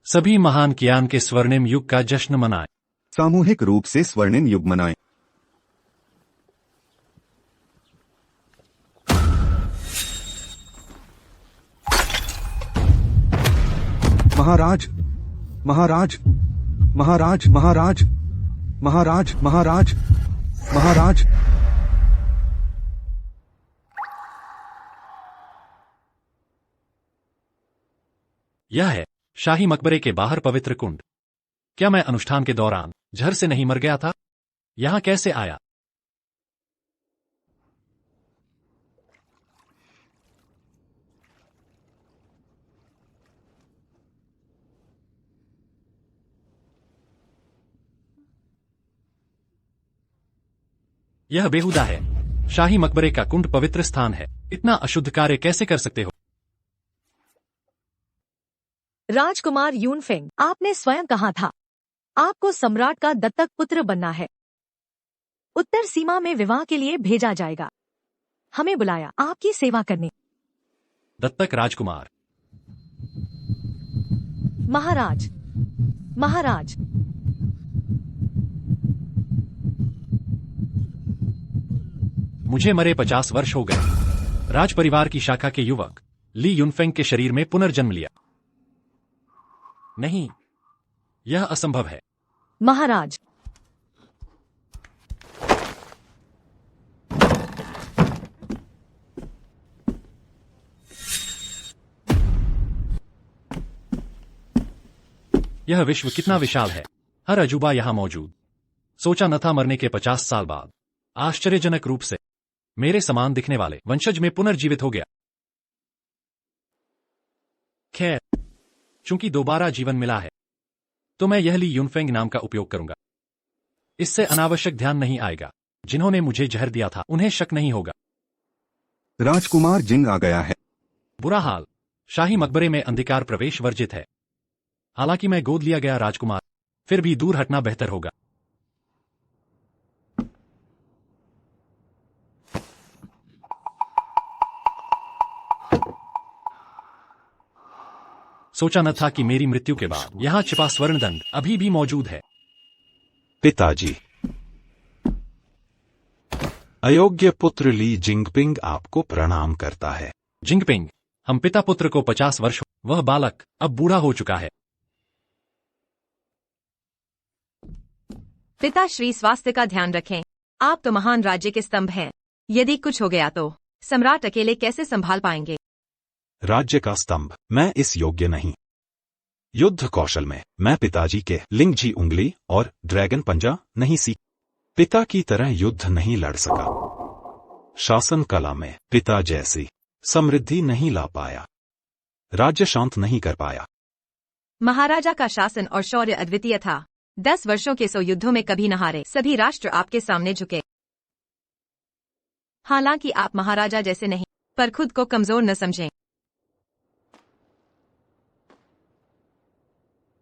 सभी महान कियान के स्वर्णिम युग का जश्न मनाएं। सामूहिक रूप से स्वर्णिम युग मनाएं। महाराज महाराज महाराज महाराज महाराज महाराज महाराज। यह है शाही मकबरे के बाहर पवित्र कुंड। क्या मैं अनुष्ठान के दौरान जहर से नहीं मर गया था? यहां कैसे आया? यह बेहुदा है। शाही मकबरे का कुंड पवित्र स्थान है। इतना अशुद्ध कार्य कैसे कर सकते हो? राजकुमार यूनफेंग, आपने स्वयं कहा था आपको सम्राट का दत्तक पुत्र बनना है। उत्तर सीमा में विवाह के लिए भेजा जाएगा। हमें बुलाया आपकी सेवा करने। दत्तक राजकुमार। महाराज महाराज। मुझे मरे 50 वर्ष हो गए। राज परिवार की शाखा के युवक ली यूनफेंग के शरीर में पुनर्जन्म लिया। नहीं, यह असंभव है। महाराज यह विश्व कितना विशाल है। हर अजूबा यहां मौजूद। सोचा न था मरने के 50 साल बाद आश्चर्यजनक रूप से मेरे समान दिखने वाले वंशज में पुनर्जीवित हो गया। खैर, चूंकि दोबारा जीवन मिला है तो मैं यह ली यूनफेंग नाम का उपयोग करूंगा। इससे अनावश्यक ध्यान नहीं आएगा। जिन्होंने मुझे जहर दिया था उन्हें शक नहीं होगा। राजकुमार जिंग आ गया है। बुरा हाल। शाही मकबरे में अंधकार प्रवेश वर्जित है। हालांकि मैं गोद लिया गया राजकुमार, फिर भी दूर हटना बेहतर होगा। सोचा न था कि मेरी मृत्यु के बाद यहां छिपा स्वर्ण दंड अभी भी मौजूद है। पिताजी, अयोग्य पुत्र ली जिंगपिंग आपको प्रणाम करता है। जिंगपिंग, हम पिता पुत्र को 50 वर्ष, वह बालक अब बूढ़ा हो चुका है। पिताश्री, स्वास्थ्य का ध्यान रखें। आप तो महान राज्य के स्तंभ हैं। यदि कुछ हो गया तो सम्राट अकेले कैसे संभाल पाएंगे? राज्य का स्तंभ मैं इस योग्य नहीं। युद्ध कौशल में मैं पिताजी के लिंगजी उंगली और ड्रैगन पंजा नहीं सीख। पिता की तरह युद्ध नहीं लड़ सका। शासन कला में पिता जैसी समृद्धि नहीं ला पाया। राज्य शांत नहीं कर पाया। महाराजा का शासन और शौर्य अद्वितीय था। 10 वर्षों के 100 युद्धों में कभी न हारे। सभी राष्ट्र आपके सामने झुके। हालांकि आप महाराजा जैसे नहीं, पर खुद को कमजोर न समझें।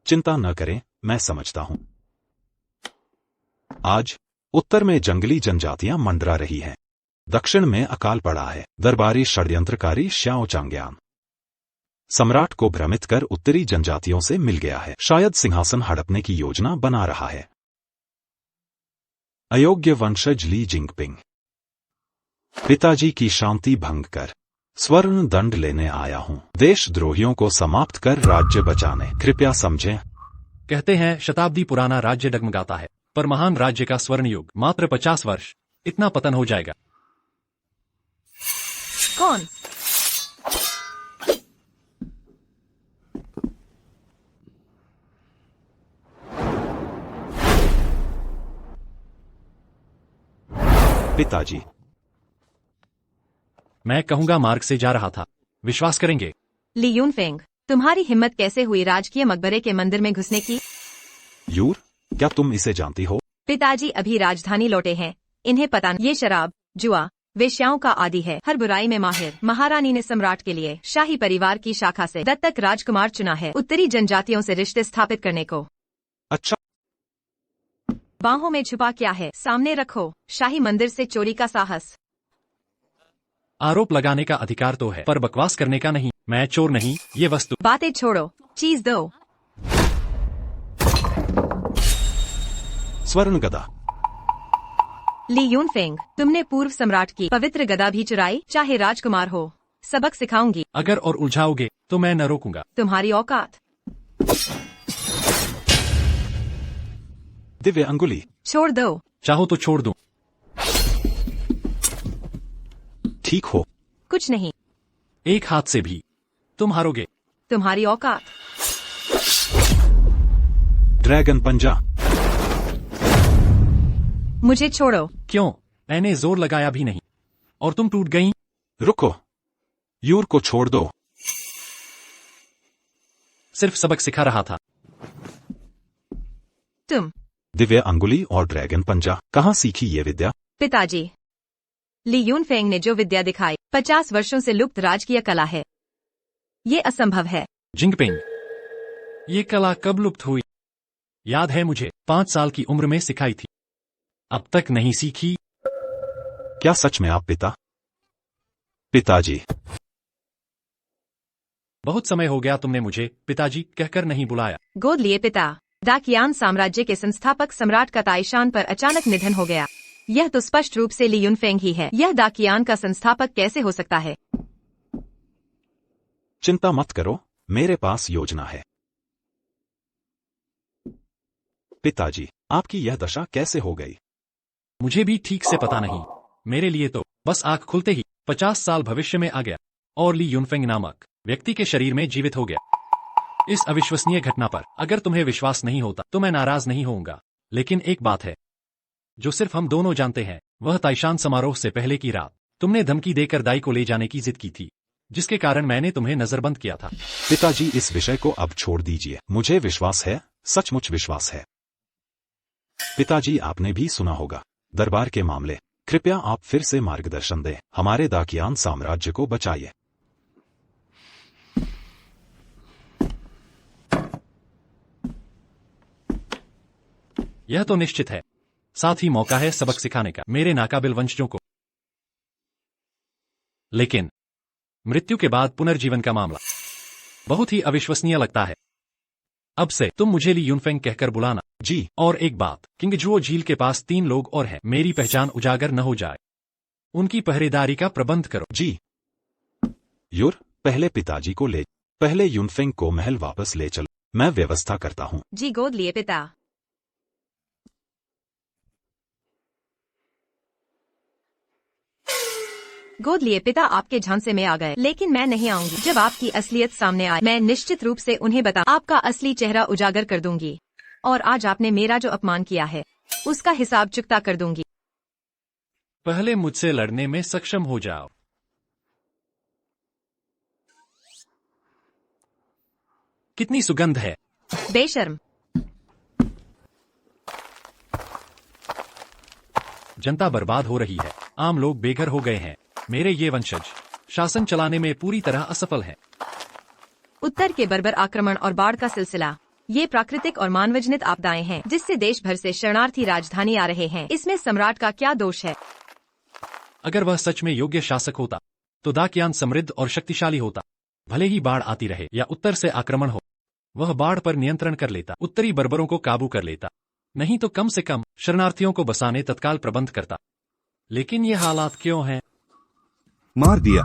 चिंता न करें, मैं समझता हूं। आज उत्तर में जंगली जनजातियां मंडरा रही हैं। दक्षिण में अकाल पड़ा है। दरबारी षड्यंत्रकारी श्याओ चांग्यान सम्राट को भ्रमित कर उत्तरी जनजातियों से मिल गया है। शायद सिंहासन हड़पने की योजना बना रहा है। अयोग्य वंशज ली जिंगपिंग, पिताजी की शांति भंग कर स्वर्ण दंड लेने आया हूं। देशद्रोहियों को समाप्त कर राज्य बचाने, कृपया समझें। कहते हैं शताब्दी पुराना राज्य डगमगाता है, पर महान राज्य का स्वर्ण युग मात्र 50 वर्ष, इतना पतन हो जाएगा। कौन? पिताजी, मैं कहूंगा मार्ग से जा रहा था। विश्वास करेंगे? ली यूनफेंग, तुम्हारी हिम्मत कैसे हुई राजकीय मकबरे के मंदिर में घुसने की? यूर, क्या तुम इसे जानती हो? पिताजी अभी राजधानी लौटे हैं। इन्हें पता नहीं। ये शराब, जुआ, वेश्याओं का आदी है। हर बुराई में माहिर। महारानी ने सम्राट के लिए शाही परिवार की शाखा से दत्तक राजकुमार चुना है, उत्तरी जनजातियों से रिश्ते स्थापित करने को। अच्छा, बाहों में छुपा क्या है? सामने रखो। शाही मंदिर से चोरी का साहस। आरोप लगाने का अधिकार तो है, पर बकवास करने का नहीं। मैं चोर नहीं, ये वस्तु। बातें छोड़ो, चीज दो। स्वर्ण गदा। ली यूनफेंग, तुमने पूर्व सम्राट की पवित्र गदा भी चुराई। चाहे राजकुमार हो, सबक सिखाऊंगी। अगर और उलझाओगे तो मैं न रोकूंगा। तुम्हारी औकात। दिव्य अंगुली। छोड़ दो। चाहो तो छोड़ दूं। ठीक हो। कुछ नहीं। एक हाथ से भी तुम हारोगे। तुम्हारी औकात। ड्रैगन पंजा। मुझे छोड़ो। क्यों? मैंने जोर लगाया भी नहीं और तुम टूट गई। रुको, यूर को छोड़ दो। सिर्फ सबक सिखा रहा था। तुम। दिव्य अंगुली और ड्रैगन पंजा। कहाँ सीखी ये विद्या? पिताजी, ली यूनफेंग ने जो विद्या दिखाई 50 वर्षों से लुप्त राजकीय कला है। ये असंभव है। जिंगपिंग, ये कला कब लुप्त हुई? याद है मुझे, 5 साल की उम्र में सिखाई थी। अब तक नहीं सीखी। क्या सच में आप पिताजी? बहुत समय हो गया तुमने मुझे पिताजी कहकर नहीं बुलाया। गोद लिए पिता। दाकियान साम्राज्य के संस्थापक सम्राट का ताइशान पर अचानक निधन हो गया। यह तो स्पष्ट रूप से ली यूनफेंग ही है। यह दाकियान का संस्थापक कैसे हो सकता है? चिंता मत करो, मेरे पास योजना है। पिताजी, आपकी यह दशा कैसे हो गई? मुझे भी ठीक से पता नहीं। मेरे लिए तो बस आंख खुलते ही 50 साल भविष्य में आ गया और ली यूनफेंग नामक व्यक्ति के शरीर में जीवित हो गया। इस अविश्वसनीय घटना पर अगर तुम्हें विश्वास नहीं होता तो मैं नाराज नहीं होऊंगा, लेकिन एक बात है जो सिर्फ हम दोनों जानते हैं, वह ताइशान समारोह से पहले की रात तुमने धमकी देकर दाई को ले जाने की जिद की थी, जिसके कारण मैंने तुम्हें नजरबंद किया था। पिताजी, इस विषय को अब छोड़ दीजिए। मुझे विश्वास है, सचमुच विश्वास है। पिताजी, आपने भी सुना होगा दरबार के मामले। कृपया आप फिर से मार्गदर्शन दें। हमारे दाकियान साम्राज्य को बचाइए। यह तो निश्चित है, साथ ही मौका है सबक सिखाने का मेरे नाकाबिल वंशजों को। लेकिन मृत्यु के बाद पुनर्जीवन का मामला बहुत ही अविश्वसनीय लगता है। अब से तुम मुझे ली यूनफेंग कहकर बुलाना। जी। और एक बात, किंगजुओ झील के पास 3 लोग और हैं। मेरी पहचान उजागर न हो जाए, उनकी पहरेदारी का प्रबंध करो। जी। यूर, पहले यूनफेंग को महल वापस ले चलो। मैं व्यवस्था करता हूँ। जी। गोद लिए पिता। गोद लिए पिता आपके झांसे में आ गए, लेकिन मैं नहीं आऊंगी। जब आपकी असलियत सामने आए, मैं निश्चित रूप से उन्हें आपका असली चेहरा उजागर कर दूंगी। और आज आपने मेरा जो अपमान किया है, उसका हिसाब चुकता कर दूंगी। पहले मुझसे लड़ने में सक्षम हो जाओ। कितनी सुगंध है। बेशर्म। जनता बर्बाद हो रही है, आम लोग बेघर हो गए हैं। मेरे ये वंशज शासन चलाने में पूरी तरह असफल हैं। उत्तर के बर्बर आक्रमण और बाढ़ का सिलसिला, ये प्राकृतिक और मानवजनित आपदाएं हैं जिससे देश भर से शरणार्थी राजधानी आ रहे हैं। इसमें सम्राट का क्या दोष है? अगर वह सच में योग्य शासक होता तो दाकियान समृद्ध और शक्तिशाली होता। भले ही बाढ़ आती रहे या उत्तर से आक्रमण हो, वह बाढ़ पर नियंत्रण कर लेता, उत्तरी बर्बरों को काबू कर लेता, नहीं तो कम से कम शरणार्थियों को बसाने तत्काल प्रबंध करता। लेकिन ये हालात क्यों हैं? मार दिया।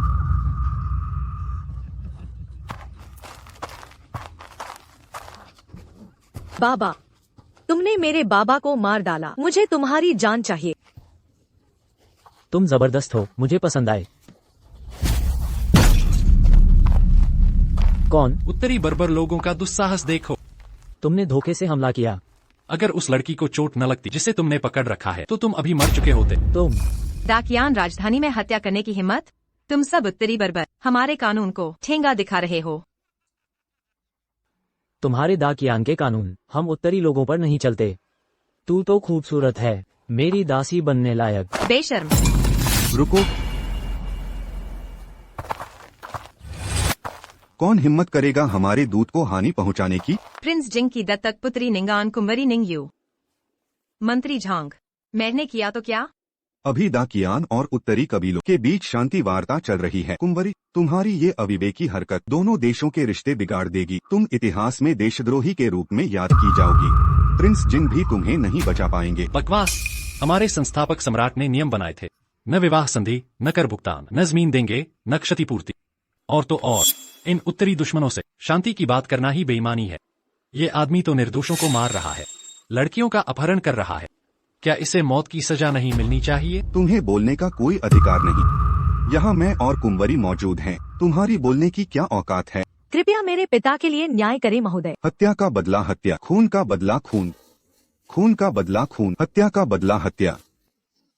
बाबा, तुमने मेरे बाबा को मार डाला। मुझे तुम्हारी जान चाहिए। तुम जबरदस्त हो, मुझे पसंद आए। कौन? उत्तरी बर्बर लोगों का दुस्साहस देखो। तुमने धोखे से हमला किया। अगर उस लड़की को चोट न लगती जिसे तुमने पकड़ रखा है, तो तुम अभी मर चुके होते। तुम दाकियान राजधानी में हत्या करने की हिम्मत? तुम सब उत्तरी बर्बर हमारे कानून को ठेंगा दिखा रहे हो। तुम्हारे दाकियान के कानून हम उत्तरी लोगों पर नहीं चलते। तू तो खूबसूरत है, मेरी दासी बनने लायक। बेशर्म। रुको। कौन हिम्मत करेगा हमारे दूत को हानि पहुंचाने की? प्रिंस जिंग की दत्तक पुत्री निंगान कुंवरी निंगयू। मंत्री झांग, मैंने किया तो क्या? अभी दाकियान और उत्तरी कबीलों के बीच शांति वार्ता चल रही है। कुंवरी, तुम्हारी ये अविवेकी हरकत दोनों देशों के रिश्ते बिगाड़ देगी। तुम इतिहास में देशद्रोही के रूप में याद की जाओगी। प्रिंस जिन भी तुम्हें नहीं बचा पाएंगे। बकवास। हमारे संस्थापक सम्राट ने नियम बनाए थे, न विवाह संधि, न कर भुगतान, न जमीन देंगे, न क्षतिपूर्ति। और तो और इन उत्तरी दुश्मनों से शांति की बात करना ही बेईमानी है। ये आदमी तो निर्दोषों को मार रहा है, लड़कियों का अपहरण कर रहा है। क्या इसे मौत की सजा नहीं मिलनी चाहिए? तुम्हें बोलने का कोई अधिकार नहीं। यहाँ मैं और कुंवरी मौजूद हैं। तुम्हारी बोलने की क्या औकात है? कृपया मेरे पिता के लिए न्याय करें महोदय। हत्या का बदला हत्या, खून का बदला खून, खून का बदला खून, हत्या का बदला हत्या,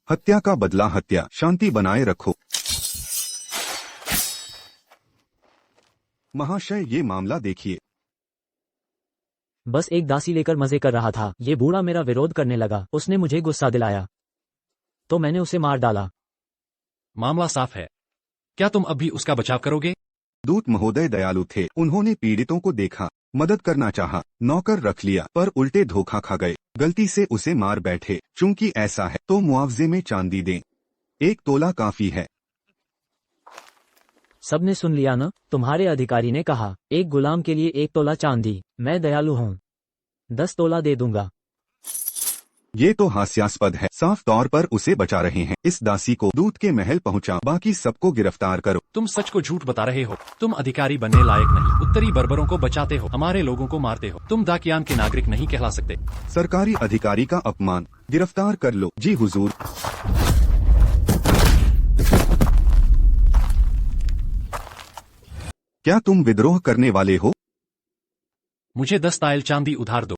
हत्या का बदला हत्या। शांति बनाए रखो। महाशय, ये मामला देखिए। बस एक दासी लेकर मजे कर रहा था। ये बूढ़ा मेरा विरोध करने लगा। उसने मुझे गुस्सा दिलाया तो मैंने उसे मार डाला। मामला साफ है। क्या तुम अब भी उसका बचाव करोगे? दूत महोदय दयालु थे। उन्होंने पीड़ितों को देखा, मदद करना चाहा, नौकर रख लिया, पर उल्टे धोखा खा गए। गलती से उसे मार बैठे। चूंकि ऐसा है तो मुआवजे में चांदी दें। 1 तोला काफी है। सबने सुन लिया न? तुम्हारे अधिकारी ने कहा 1 गुलाम के लिए 1 तोला चांदी। मैं दयालु हूँ, 10 तोला दे दूंगा। ये तो हास्यास्पद है। साफ तौर पर उसे बचा रहे हैं। इस दासी को दूत के महल पहुंचा, बाकी सबको गिरफ्तार करो। तुम सच को झूठ बता रहे हो। तुम अधिकारी बनने लायक नहीं। उत्तरी बर्बरों को बचाते हो, हमारे लोगों को मारते हो। तुम दाकियान के नागरिक नहीं कहला सकते। सरकारी अधिकारी का अपमान। गिरफ्तार कर लो। जी हुजूर। क्या तुम विद्रोह करने वाले हो? मुझे 10 तायल चांदी उधार दो।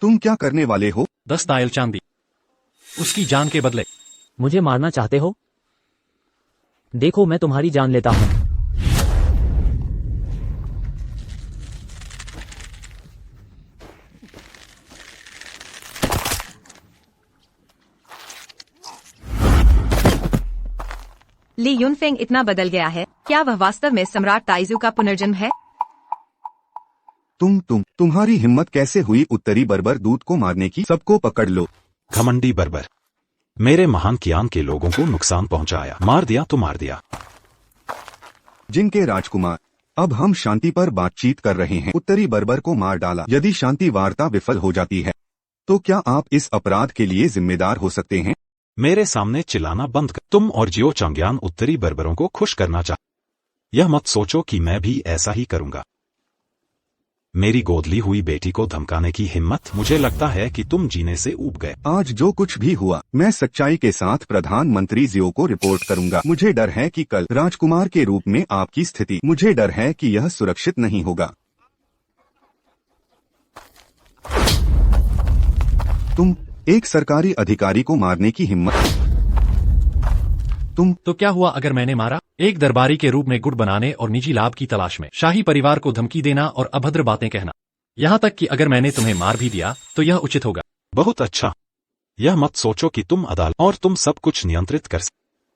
तुम क्या करने वाले हो? 10 तायल चांदी, उसकी जान के बदले। मुझे मारना चाहते हो? देखो मैं तुम्हारी जान लेता हूँ। ली यूनफेंग इतना बदल गया है, क्या वह वास्तव में सम्राट ताइजू का पुनर्जन्म है? तुम्हारी हिम्मत कैसे हुई उत्तरी बर्बर दूत को मारने की? सबको पकड़ लो। घमंडी बर्बर, मेरे महान कियान के लोगों को नुकसान पहुंचाया। मार दिया तो मार दिया। जिनके राजकुमार, अब हम शांति पर बातचीत कर रहे हैं। उत्तरी बर्बर को मार डाला। यदि शांति वार्ता विफल हो जाती है तो क्या आप इस अपराध के लिए जिम्मेदार हो सकते हैं? मेरे सामने चिल्लाना बंद कर। तुम और जियो चांग्यान उत्तरी बर्बरों को खुश करना चाह। यह मत सोचो कि मैं भी ऐसा ही करूंगा। मेरी गोदली हुई बेटी को धमकाने की हिम्मत, मुझे लगता है कि तुम जीने से ऊब गए। आज जो कुछ भी हुआ, मैं सच्चाई के साथ प्रधानमंत्री जियो को रिपोर्ट करूंगा। मुझे डर है कि कल राजकुमार के रूप में आपकी स्थिति, मुझे डर है कि यह सुरक्षित नहीं होगा। तुम एक सरकारी अधिकारी को मारने की हिम्मत। तो क्या हुआ अगर मैंने मारा? एक दरबारी के रूप में गुट बनाने और निजी लाभ की तलाश में शाही परिवार को धमकी देना और अभद्र बातें कहना। यहाँ तक कि अगर मैंने तुम्हें मार भी दिया तो यह उचित होगा। बहुत अच्छा। यह मत सोचो कि तुम अदालत और तुम सब कुछ नियंत्रित कर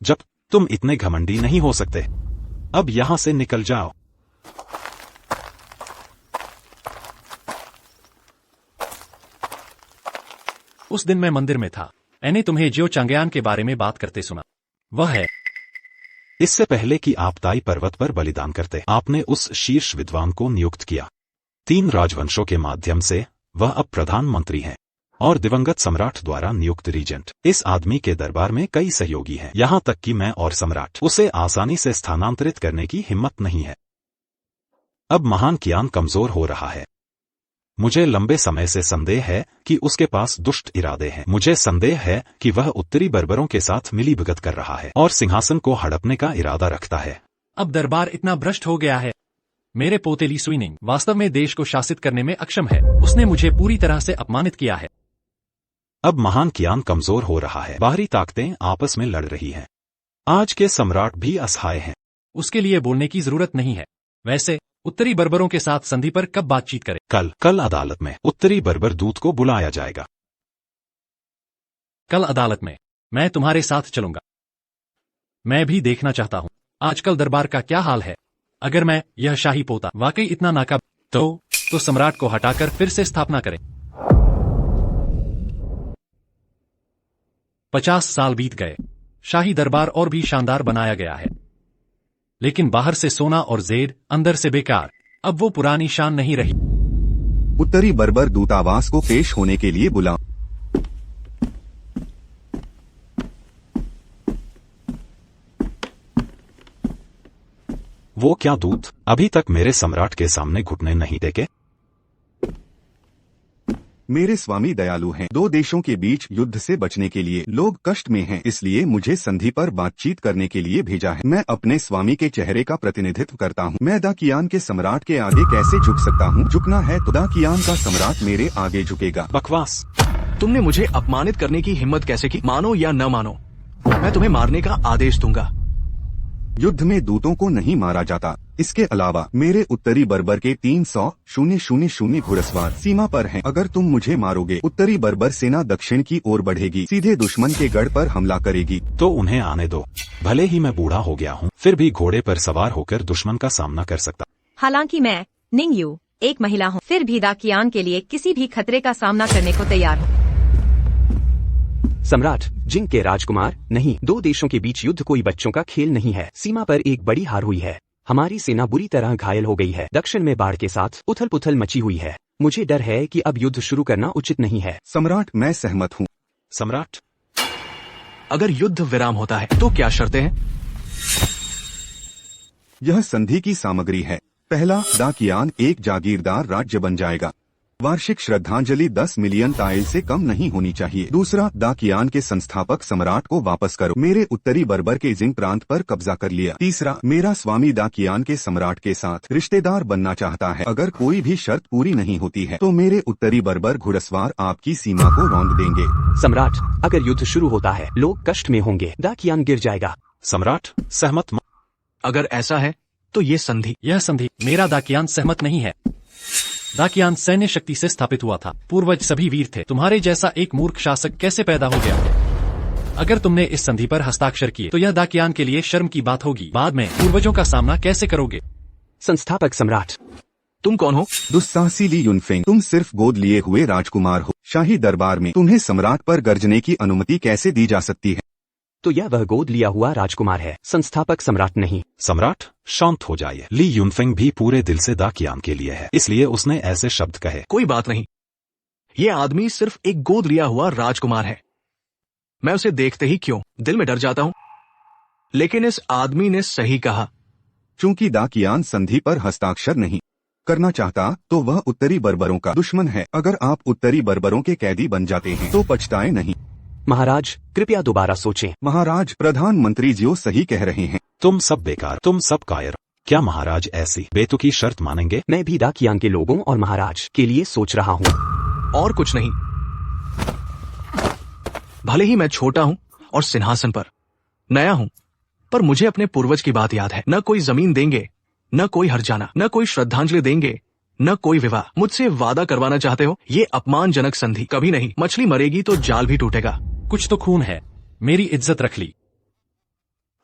जब तुम इतने घमंडी नहीं हो सकते। अब यहाँ से निकल जाओ। उस दिन मैं मंदिर में था। मैंने तुम्हें जियो चांग्यान के बारे में बात करते सुना। वह है। इससे पहले कि आप ताई पर्वत पर बलिदान करते, आपने उस शीर्ष विद्वान को नियुक्त किया। 3 राजवंशों के माध्यम से वह अब प्रधानमंत्री हैं और दिवंगत सम्राट द्वारा नियुक्त रीजेंट। इस आदमी के दरबार में कई सहयोगी हैं, यहाँ तक कि मैं और सम्राट। उसे आसानी से स्थानांतरित करने की हिम्मत नहीं है। अब महान कियान कमजोर हो रहा है। मुझे लंबे समय से संदेह है कि उसके पास दुष्ट इरादे हैं। मुझे संदेह है कि वह उत्तरी बर्बरों के साथ मिलीभगत कर रहा है और सिंहासन को हड़पने का इरादा रखता है। अब दरबार इतना भ्रष्ट हो गया है। मेरे पोते ली सुइनिंग वास्तव में देश को शासित करने में अक्षम है। उसने मुझे पूरी तरह से अपमानित किया है। अब महान कियान कमजोर हो रहा है। बाहरी ताकतें आपस में लड़ रही हैं। आज के सम्राट भी असहाय हैं। उसके लिए बोलने की जरूरत नहीं है। वैसे उत्तरी बर्बरों के साथ संधि पर कब बातचीत करें? कल अदालत में उत्तरी बर्बर दूत को बुलाया जाएगा। कल अदालत में मैं तुम्हारे साथ चलूंगा। मैं भी देखना चाहता हूं आजकल दरबार का क्या हाल है। अगर मैं यह शाही पोता वाकई इतना नाकाब तो सम्राट को हटाकर फिर से स्थापना करें। 50 साल बीत गए। शाही दरबार और भी शानदार बनाया गया है। लेकिन बाहर से सोना और जेड, अंदर से बेकार। अब वो पुरानी शान नहीं रही। उत्तरी बर्बर दूतावास को पेश होने के लिए बुला। वो क्या दूत अभी तक मेरे सम्राट के सामने घुटने नहीं टेके? मेरे स्वामी दयालु हैं। दो देशों के बीच युद्ध से बचने के लिए लोग कष्ट में हैं, इसलिए मुझे संधि पर बातचीत करने के लिए भेजा है। मैं अपने स्वामी के चेहरे का प्रतिनिधित्व करता हूँ। मैं दाकियान के सम्राट के आगे कैसे झुक सकता हूँ? झुकना है तो दाकियान का सम्राट मेरे आगे झुकेगा। बकवास। तुमने मुझे अपमानित करने की हिम्मत कैसे की? मानो या न मानो, मैं तुम्हें मारने का आदेश दूंगा। युद्ध में दूतों को नहीं मारा जाता। इसके अलावा मेरे उत्तरी बर्बर के 300,000 घुड़सवार सीमा पर हैं। अगर तुम मुझे मारोगे, उत्तरी बर्बर सेना दक्षिण की ओर बढ़ेगी, सीधे दुश्मन के गढ़ पर हमला करेगी। तो उन्हें आने दो। भले ही मैं बूढ़ा हो गया हूँ, फिर भी घोड़े पर सवार होकर दुश्मन का सामना कर सकता। हालांकि मैं निंगयू एक महिला हूँ, फिर भी दाकियान के लिए किसी भी खतरे का सामना करने को तैयार हूँ। सम्राट जिंग के राजकुमार, नहीं, दो देशों के बीच युद्ध कोई बच्चों का खेल नहीं है। सीमा पर एक बड़ी हार हुई है। हमारी सेना बुरी तरह घायल हो गई है। दक्षिण में बाढ़ के साथ उथल पुथल मची हुई है। मुझे डर है कि अब युद्ध शुरू करना उचित नहीं है। सम्राट, मैं सहमत हूँ। सम्राट, अगर युद्ध विराम होता है तो क्या शर्तें हैं? यह संधि की सामग्री है। पहला, दाकियान एक जागीरदार राज्य बन जाएगा। वार्षिक श्रद्धांजलि 10 मिलियन टाइल से कम नहीं होनी चाहिए। दूसरा, दाकियान के संस्थापक सम्राट को वापस करो। मेरे उत्तरी बर्बर के जिंग प्रांत पर कब्जा कर लिया। तीसरा, मेरा स्वामी दाकियान के सम्राट के साथ रिश्तेदार बनना चाहता है। अगर कोई भी शर्त पूरी नहीं होती है तो मेरे उत्तरी बर्बर घुड़सवार आपकी सीमा को रौंद देंगे। सम्राट, अगर युद्ध शुरू होता है, लोग कष्ट में होंगे, दाकियान गिर जाएगा। सम्राट सहमत म... अगर ऐसा है तो ये संधि। यह संधि मेरा दाकियान सहमत नहीं है। दाकियान सैन्य शक्ति से स्थापित हुआ था। पूर्वज सभी वीर थे। तुम्हारे जैसा एक मूर्ख शासक कैसे पैदा हो गया? अगर तुमने इस संधि पर हस्ताक्षर किए तो यह दाकियान के लिए शर्म की बात होगी। बाद में पूर्वजों का सामना कैसे करोगे? संस्थापक सम्राट, तुम कौन हो? दुस्साहसी ली युनफेंग, तुम सिर्फ गोद लिए हुए राजकुमार हो। शाही दरबार में तुम्हें सम्राट पर गर्जने की अनुमति कैसे दी जा सकती है? तो यह वह गोद लिया हुआ राजकुमार है, संस्थापक सम्राट नहीं। सम्राट शांत हो जाइए। ली युनफेंग भी पूरे दिल से दाकियान के लिए है, इसलिए उसने ऐसे शब्द कहे। कोई बात नहीं, ये आदमी सिर्फ एक गोद लिया हुआ राजकुमार है। मैं उसे देखते ही क्यों दिल में डर जाता हूँ। लेकिन इस आदमी ने सही कहा। चूंकि दाकियान संधि पर हस्ताक्षर नहीं करना चाहता तो वह उत्तरी बर्बरों का दुश्मन है। अगर आप उत्तरी बर्बरों के कैदी बन जाते हैं तो पछताए नहीं। महाराज, कृपया दोबारा सोचें। महाराज, प्रधानमंत्री जी सही कह रहे हैं। तुम सब बेकार, तुम सब कायर। क्या महाराज ऐसी बेतुकी शर्त मानेंगे? मैं भी दाकियान के लोगों और महाराज के लिए सोच रहा हूँ। और कुछ नहीं। भले ही मैं छोटा हूँ और सिंहासन पर नया हूँ, पर मुझे अपने पूर्वज की बात याद है। न कोई जमीन देंगे, न कोई हरजाना, न कोई श्रद्धांजलि देंगे, न कोई विवाह। मुझसे वादा करवाना चाहते हो? ये अपमानजनक संधि कभी नहीं। मछली मरेगी तो जाल भी टूटेगा। कुछ तो खून है। मेरी इज्जत रख ली।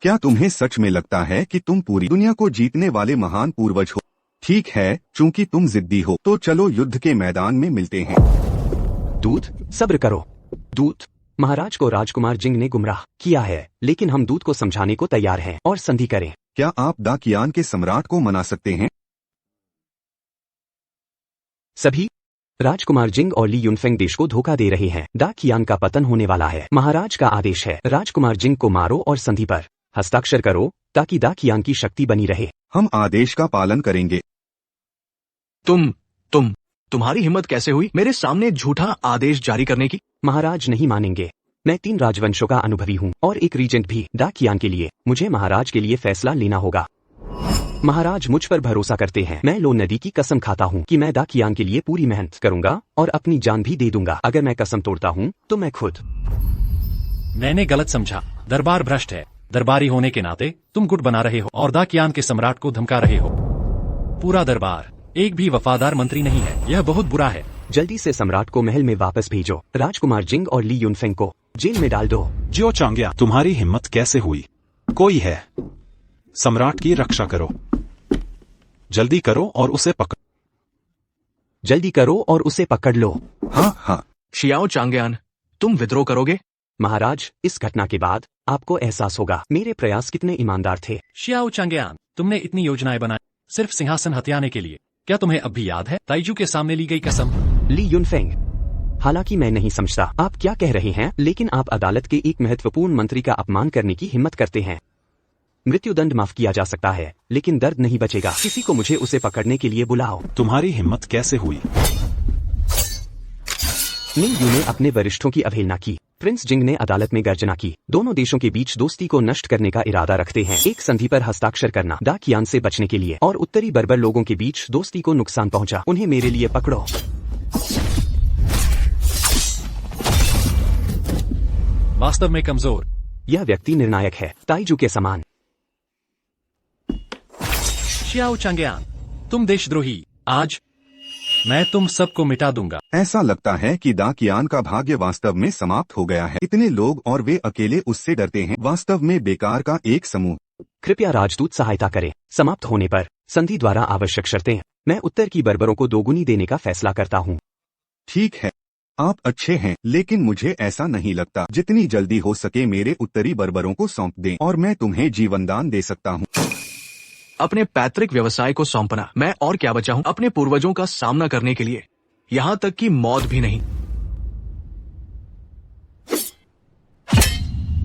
क्या तुम्हें सच में लगता है कि तुम पूरी दुनिया को जीतने वाले महान पूर्वज हो? ठीक है, चूंकि तुम जिद्दी हो तो चलो युद्ध के मैदान में मिलते हैं। दूत, सब्र करो। दूत, महाराज को राजकुमार जिंग ने गुमराह किया है, लेकिन हम दूत को समझाने को तैयार हैं और संधि करें। क्या आप दाकियान के सम्राट को मना सकते हैं? सभी राजकुमार जिंग और ली युनफेंग देश को धोखा दे रहे हैं। दाकियान का पतन होने वाला है। महाराज का आदेश है, राजकुमार जिंग को मारो और संधि पर हस्ताक्षर करो ताकि दाकियान की शक्ति बनी रहे। हम आदेश का पालन करेंगे। तुम्हारी हिम्मत कैसे हुई मेरे सामने झूठा आदेश जारी करने की? महाराज नहीं मानेंगे। मैं 3 राजवंशों का अनुभवी हूँ और एक रीजेंट भी दाकियान के लिए। मुझे महाराज के लिए फैसला लेना होगा। महाराज मुझ पर भरोसा करते हैं। मैं लो नदी की कसम खाता हूँ कि मैं दाकियान के लिए पूरी मेहनत करूंगा और अपनी जान भी दे दूंगा। अगर मैं कसम तोड़ता हूँ तो मैं खुद। मैंने गलत समझा। दरबार भ्रष्ट है। दरबारी होने के नाते तुम गुट बना रहे हो और दाकियान के सम्राट को धमका रहे हो। पूरा दरबार एक भी वफादार मंत्री नहीं है। यह बहुत बुरा है। जल्दी से सम्राट को महल में वापस भेजो। राजकुमार जिंग और ली युनफेंग को जेल में डाल दो। जियो चांग्या, तुम्हारी हिम्मत कैसे हुई? कोई है? सम्राट की रक्षा करो। जल्दी करो और उसे पकड़। जल्दी करो और उसे पकड़ लो। हाँ। शियाओ चांग्यान, तुम विद्रोह करोगे? महाराज, इस घटना के बाद आपको एहसास होगा मेरे प्रयास कितने ईमानदार थे। शियाओ चंगेयान, तुमने इतनी योजनाएं बनाई सिर्फ सिंहासन हथियाने के लिए। क्या तुम्हें अब भी याद है ताइजू के सामने ली गई कसम? ली युनफेंग, हालांकि मैं नहीं समझता आप क्या कह रहे हैं, लेकिन आप अदालत के एक महत्वपूर्ण मंत्री का अपमान करने की हिम्मत करते हैं। मृत्युदंड माफ किया जा सकता है, लेकिन दर्द नहीं बचेगा। किसी को मुझे उसे पकड़ने के लिए बुलाओ। तुम्हारी हिम्मत कैसे हुई? निंग यू ने अपने वरिष्ठों की अवहेलना की। प्रिंस जिंग ने अदालत में गर्जना की। दोनों देशों के बीच दोस्ती को नष्ट करने का इरादा रखते हैं। एक संधि पर हस्ताक्षर करना दाकियान से बचने के लिए, और उत्तरी बर्बर लोगों के बीच दोस्ती को नुकसान पहुंचा। उन्हें मेरे लिए पकड़ो। वास्तव में कमजोर। यह व्यक्ति निर्णायक है, ताइजू के समान। शियाओ चंगेयान, तुम देशद्रोही। आज मैं तुम सबको मिटा दूंगा। ऐसा लगता है कि दाकियान का भाग्य वास्तव में समाप्त हो गया है। इतने लोग और वे अकेले उससे डरते हैं। वास्तव में बेकार का एक समूह। कृपया राजदूत सहायता करें। समाप्त होने पर संधि द्वारा आवश्यक शर्तें। मैं उत्तर की बर्बरों को दोगुनी देने का फैसला करता हूँ। ठीक है, आप अच्छे हैं, लेकिन मुझे ऐसा नहीं लगता। जितनी जल्दी हो सके मेरे उत्तरी बर्बरों को सौंप दें और मैं तुम्हें जीवनदान दे सकता हूँ। अपने पैतृक व्यवसाय को सौंपना। मैं और क्या बचा हूँ अपने पूर्वजों का सामना करने के लिए, यहाँ तक कि मौत भी नहीं।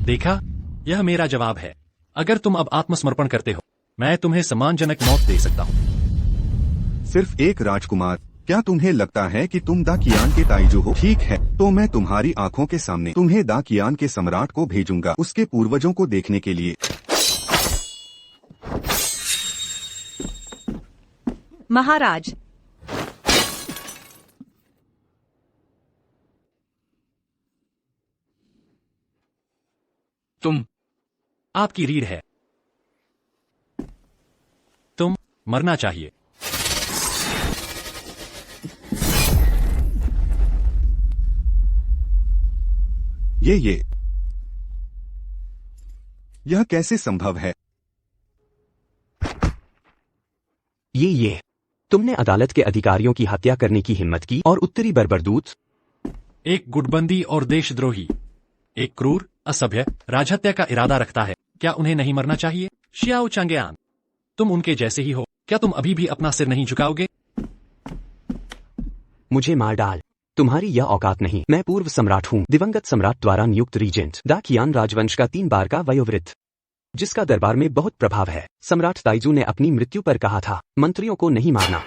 देखा, यह मेरा जवाब है। अगर तुम अब आत्मसमर्पण करते हो, मैं तुम्हें सम्मानजनक मौत दे सकता हूँ। सिर्फ एक राजकुमार, क्या तुम्हें लगता है कि तुम दाकियान के ताइजू हो? ठीक है, तो मैं तुम्हारी आंखों के सामने तुम्हें दाकियान के सम्राट को भेजूंगा, उसके पूर्वजों को देखने के लिए। महाराज, तुम आपकी रीढ़ है। तुम मरना चाहिए। यह कैसे संभव है? ये तुमने अदालत के अधिकारियों की हत्या करने की हिम्मत की, और उत्तरी बर्बर दूत एक गुटबंदी और देशद्रोही, एक क्रूर, असभ्य राजहत्या का इरादा रखता है। क्या उन्हें नहीं मरना चाहिए? शियाओ चंगेयान, तुम उनके जैसे ही हो। क्या तुम अभी भी अपना सिर नहीं झुकाओगे? मुझे मार डाल, तुम्हारी यह औकात नहीं। मैं पूर्व सम्राट हूँ, दिवंगत सम्राट द्वारा नियुक्त रीजेंट, दाकियान राजवंश का 3 बार का वयोवृद्ध, जिसका दरबार में बहुत प्रभाव है। सम्राट ताइजू ने अपनी मृत्यु पर कहा था, मंत्रियों को नहीं मारना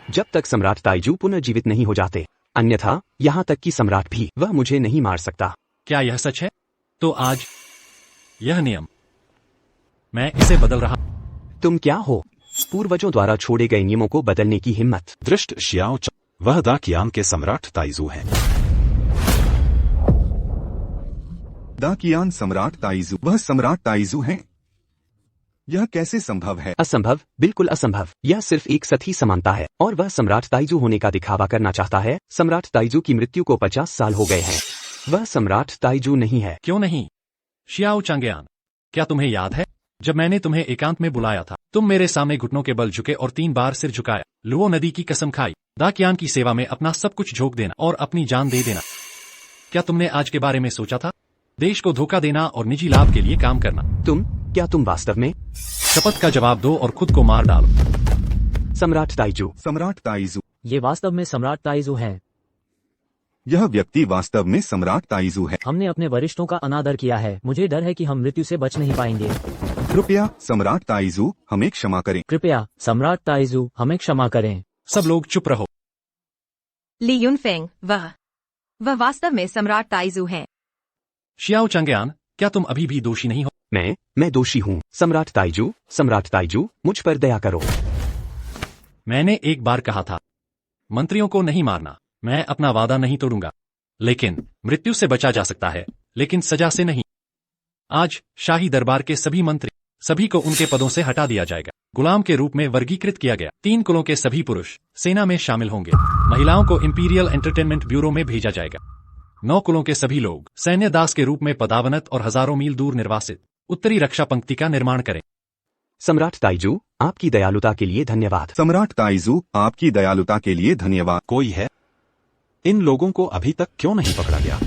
जब तक सम्राट ताइजू पुनर्जीवित नहीं हो जाते, अन्यथा यहाँ तक कि सम्राट भी, वह मुझे नहीं मार सकता। क्या यह सच है? तो आज यह नियम, मैं इसे बदल रहा। तुम क्या हो? पूर्वजों द्वारा छोड़े गए नियमों को बदलने की हिम्मत। दृष्ट शियाओ, वह दाकियान के सम्राट ताइजू हैं। दाकियान सम्राट ताइजू, वह सम्राट ताइजू हैं? यह कैसे संभव है? असंभव, बिल्कुल असंभव। यह सिर्फ एक सतही समानता है, और वह सम्राट ताइजू होने का दिखावा करना चाहता है। सम्राट ताइजू की मृत्यु को 50 साल हो गए हैं। वह सम्राट ताइजू नहीं है। क्यों नहीं? शियाओ चंगेयान, क्या तुम्हें याद है जब मैंने तुम्हें एकांत में बुलाया था? तुम मेरे सामने घुटनों के बल झुके और 3 बार सिर झुकाया, लुओ नदी की कसम खाई, दाकियान की सेवा में अपना सब कुछ झोंक देना और अपनी जान दे देना। क्या तुमने आज के बारे में सोचा था? देश को धोखा देना और निजी लाभ के लिए काम करना। क्या तुम वास्तव में? शपथ का जवाब दो और खुद को मार डालो। सम्राट ताइजू। सम्राट ताइजू, ये वास्तव में सम्राट ताइजू हैं। यह व्यक्ति वास्तव में सम्राट ताइजू है। हमने अपने वरिष्ठों का अनादर किया है। मुझे डर है कि हम मृत्यु से बच नहीं पाएंगे। कृपया सम्राट ताइजू हमें क्षमा करें। कृपया सम्राट ताइजू हमें क्षमा करें। सब लोग चुप रहो। ली युनफेंग, वह वास्तव में सम्राट ताइजू हैं। शियाओ चंगेयान, क्या तुम अभी भी दोषी नहीं हो? मैं दोषी हूँ। सम्राट ताइजू, मुझ पर दया करो। मैंने एक बार कहा था, मंत्रियों को नहीं मारना। मैं अपना वादा नहीं तोड़ूंगा। लेकिन मृत्यु से बचा जा सकता है, लेकिन सजा से नहीं। आज शाही दरबार के सभी मंत्री, सभी को उनके पदों से हटा दिया जाएगा। गुलाम के रूप में वर्गीकृत किया गया। 3 कुलों के सभी पुरुष सेना में शामिल होंगे। महिलाओं को इंपीरियल एंटरटेनमेंट ब्यूरो में भेजा जाएगा। 9 कुलों के सभी लोग सैन्य दास के रूप में पदावनत और हजारों मील दूर निर्वासित उत्तरी रक्षा पंक्ति का निर्माण करें। सम्राट ताइजू, आपकी दयालुता के लिए धन्यवाद। सम्राट ताइजू, आपकी दयालुता के लिए धन्यवाद। कोई है? इन लोगों को अभी तक क्यों नहीं पकड़ा गया?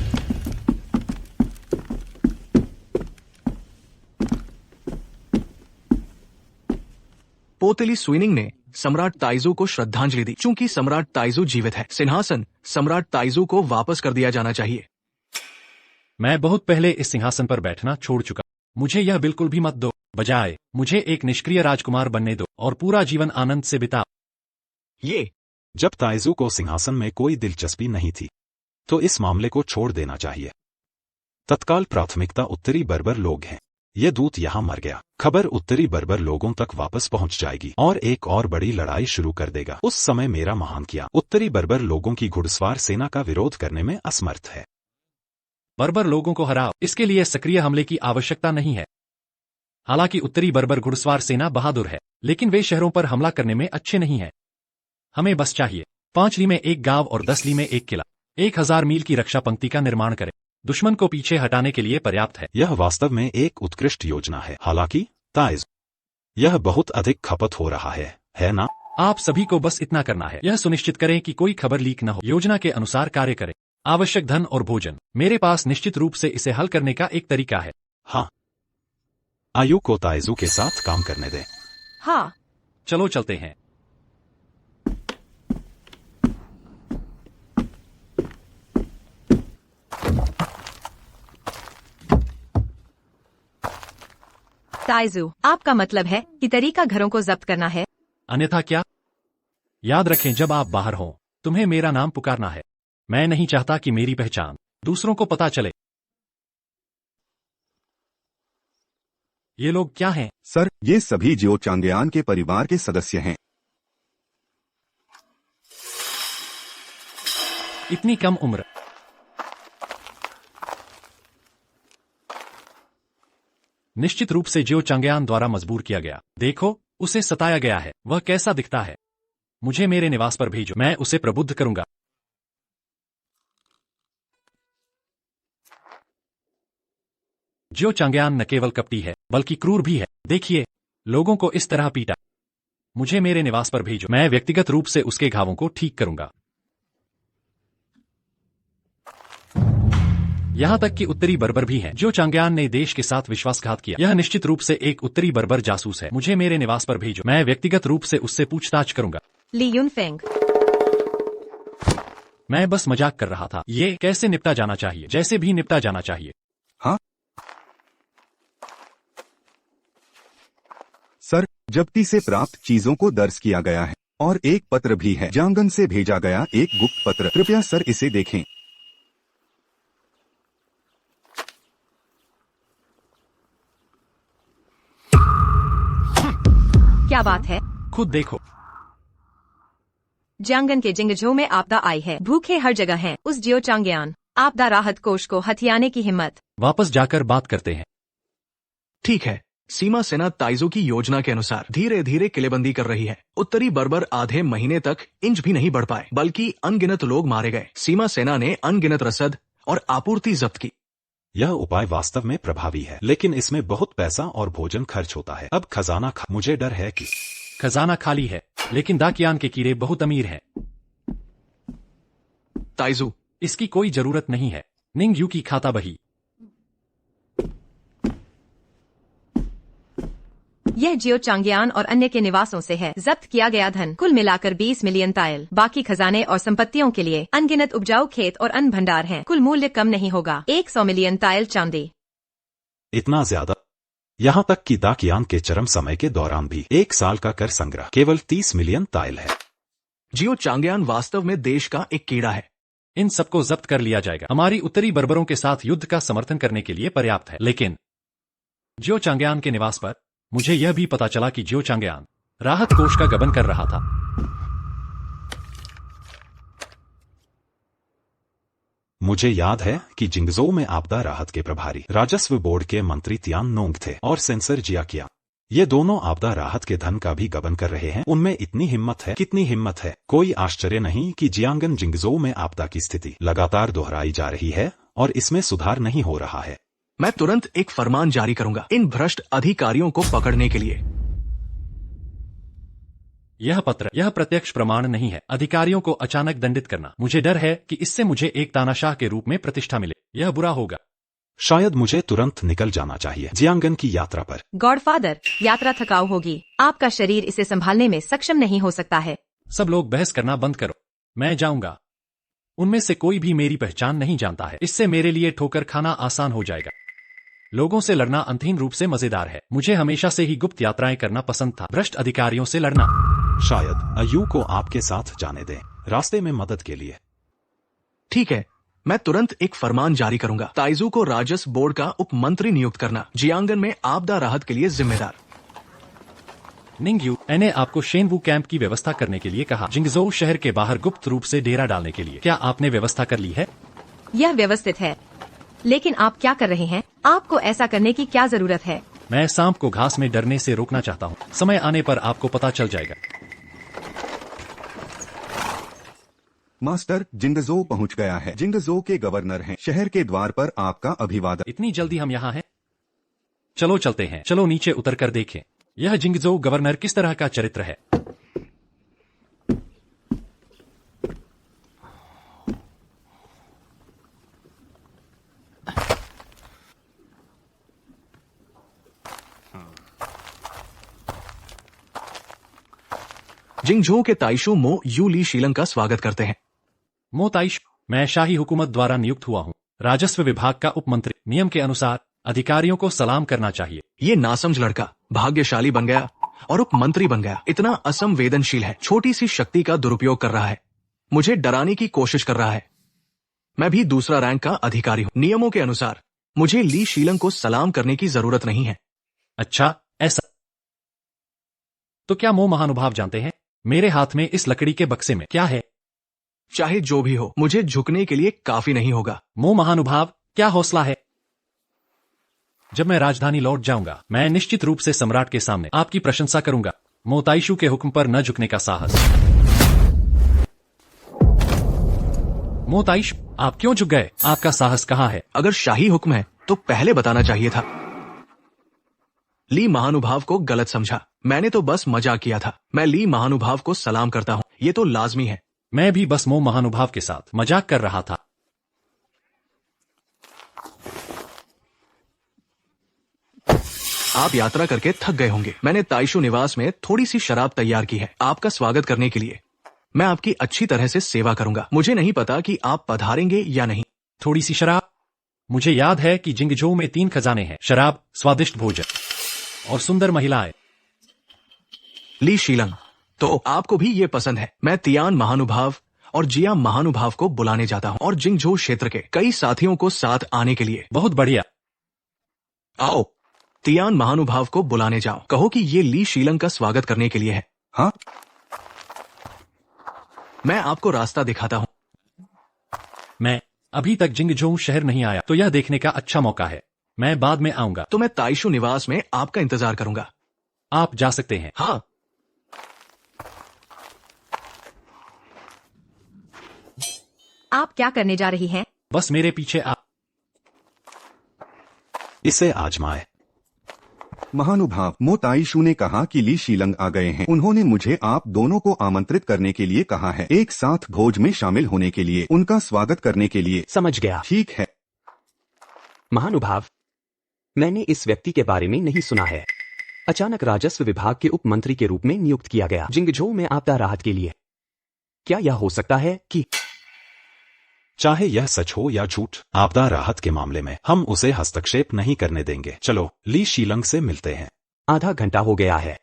पोतेली स्विनिंग ने सम्राट ताइजू को श्रद्धांजलि दी। चूंकि सम्राट ताइजू जीवित है, सिंहासन सम्राट ताइजू को वापस कर दिया जाना चाहिए। मैं बहुत पहले इस सिंहासन पर बैठना छोड़ चुका। मुझे यह बिल्कुल भी मत दो, बजाय मुझे एक निष्क्रिय राजकुमार बनने दो और पूरा जीवन आनंद से बिताओ। ये जब ताइजू को सिंहासन में कोई दिलचस्पी नहीं थी, तो इस मामले को छोड़ देना चाहिए। तत्काल प्राथमिकता उत्तरी बर्बर लोग हैं। ये दूत यहाँ मर गया। खबर उत्तरी बर्बर लोगों तक वापस पहुंच जाएगी और एक और बड़ी लड़ाई शुरू कर देगा। उस समय मेरा महान किया उत्तरी बर्बर लोगों की घुड़सवार सेना का विरोध करने में असमर्थ है। बर्बर लोगों को हराओ, इसके लिए सक्रिय हमले की आवश्यकता नहीं है। हालांकि उत्तरी बर्बर घुड़सवार सेना बहादुर है, लेकिन वे शहरों पर हमला करने में अच्छे नहीं है। हमें बस चाहिए 5 ली में एक गांव और 10 ली में एक किला। 1000 मील की रक्षा पंक्ति का निर्माण करें। दुश्मन को पीछे हटाने के लिए पर्याप्त है। यह वास्तव में एक उत्कृष्ट योजना है। हालांकि ताइज, यह बहुत अधिक खपत हो रहा है ना? आप सभी को बस इतना करना है, यह सुनिश्चित करें कि कोई खबर लीक न हो। योजना के अनुसार कार्य करें। आवश्यक धन और भोजन, मेरे पास निश्चित रूप से इसे हल करने का एक तरीका है। हाँ, आयु को ताइजू के साथ काम करने दें। हाँ, चलो चलते हैं। ताइजू, आपका मतलब है कि तरीका घरों को जब्त करना है? अन्यथा क्या? याद रखें, जब आप बाहर हों, तुम्हें मेरा नाम पुकारना है। मैं नहीं चाहता कि मेरी पहचान दूसरों को पता चले। ये लोग क्या हैं? सर, ये सभी जियो चांगयान के परिवार के सदस्य हैं। इतनी कम उम्र। निश्चित रूप से जियो चांगयान द्वारा मजबूर किया गया। देखो, उसे सताया गया है। वह कैसा दिखता है? मुझे मेरे निवास पर भेजो, मैं उसे प्रबुद्ध करूंगा। जियो चांगयान न केवल कपटी है, बल्कि क्रूर भी है। देखिए, लोगों को इस तरह पीटा। मुझे मेरे निवास पर भेजो, मैं व्यक्तिगत रूप से उसके घावों को ठीक करूंगा। यहां तक कि उत्तरी बर्बर भी हैं। जियो चांगयान ने देश के साथ विश्वासघात किया। यह निश्चित रूप से एक उत्तरी बर्बर जासूस है। मुझे मेरे निवास पर भेजो, मैं व्यक्तिगत रूप से उससे पूछताछ करूंगा। ली यूनफेंग, मैं बस मजाक कर रहा था। ये कैसे निपटा जाना चाहिए, जैसे भी निपटा जाना चाहिए। हाँ सर, जब्ती से प्राप्त चीजों को दर्ज किया गया है और एक पत्र भी है। जांगन से भेजा गया एक गुप्त पत्र। कृपया सर इसे देखें। क्या बात है? खुद देखो। जांगन के जिंगझो में आपदा आई है। भूखे हर जगह हैं। उस जियो चांगयान आपदा राहत कोष को हथियाने की हिम्मत। वापस जाकर बात करते हैं। ठीक है। सीमा सेना ताइजू की योजना के अनुसार धीरे धीरे किलेबंदी कर रही है। उत्तरी बर्बर आधे महीने तक इंच भी नहीं बढ़ पाए, बल्कि अनगिनत लोग मारे गए। सीमा सेना ने अनगिनत रसद और आपूर्ति जब्त की। यह उपाय वास्तव में प्रभावी है, लेकिन इसमें बहुत पैसा और भोजन खर्च होता है। अब खजाना मुझे डर है कि खजाना खाली है, लेकिन दाकियान के कीड़े बहुत अमीर हैं। ताइजू, इसकी कोई जरूरत नहीं है। निंग यू की खाता बही। यह जियो चांगयान और अन्य के निवासों से है। जब्त किया गया धन कुल मिलाकर 20 मिलियन तायल। बाकी खजाने और संपत्तियों के लिए अनगिनत उपजाऊ खेत और अन्न भंडार हैं। कुल मूल्य कम नहीं होगा 100 मिलियन तायल चांदी। इतना ज्यादा? यहाँ तक कि दाकियान के चरम समय के दौरान भी 1 साल का कर संग्रह केवल 30 मिलियन तायल है। जियो चांगयान वास्तव में देश का एक कीड़ा है। इन सबको जब्त कर लिया जाएगा। हमारी उत्तरी बर्बरों के साथ युद्ध का समर्थन करने के लिए पर्याप्त है। लेकिन जियो चांगयान के निवास पर मुझे यह भी पता चला कि जियो चांगयान राहत कोष का गबन कर रहा था। मुझे याद है कि जिंगजो में आपदा राहत के प्रभारी राजस्व बोर्ड के मंत्री तियान नोंग थे और सेंसर जिया किया। ये दोनों आपदा राहत के धन का भी गबन कर रहे हैं। उनमें इतनी हिम्मत है, कितनी हिम्मत है। कोई आश्चर्य नहीं कि जियांगन जिंगजो में आपदा की स्थिति लगातार दोहराई जा रही है और इसमें सुधार नहीं हो रहा है। मैं तुरंत एक फरमान जारी करूंगा इन भ्रष्ट अधिकारियों को पकड़ने के लिए। यह पत्र, यह प्रत्यक्ष प्रमाण नहीं है। अधिकारियों को अचानक दंडित करना, मुझे डर है कि इससे मुझे एक तानाशाह के रूप में प्रतिष्ठा मिले। यह बुरा होगा। शायद मुझे तुरंत निकल जाना चाहिए जियांगन की यात्रा पर। गॉडफादर, यात्रा थकाऊ होगी। आपका शरीर इसे संभालने में सक्षम नहीं हो सकता है। सब लोग बहस करना बंद करो, मैं जाऊंगा। उनमें से कोई भी मेरी पहचान नहीं जानता है। इससे मेरे लिए ठोकर खाना आसान हो जाएगा। लोगों से लड़ना अंतहीन रूप से मजेदार है। मुझे हमेशा से ही गुप्त यात्राएं करना पसंद था, भ्रष्ट अधिकारियों से लड़ना। शायद अयू को आपके साथ जाने दें, रास्ते में मदद के लिए। ठीक है, मैं तुरंत एक फरमान जारी करूंगा। ताइजू को राजस्व बोर्ड का उप मंत्री नियुक्त करना, जियांगन में आपदा राहत के लिए जिम्मेदार। निंगयू, मैंने आपको शेनवू कैंप की व्यवस्था करने के लिए कहा, जिंगजोउ शहर के बाहर गुप्त रूप से डेरा डालने के लिए। क्या आपने व्यवस्था कर ली है? यह व्यवस्थित है, लेकिन आप क्या कर रहे हैं? आपको ऐसा करने की क्या जरूरत है? मैं सांप को घास में डरने से रोकना चाहता हूँ। समय आने पर आपको पता चल जाएगा। मास्टर, जिंगजोउ पहुंच गया है। जिंगजोउ के गवर्नर हैं। शहर के द्वार पर आपका अभिवादन। इतनी जल्दी हम यहाँ हैं? चलो चलते हैं। चलो नीचे उतर कर देखें यह जिंगजोउ गवर्नर किस तरह का चरित्र है। जिंगझोउ के ताइशू मो यू ली शीलंग का स्वागत करते हैं। मो ताइश, मैं शाही हुकूमत द्वारा नियुक्त हुआ हूँ, राजस्व विभाग का उप मंत्री। नियम के अनुसार अधिकारियों को सलाम करना चाहिए। ये नासमझ लड़का भाग्यशाली बन गया और उप मंत्री बन गया। इतना असंवेदनशील है, छोटी सी शक्ति का दुरुपयोग कर रहा है, मुझे डराने की कोशिश कर रहा है। मैं भी दूसरा रैंक का अधिकारी हूँ। नियमों के अनुसार मुझे ली शीलंग को सलाम करने की जरूरत नहीं है। अच्छा, ऐसा तो क्या मो महानुभाव जानते हैं मेरे हाथ में इस लकड़ी के बक्से में क्या है? चाहे जो भी हो, मुझे झुकने के लिए काफी नहीं होगा। मो महानुभाव, क्या हौसला है। जब मैं राजधानी लौट जाऊंगा, मैं निश्चित रूप से सम्राट के सामने आपकी प्रशंसा करूंगा। मो ताइशू के हुक्म पर न झुकने का साहस। मो ताइश, आप क्यों झुक गए? आपका साहस कहाँ है? अगर शाही हुक्म है तो पहले बताना चाहिए था। ली महानुभाव को गलत समझा। मैंने तो बस मजाक किया था। मैं ली महानुभाव को सलाम करता हूँ, ये तो लाजमी है। मैं भी बस मो महानुभाव के साथ मजाक कर रहा था। आप यात्रा करके थक गए होंगे। मैंने ताइशू निवास में थोड़ी सी शराब तैयार की है आपका स्वागत करने के लिए। मैं आपकी अच्छी तरह से सेवा करूंगा। मुझे नहीं पता कि आप पधारेंगे या नहीं। थोड़ी सी शराब? मुझे याद है कि जिंगजोउ में 3 खजाने हैं, शराब, स्वादिष्ट भोजन और सुंदर महिलाएं। ली शीलंग, तो आपको भी ये पसंद है। मैं तियान महानुभाव और जिया महानुभाव को बुलाने जाता हूँ और जिंगझोउ क्षेत्र के कई साथियों को साथ आने के लिए। बहुत बढ़िया। आओ, तियान महानुभाव को बुलाने जाओ। कहो कि ये ली शीलंग का स्वागत करने के लिए है। हाँ, मैं आपको रास्ता दिखाता हूँ। मैं अभी तक जिंगजोउ शहर नहीं आया, तो यह देखने का अच्छा मौका है। मैं बाद में आऊंगा। तो मैं ताइशू निवास में आपका इंतजार करूंगा। आप जा सकते हैं। हाँ। आप क्या करने जा रही हैं? बस मेरे पीछे आप। इसे आजमाए। महानुभाव, मो ताइशू ने कहा कि ली शीलंग आ गए हैं। उन्होंने मुझे आप दोनों को आमंत्रित करने के लिए कहा है, एक साथ भोज में शामिल होने के लिए, उनका स्वागत करने के लिए। समझ गया। ठीक है। महानुभाव, मैंने इस व्यक्ति के बारे में नहीं सुना है। अचानक राजस्व विभाग के उप मंत्री के रूप में नियुक्त किया गया, जिंगझोउ में आपदा राहत के लिए। क्या यह हो सकता है कि चाहे यह सच हो या झूठ, आपदा राहत के मामले में हम उसे हस्तक्षेप नहीं करने देंगे। चलो ली शीलंग से मिलते हैं। आधा घंटा हो गया है।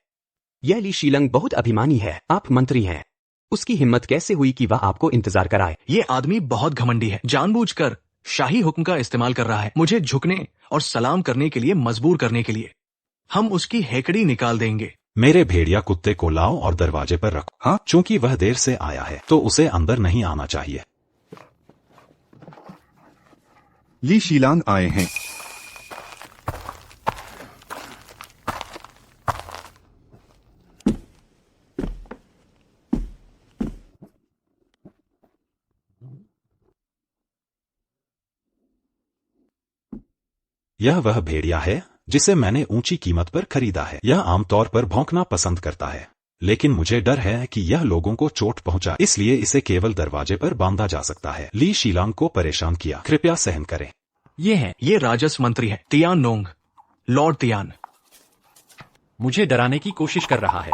यह ली शीलंग बहुत अभिमानी है। आप मंत्री हैं। उसकी हिम्मत कैसे हुई कि वह आपको इंतजार कराए? ये आदमी बहुत घमंडी है, जानबूझकर शाही हुक्म का इस्तेमाल कर रहा है, मुझे झुकने और सलाम करने के लिए मजबूर करने के लिए। हम उसकी हेकड़ी निकाल देंगे। मेरे भेड़िया कुत्ते को लाओ और दरवाजे पर रखो। हाँ? चूंकि वह देर से आया है तो उसे अंदर नहीं आना चाहिए। ली शीलांग आए हैं। यह वह भेड़िया है जिसे मैंने ऊंची कीमत पर खरीदा है। यह आमतौर पर भौंकना पसंद करता है, लेकिन मुझे डर है कि यह लोगों को चोट पहुंचा, इसलिए इसे केवल दरवाजे पर बांधा जा सकता है। ली शीलांग को परेशान किया, कृपया सहन करें। ये हैं। ये राजस्व मंत्री है तियान नोंग, लॉर्ड तियान। मुझे डराने की कोशिश कर रहा है।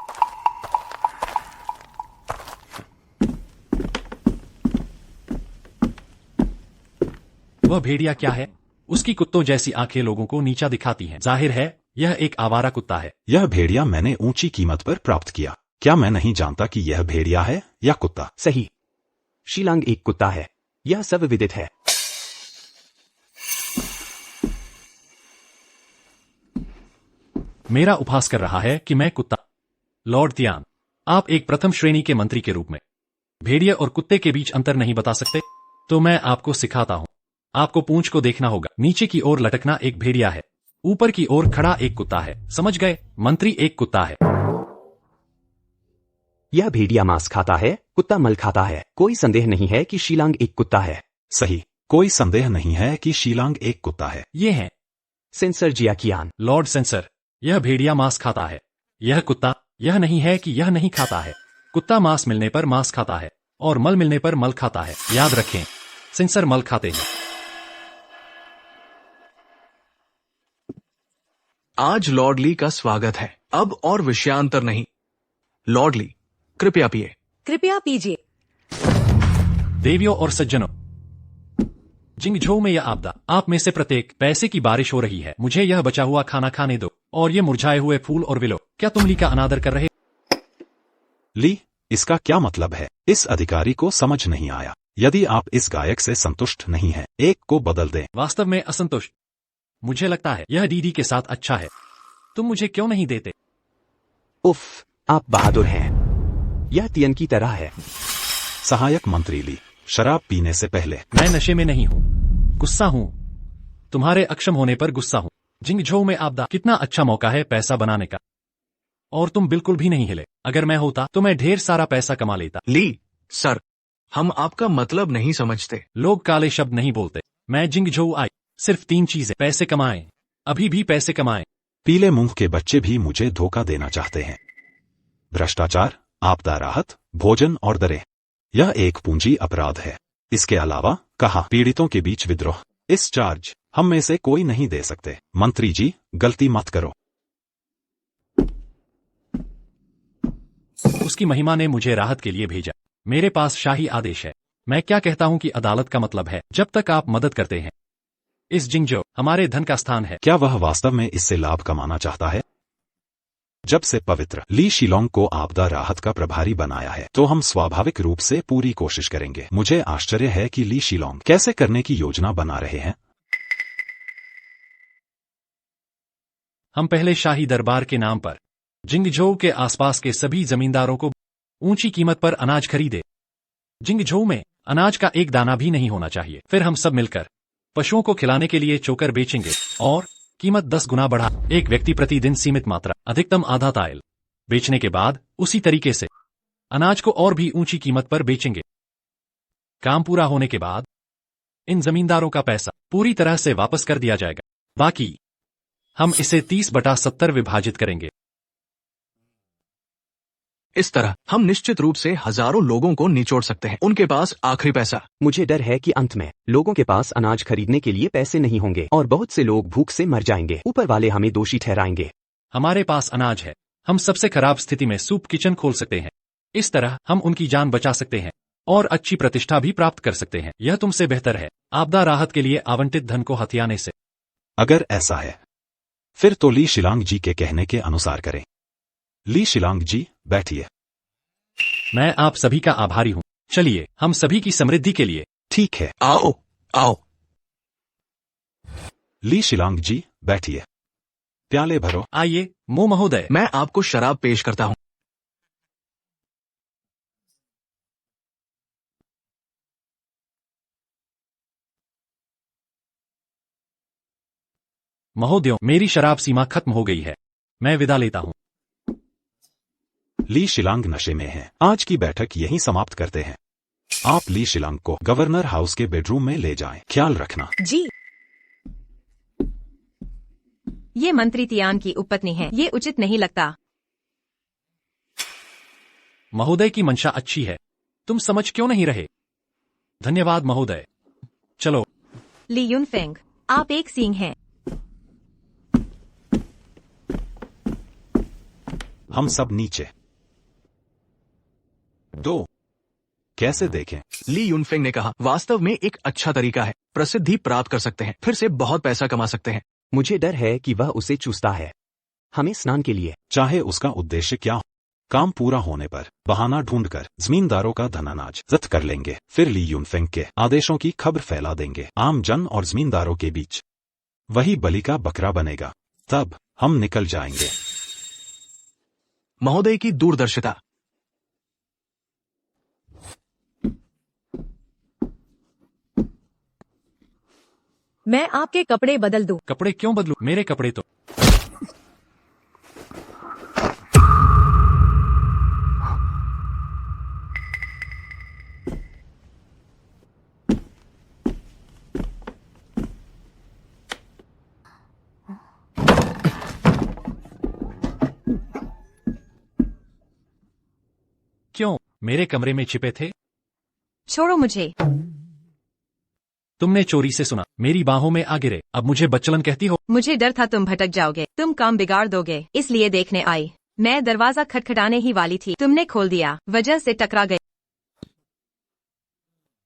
वह भेड़िया क्या है? उसकी कुत्तों जैसी आंखें लोगों को नीचा दिखाती हैं। जाहिर है यह एक आवारा कुत्ता है। यह भेड़िया मैंने ऊंची कीमत पर प्राप्त किया। क्या मैं नहीं जानता कि यह भेड़िया है या कुत्ता? सही, शीलांग एक कुत्ता है, यह सब विदित है। मेरा उपहास कर रहा है कि मैं कुत्ता। लॉर्ड तियान, आप एक प्रथम श्रेणी के मंत्री के रूप में भेड़िया और कुत्ते के बीच अंतर नहीं बता सकते? तो मैं आपको सिखाता हूं। आपको पूंछ को देखना होगा। नीचे की ओर लटकना एक भेड़िया है, ऊपर की ओर खड़ा एक कुत्ता है। समझ गए? मंत्री एक कुत्ता है। यह भेड़िया मांस खाता है, कुत्ता मल खाता है। कोई संदेह नहीं है कि शीलांग एक कुत्ता है। सही, कोई संदेह नहीं है कि शीलांग एक कुत्ता है। ये हैं सेंसर जियाकियान। लॉर्ड सेंसर, यह भेड़िया मांस खाता है। यह कुत्ता, यह नहीं है कि यह नहीं खाता है। कुत्ता मांस मिलने पर मांस खाता है और मल मिलने पर मल खाता है। याद रखें, सेंसर मल खाते हैं। आज लॉर्ड ली का स्वागत है। अब और विषयांतर नहीं। लॉर्ड ली, कृपया पिए। कृपया पीजिए। देवियों और सज्जनों, जिंगझोउ में यह आपदा, आप में से प्रत्येक पैसे की बारिश हो रही है। मुझे यह बचा हुआ खाना खाने दो और ये मुरझाए हुए फूल और विलो। क्या तुम ली का अनादर कर रहे? ली, इसका क्या मतलब है? इस अधिकारी को समझ नहीं आया। यदि आप इस गायक से संतुष्ट नहीं हैं, एक को बदल दें। वास्तव में असंतुष्ट? मुझे लगता है यह डीडी के साथ अच्छा है। तुम मुझे क्यों नहीं देते? उफ, आप बहादुर हैं। यह तियन की तरह है। सहायक मंत्री ली, शराब पीने से पहले। मैं नशे में नहीं हूँ, गुस्सा हूँ। तुम्हारे अक्षम होने पर गुस्सा हूँ। जिंगझोउ में आपदा, कितना अच्छा मौका है पैसा बनाने का, और तुम बिल्कुल भी नहीं हिले। अगर मैं होता तो मैं ढेर सारा पैसा कमा लेता। ली सर, हम आपका मतलब नहीं समझते। लोग काले शब्द नहीं बोलते। मैं जिंगझोउ आई, सिर्फ 3 चीजें। पैसे कमाएं, अभी भी पैसे कमाएं। पीले मुंह के बच्चे भी मुझे धोखा देना चाहते हैं। भ्रष्टाचार, आपदा राहत, भोजन और दरें, यह एक पूंजी अपराध है। इसके अलावा कहा पीड़ितों के बीच विद्रोह। इस चार्ज हम में से कोई नहीं दे सकते। मंत्री जी, गलती मत करो। उसकी महिमा ने मुझे राहत के लिए भेजा। मेरे पास शाही आदेश है। मैं क्या कहता हूं कि अदालत का मतलब है जब तक आप मदद करते हैं। इस जिंगझोउ हमारे धन का स्थान है। क्या वह वास्तव में इससे लाभ कमाना चाहता है? जब से पवित्र ली शिलोंग को आपदा राहत का प्रभारी बनाया है, तो हम स्वाभाविक रूप से पूरी कोशिश करेंगे। मुझे आश्चर्य है कि ली शिलोंग कैसे करने की योजना बना रहे हैं। हम पहले शाही दरबार के नाम पर जिंगझोउ के आसपास के सभी जमींदारों को ऊंची कीमत पर अनाज खरीदे। जिंगझोउ में अनाज का एक दाना भी नहीं होना चाहिए। फिर हम सब मिलकर पशुओं को खिलाने के लिए चोकर बेचेंगे और कीमत 10 गुना बढ़ा। एक व्यक्ति प्रतिदिन सीमित मात्रा, अधिकतम आधा ताइल बेचने के बाद उसी तरीके से अनाज को और भी ऊंची कीमत पर बेचेंगे। काम पूरा होने के बाद इन जमींदारों का पैसा पूरी तरह से वापस कर दिया जाएगा। बाकी हम इसे 30/70 विभाजित करेंगे। इस तरह हम निश्चित रूप से हजारों लोगों को निचोड़ सकते हैं। उनके पास आखिरी पैसा। मुझे डर है कि अंत में लोगों के पास अनाज खरीदने के लिए पैसे नहीं होंगे और बहुत से लोग भूख से मर जाएंगे। ऊपर वाले हमें दोषी ठहराएंगे। हमारे पास अनाज है। हम सबसे खराब स्थिति में सूप किचन खोल सकते हैं। इस तरह हम उनकी जान बचा सकते हैं और अच्छी प्रतिष्ठा भी प्राप्त कर सकते हैं। यह तुमसे बेहतर है आपदा राहत के लिए आवंटित धन को हथियाने से। अगर ऐसा है, फिर तो ली शिलांग जी के कहने के अनुसार करें। ली शिलांग जी, बैठिए। मैं आप सभी का आभारी हूँ। चलिए हम सभी की समृद्धि के लिए। ठीक है, आओ आओ। ली शिलांग जी, बैठिए। प्याले भरो। आइए मो महोदय। मैं आपको शराब पेश करता हूँ। महोदयों, मेरी शराब सीमा खत्म हो गई है। मैं विदा लेता हूँ। ली शिलांग नशे में है। आज की बैठक यहीं समाप्त करते हैं। आप ली शिलांग को गवर्नर हाउस के बेडरूम में ले जाएं। ख्याल रखना। जी। ये मंत्री तियान की उपपत्नी है। ये उचित नहीं लगता। महोदय की मंशा अच्छी है, तुम समझ क्यों नहीं रहे? धन्यवाद महोदय। चलो। ली यूनफेंग, आप एक सींग हैं। हम सब नीचे। 2 कैसे देखें? ली यूनफेंग ने कहा, वास्तव में एक अच्छा तरीका है। प्रसिद्धि प्राप्त कर सकते हैं, फिर से बहुत पैसा कमा सकते हैं। मुझे डर है कि वह उसे चूसता है। हमें स्नान के लिए। चाहे उसका उद्देश्य क्या हो, काम पूरा होने पर बहाना ढूंढकर जमींदारों का धन अनाज जब्त कर लेंगे, फिर ली यूनफेंग के आदेशों की खबर फैला देंगे आम जन और जमींदारों के बीच। वही बलि का बकरा बनेगा। तब हम निकल जाएंगे। महोदय की दूरदर्शिता। मैं आपके कपड़े बदल दूं। कपड़े क्यों बदलूं? मेरे कपड़े तो क्यों मेरे कमरे में छिपे थे? छोड़ो मुझे। तुमने चोरी से सुना, मेरी बाहों में आ गिरे, अब मुझे बच्चलन कहती हो? मुझे डर था तुम भटक जाओगे, तुम काम बिगाड़ दोगे, इसलिए देखने आई। मैं दरवाजा खटखटाने ही वाली थी, तुमने खोल दिया, वजह से टकरा गए।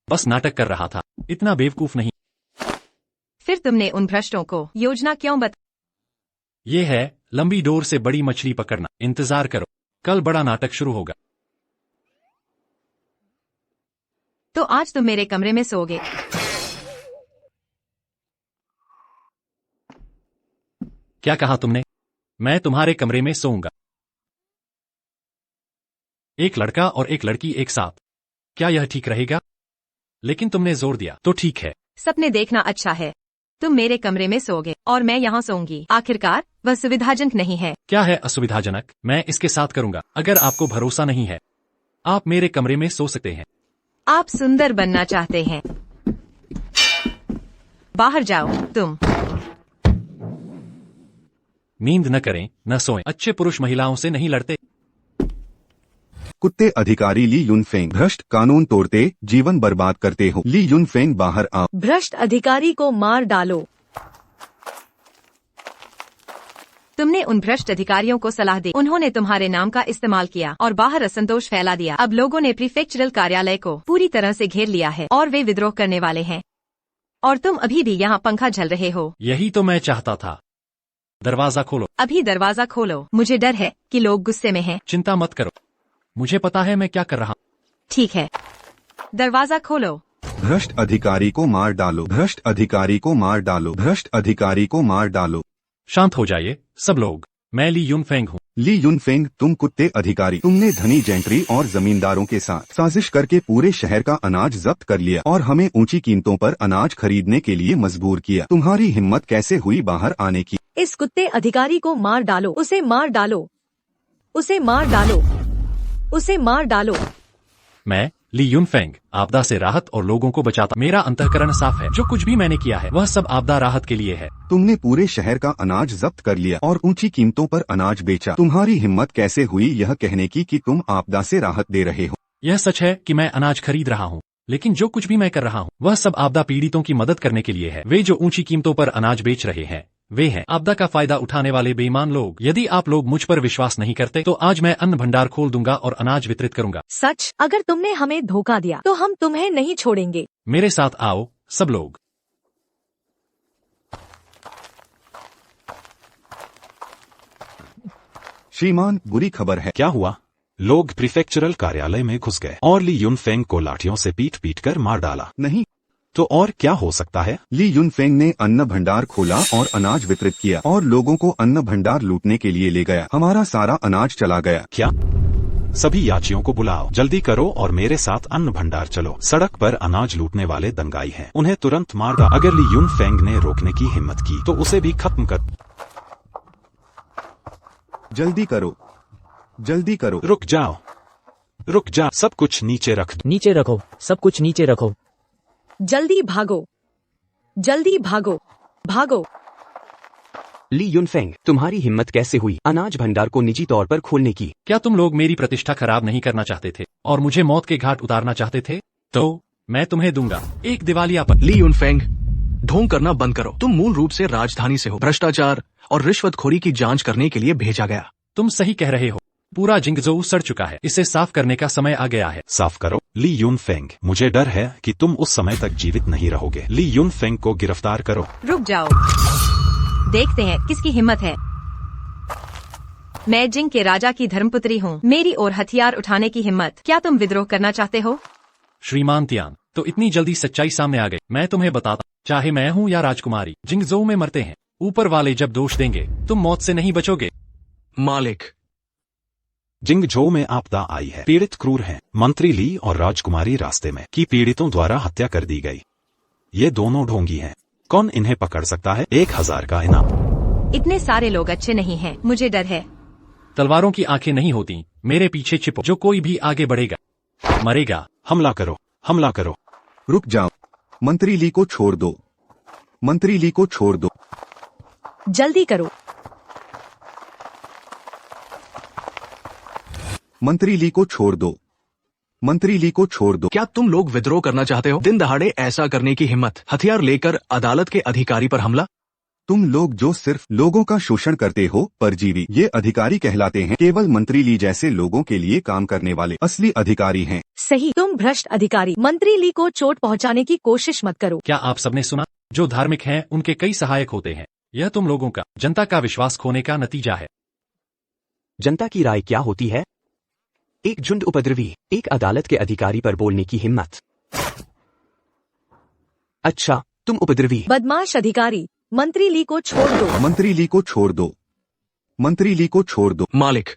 बस नाटक कर रहा था, इतना बेवकूफ नहीं। फिर तुमने उन भ्रष्टों को योजना क्यों ये है लंबी डोर से बड़ी मछली पकड़ना। इंतजार करो, कल बड़ा नाटक शुरू होगा। तो आज तुम मेरे कमरे में सोओगे। क्या कहा तुमने? मैं तुम्हारे कमरे में सोऊंगा। एक लड़का और एक लड़की एक साथ, क्या यह ठीक रहेगा? लेकिन तुमने जोर दिया तो ठीक है। सपने देखना अच्छा है। तुम मेरे कमरे में सोओगे और मैं यहाँ सोऊंगी। आखिरकार वह सुविधाजनक नहीं है। क्या है असुविधाजनक? मैं इसके साथ करूंगा। अगर आपको भरोसा नहीं है, आप मेरे कमरे में सो सकते हैं। आप सुंदर बनना चाहते हैं? बाहर जाओ तुम। नींद न करें, न सोएं। अच्छे पुरुष महिलाओं से नहीं लड़ते। कुत्ते अधिकारी ली यूनफेंग, भ्रष्ट, कानून तोड़ते, जीवन बर्बाद करते हो। ली यूनफेंग बाहर आओ। भ्रष्ट अधिकारी को मार डालो। तुमने उन भ्रष्ट अधिकारियों को सलाह दी, उन्होंने तुम्हारे नाम का इस्तेमाल किया और बाहर असंतोष फैला दिया। अब लोगों ने प्रीफेक्चरल कार्यालय को पूरी तरह से घेर लिया है और वे विद्रोह करने वाले हैं। और तुम अभी भी यहाँ पंखा झल रहे हो। यही तो मैं चाहता था। दरवाजा खोलो। अभी दरवाजा खोलो। मुझे डर है कि लोग गुस्से में हैं। चिंता मत करो, मुझे पता है मैं क्या कर रहा हूँ। ठीक है, दरवाजा खोलो। भ्रष्ट अधिकारी को मार डालो। भ्रष्ट अधिकारी को मार डालो। भ्रष्ट अधिकारी को मार डालो। शांत हो जाइए सब लोग, मैं ली यूनफेंग हूँ। ली यूनफेंग, तुम कुत्ते अधिकारी, तुमने धनी जेंट्री और जमींदारों के साथ साजिश करके पूरे शहर का अनाज जब्त कर लिया और हमें ऊंची कीमतों पर अनाज खरीदने के लिए मजबूर किया। तुम्हारी हिम्मत कैसे हुई बाहर आने की? इस कुत्ते अधिकारी को मार डालो। उसे मार डालो। उसे मार डालो। उसे मार डालो। मैं ली यूनफेंग आपदा से राहत और लोगों को बचाता। मेरा अंतःकरण साफ है। जो कुछ भी मैंने किया है वह सब आपदा राहत के लिए है। तुमने पूरे शहर का अनाज जब्त कर लिया और ऊंची कीमतों पर अनाज बेचा। तुम्हारी हिम्मत कैसे हुई यह कहने की कि तुम आपदा से राहत दे रहे हो? यह सच है कि मैं अनाज खरीद रहा हूँ, लेकिन जो कुछ भी मैं कर रहा हूँ वह सब आपदा पीड़ितों की मदद करने के लिए है। वे जो ऊंची कीमतों पर अनाज बेच रहे हैं वे हैं आपदा का फायदा उठाने वाले बेईमान लोग। यदि आप लोग मुझ पर विश्वास नहीं करते तो आज मैं अन्न भंडार खोल दूंगा और अनाज वितरित करूंगा। सच, अगर तुमने हमें धोखा दिया तो हम तुम्हें नहीं छोड़ेंगे। मेरे साथ आओ सब लोग। श्रीमान, बुरी खबर है। क्या हुआ? लोग प्रीफेक्चरल कार्यालय में घुस गए और ली यूनफेंग को लाठियों से पीट पीट कर मार डाला। नहीं तो और क्या हो सकता है? ली यूनफेंग ने अन्न भंडार खोला और अनाज वितरित किया और लोगों को अन्न भंडार लूटने के लिए ले गया। हमारा सारा अनाज चला गया। क्या? सभी याचियों को बुलाओ, जल्दी करो और मेरे साथ अन्न भंडार चलो। सड़क पर अनाज लूटने वाले दंगाई हैं, उन्हें तुरंत मार दो। अगर ली यूनफेंग ने रोकने की हिम्मत की तो उसे भी खत्म कर। जल्दी करो, जल्दी करो। रुक जाओ, रुक जा, सब कुछ नीचे रख दो। नीचे रखो, सब कुछ नीचे रखो। जल्दी भागो, जल्दी भागो, भागो। ली यूनफेंग, तुम्हारी हिम्मत कैसे हुई अनाज भंडार को निजी तौर पर खोलने की? क्या तुम लोग मेरी प्रतिष्ठा खराब नहीं करना चाहते थे और मुझे मौत के घाट उतारना चाहते थे? तो मैं तुम्हें दूंगा एक दिवालियापन। ली यूनफेंग, ढोंग करना बंद करो। तुम मूल रूप से राजधानी से हो। भ्रष्टाचार और रिश्वतखोरी की जांच करने के लिए भेजा गया। तुम सही कह रहे हो। पूरा जिंगजोऊ सड़ चुका है। इसे साफ करने का समय आ गया है। साफ करो। ली यूनफेंग, मुझे डर है कि तुम उस समय तक जीवित नहीं रहोगे। ली यूनफेंग को गिरफ्तार करो। रुक जाओ, देखते हैं किसकी हिम्मत है। मैं जिंग के राजा की धर्मपुत्री हूँ। मेरी ओर हथियार उठाने की हिम्मत। क्या तुम विद्रोह करना चाहते हो? श्रीमान तियान, तो इतनी जल्दी सच्चाई सामने आ गई। मैं तुम्हें बताता, चाहे मैं हूँ या राजकुमारी, जिंगजोऊ में मरते हैं। ऊपर वाले जब दोष देंगे, तुम मौत से नहीं बचोगे। मालिक, जिंगझोऊ में आपदा आई है। पीड़ित क्रूर हैं। मंत्री ली और राजकुमारी रास्ते में की पीड़ितों द्वारा हत्या कर दी गई। ये दोनों ढोंगी हैं। कौन इन्हें पकड़ सकता है? 1000 का इनाम। इतने सारे लोग अच्छे नहीं हैं। मुझे डर है। तलवारों की आंखें नहीं होती। मेरे पीछे छिपो। जो कोई भी आगे बढ़ेगा मरेगा। हमला करो, हमला करो। रुक जाओ। मंत्री ली को छोड़ दो। मंत्री ली को छोड़ दो। जल्दी करो। मंत्री ली को छोड़ दो। मंत्री ली को छोड़ दो। क्या तुम लोग विद्रोह करना चाहते हो? दिन दहाड़े ऐसा करने की हिम्मत। हथियार लेकर अदालत के अधिकारी पर हमला। तुम लोग जो सिर्फ लोगों का शोषण करते हो, परजीवी, ये अधिकारी कहलाते हैं। केवल मंत्री ली जैसे लोगों के लिए काम करने वाले असली अधिकारी हैं। सही, तुम भ्रष्ट अधिकारी। मंत्री ली को चोट पहुंचाने की कोशिश मत करो। क्या आप सबने सुना? जो धार्मिक हैं उनके कई सहायक होते हैं। यह तुम लोगों का, जनता का विश्वास खोने का नतीजा है। जनता की राय क्या होती है? एक झुंड उपद्रवी, एक अदालत के अधिकारी पर बोलने की हिम्मत। अच्छा, तुम उपद्रवी। बदमाश अधिकारी, मंत्री ली को छोड़ दो। मंत्री ली को छोड़ दो। मंत्री ली को छोड़ दो। मालिक,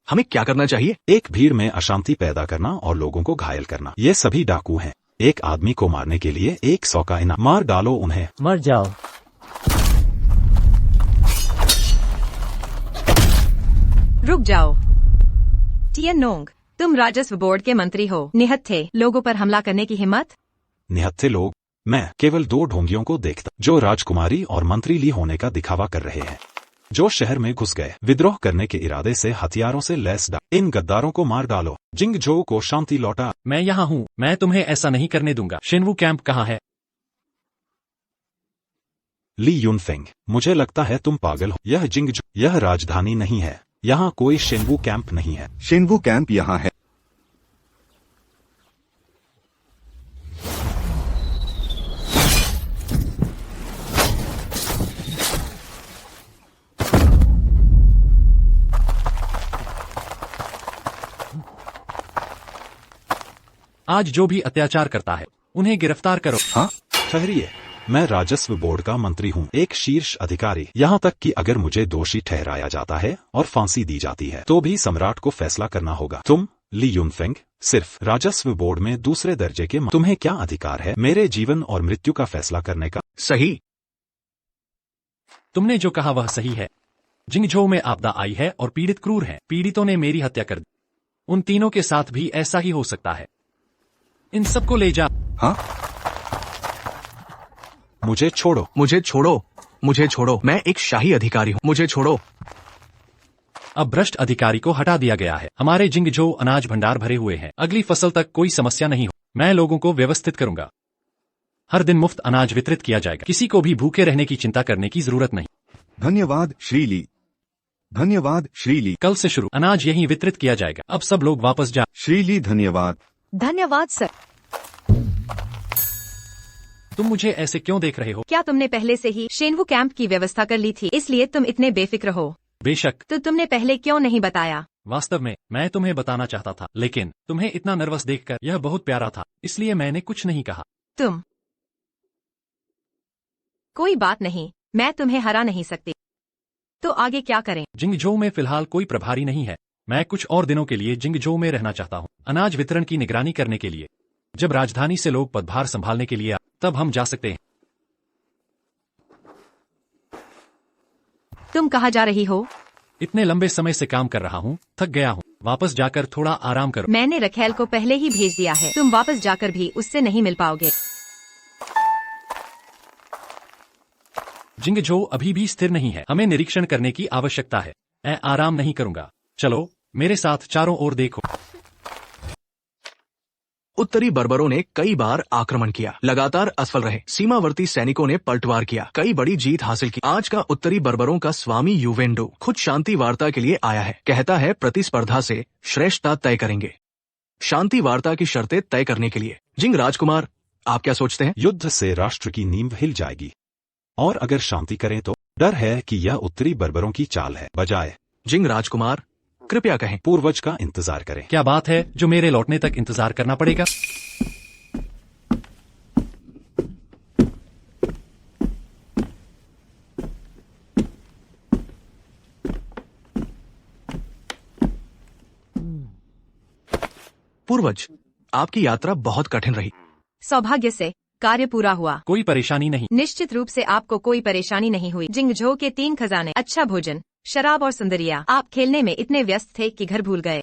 हमें क्या करना चाहिए? एक भीड़ में अशांति पैदा करना और लोगों को घायल करना। ये सभी डाकू हैं। एक आदमी को मारने के लिए 100 का इनाम। मार डालो उन्हें। मर जाओ। रुक जाओ। टियन नोंग, तुम राजस्व बोर्ड के मंत्री हो। निहत्थे लोगों पर हमला करने की हिम्मत। निहत्थे लोग? मैं केवल 2 ढोंगियों को देखता, जो राजकुमारी और मंत्री ली होने का दिखावा कर रहे हैं, जो शहर में घुस गए। विद्रोह करने के इरादे से हथियारों से लैस इन गद्दारों को मार डालो। जिंगझोऊ को शांति लौटा। मैं यहाँ हूँ। मैं तुम्हें ऐसा नहीं करने दूंगा। शिनवू कैंप कहाँ है? ली यूनफेंग, मुझे लगता है तुम पागल हो। यह जिंगझोऊ, यह राजधानी नहीं है। यहाँ कोई शिनवू कैंप नहीं है। शिनवू कैंप यहाँ है। आज जो भी अत्याचार करता है उन्हें गिरफ्तार करो। हाँ, ठहरिए, मैं राजस्व बोर्ड का मंत्री हूँ, एक शीर्ष अधिकारी। यहाँ तक कि अगर मुझे दोषी ठहराया जाता है और फांसी दी जाती है, तो भी सम्राट को फैसला करना होगा। तुम ली यूनफेंग सिर्फ राजस्व बोर्ड में दूसरे दर्जे के तुम्हें क्या अधिकार है मेरे जीवन और मृत्यु का फैसला करने का? सही। तुमने जो कहा वह सही है। जिंगझोऊ में आपदा आई है और पीड़ित क्रूर हैं। पीड़ितों ने मेरी हत्या कर दी। उन तीनों के साथ भी ऐसा ही हो सकता है। इन सबको ले जा। हाँ, मुझे छोड़ो। मुझे छोड़ो। मुझे छोड़ो। मैं एक शाही अधिकारी हूँ। मुझे छोड़ो। अब भ्रष्ट अधिकारी को हटा दिया गया है। हमारे जिंगझोऊ अनाज भंडार भरे हुए हैं। अगली फसल तक कोई समस्या नहीं हो। मैं लोगों को व्यवस्थित करूंगा। हर दिन मुफ्त अनाज वितरित किया जाएगा। किसी को भी भूखे रहने की चिंता करने की जरूरत नहीं। धन्यवाद श्रीली। धन्यवाद श्रीली। कल से शुरू अनाज यहीं वितरित किया जाएगा। अब सब लोग वापस जा। श्रीली धन्यवाद। धन्यवाद सर। तुम मुझे ऐसे क्यों देख रहे हो? क्या तुमने पहले से ही शेनवू कैंप की व्यवस्था कर ली थी, इसलिए तुम इतने बेफिक्र हो? बेशक। तो तुमने पहले क्यों नहीं बताया? वास्तव में मैं तुम्हें बताना चाहता था, लेकिन तुम्हें इतना नर्वस देखकर यह बहुत प्यारा था, इसलिए मैंने कुछ नहीं कहा। तुम कोई बात नहीं, मैं तुम्हें हरा नहीं सकती। तो आगे क्या करें? जिंगझोऊ में फिलहाल कोई प्रभारी नहीं है। मैं कुछ और दिनों के लिए जिंगझोऊ में रहना चाहता हूँ, अनाज वितरण की निगरानी करने के लिए। जब राजधानी से लोग पदभार संभालने के लिए आए, तब हम जा सकते हैं। तुम कहाँ जा रही हो? इतने लंबे समय से काम कर रहा हूँ, थक गया हूँ। वापस जाकर थोड़ा आराम करो। मैंने रखेल को पहले ही भेज दिया है। तुम वापस जाकर भी उससे नहीं मिल पाओगे। जिंगझोऊ अभी भी स्थिर नहीं है। हमें निरीक्षण करने की आवश्यकता है। मैं आराम नहीं करूंगा। चलो मेरे साथ चारों ओर देखो। उत्तरी बर्बरों ने कई बार आक्रमण किया, लगातार असफल रहे। सीमावर्ती सैनिकों ने पलटवार किया, कई बड़ी जीत हासिल की। आज का उत्तरी बर्बरों का स्वामी यूवेंडो खुद शांति वार्ता के लिए आया है। कहता है प्रतिस्पर्धा से श्रेष्ठता तय करेंगे। शांति वार्ता की शर्तें तय करने के लिए। जिंग राजकुमार, आप क्या सोचते हैं? युद्ध से राष्ट्र की नींव हिल जाएगी, और अगर शांति करें तो डर है कि यह उत्तरी बर्बरों की चाल है। बजाय जिंग राजकुमार, कृपया कहें। पूर्वज का इंतजार करें। क्या बात है जो मेरे लौटने तक इंतजार करना पड़ेगा? पूर्वज, आपकी यात्रा बहुत कठिन रही। सौभाग्य से कार्य पूरा हुआ। कोई परेशानी नहीं। निश्चित रूप से आपको कोई परेशानी नहीं हुई। जिंगझो के 3 खजाने, अच्छा भोजन, शराब और सुंदरिया। आप खेलने में इतने व्यस्त थे कि घर भूल गए।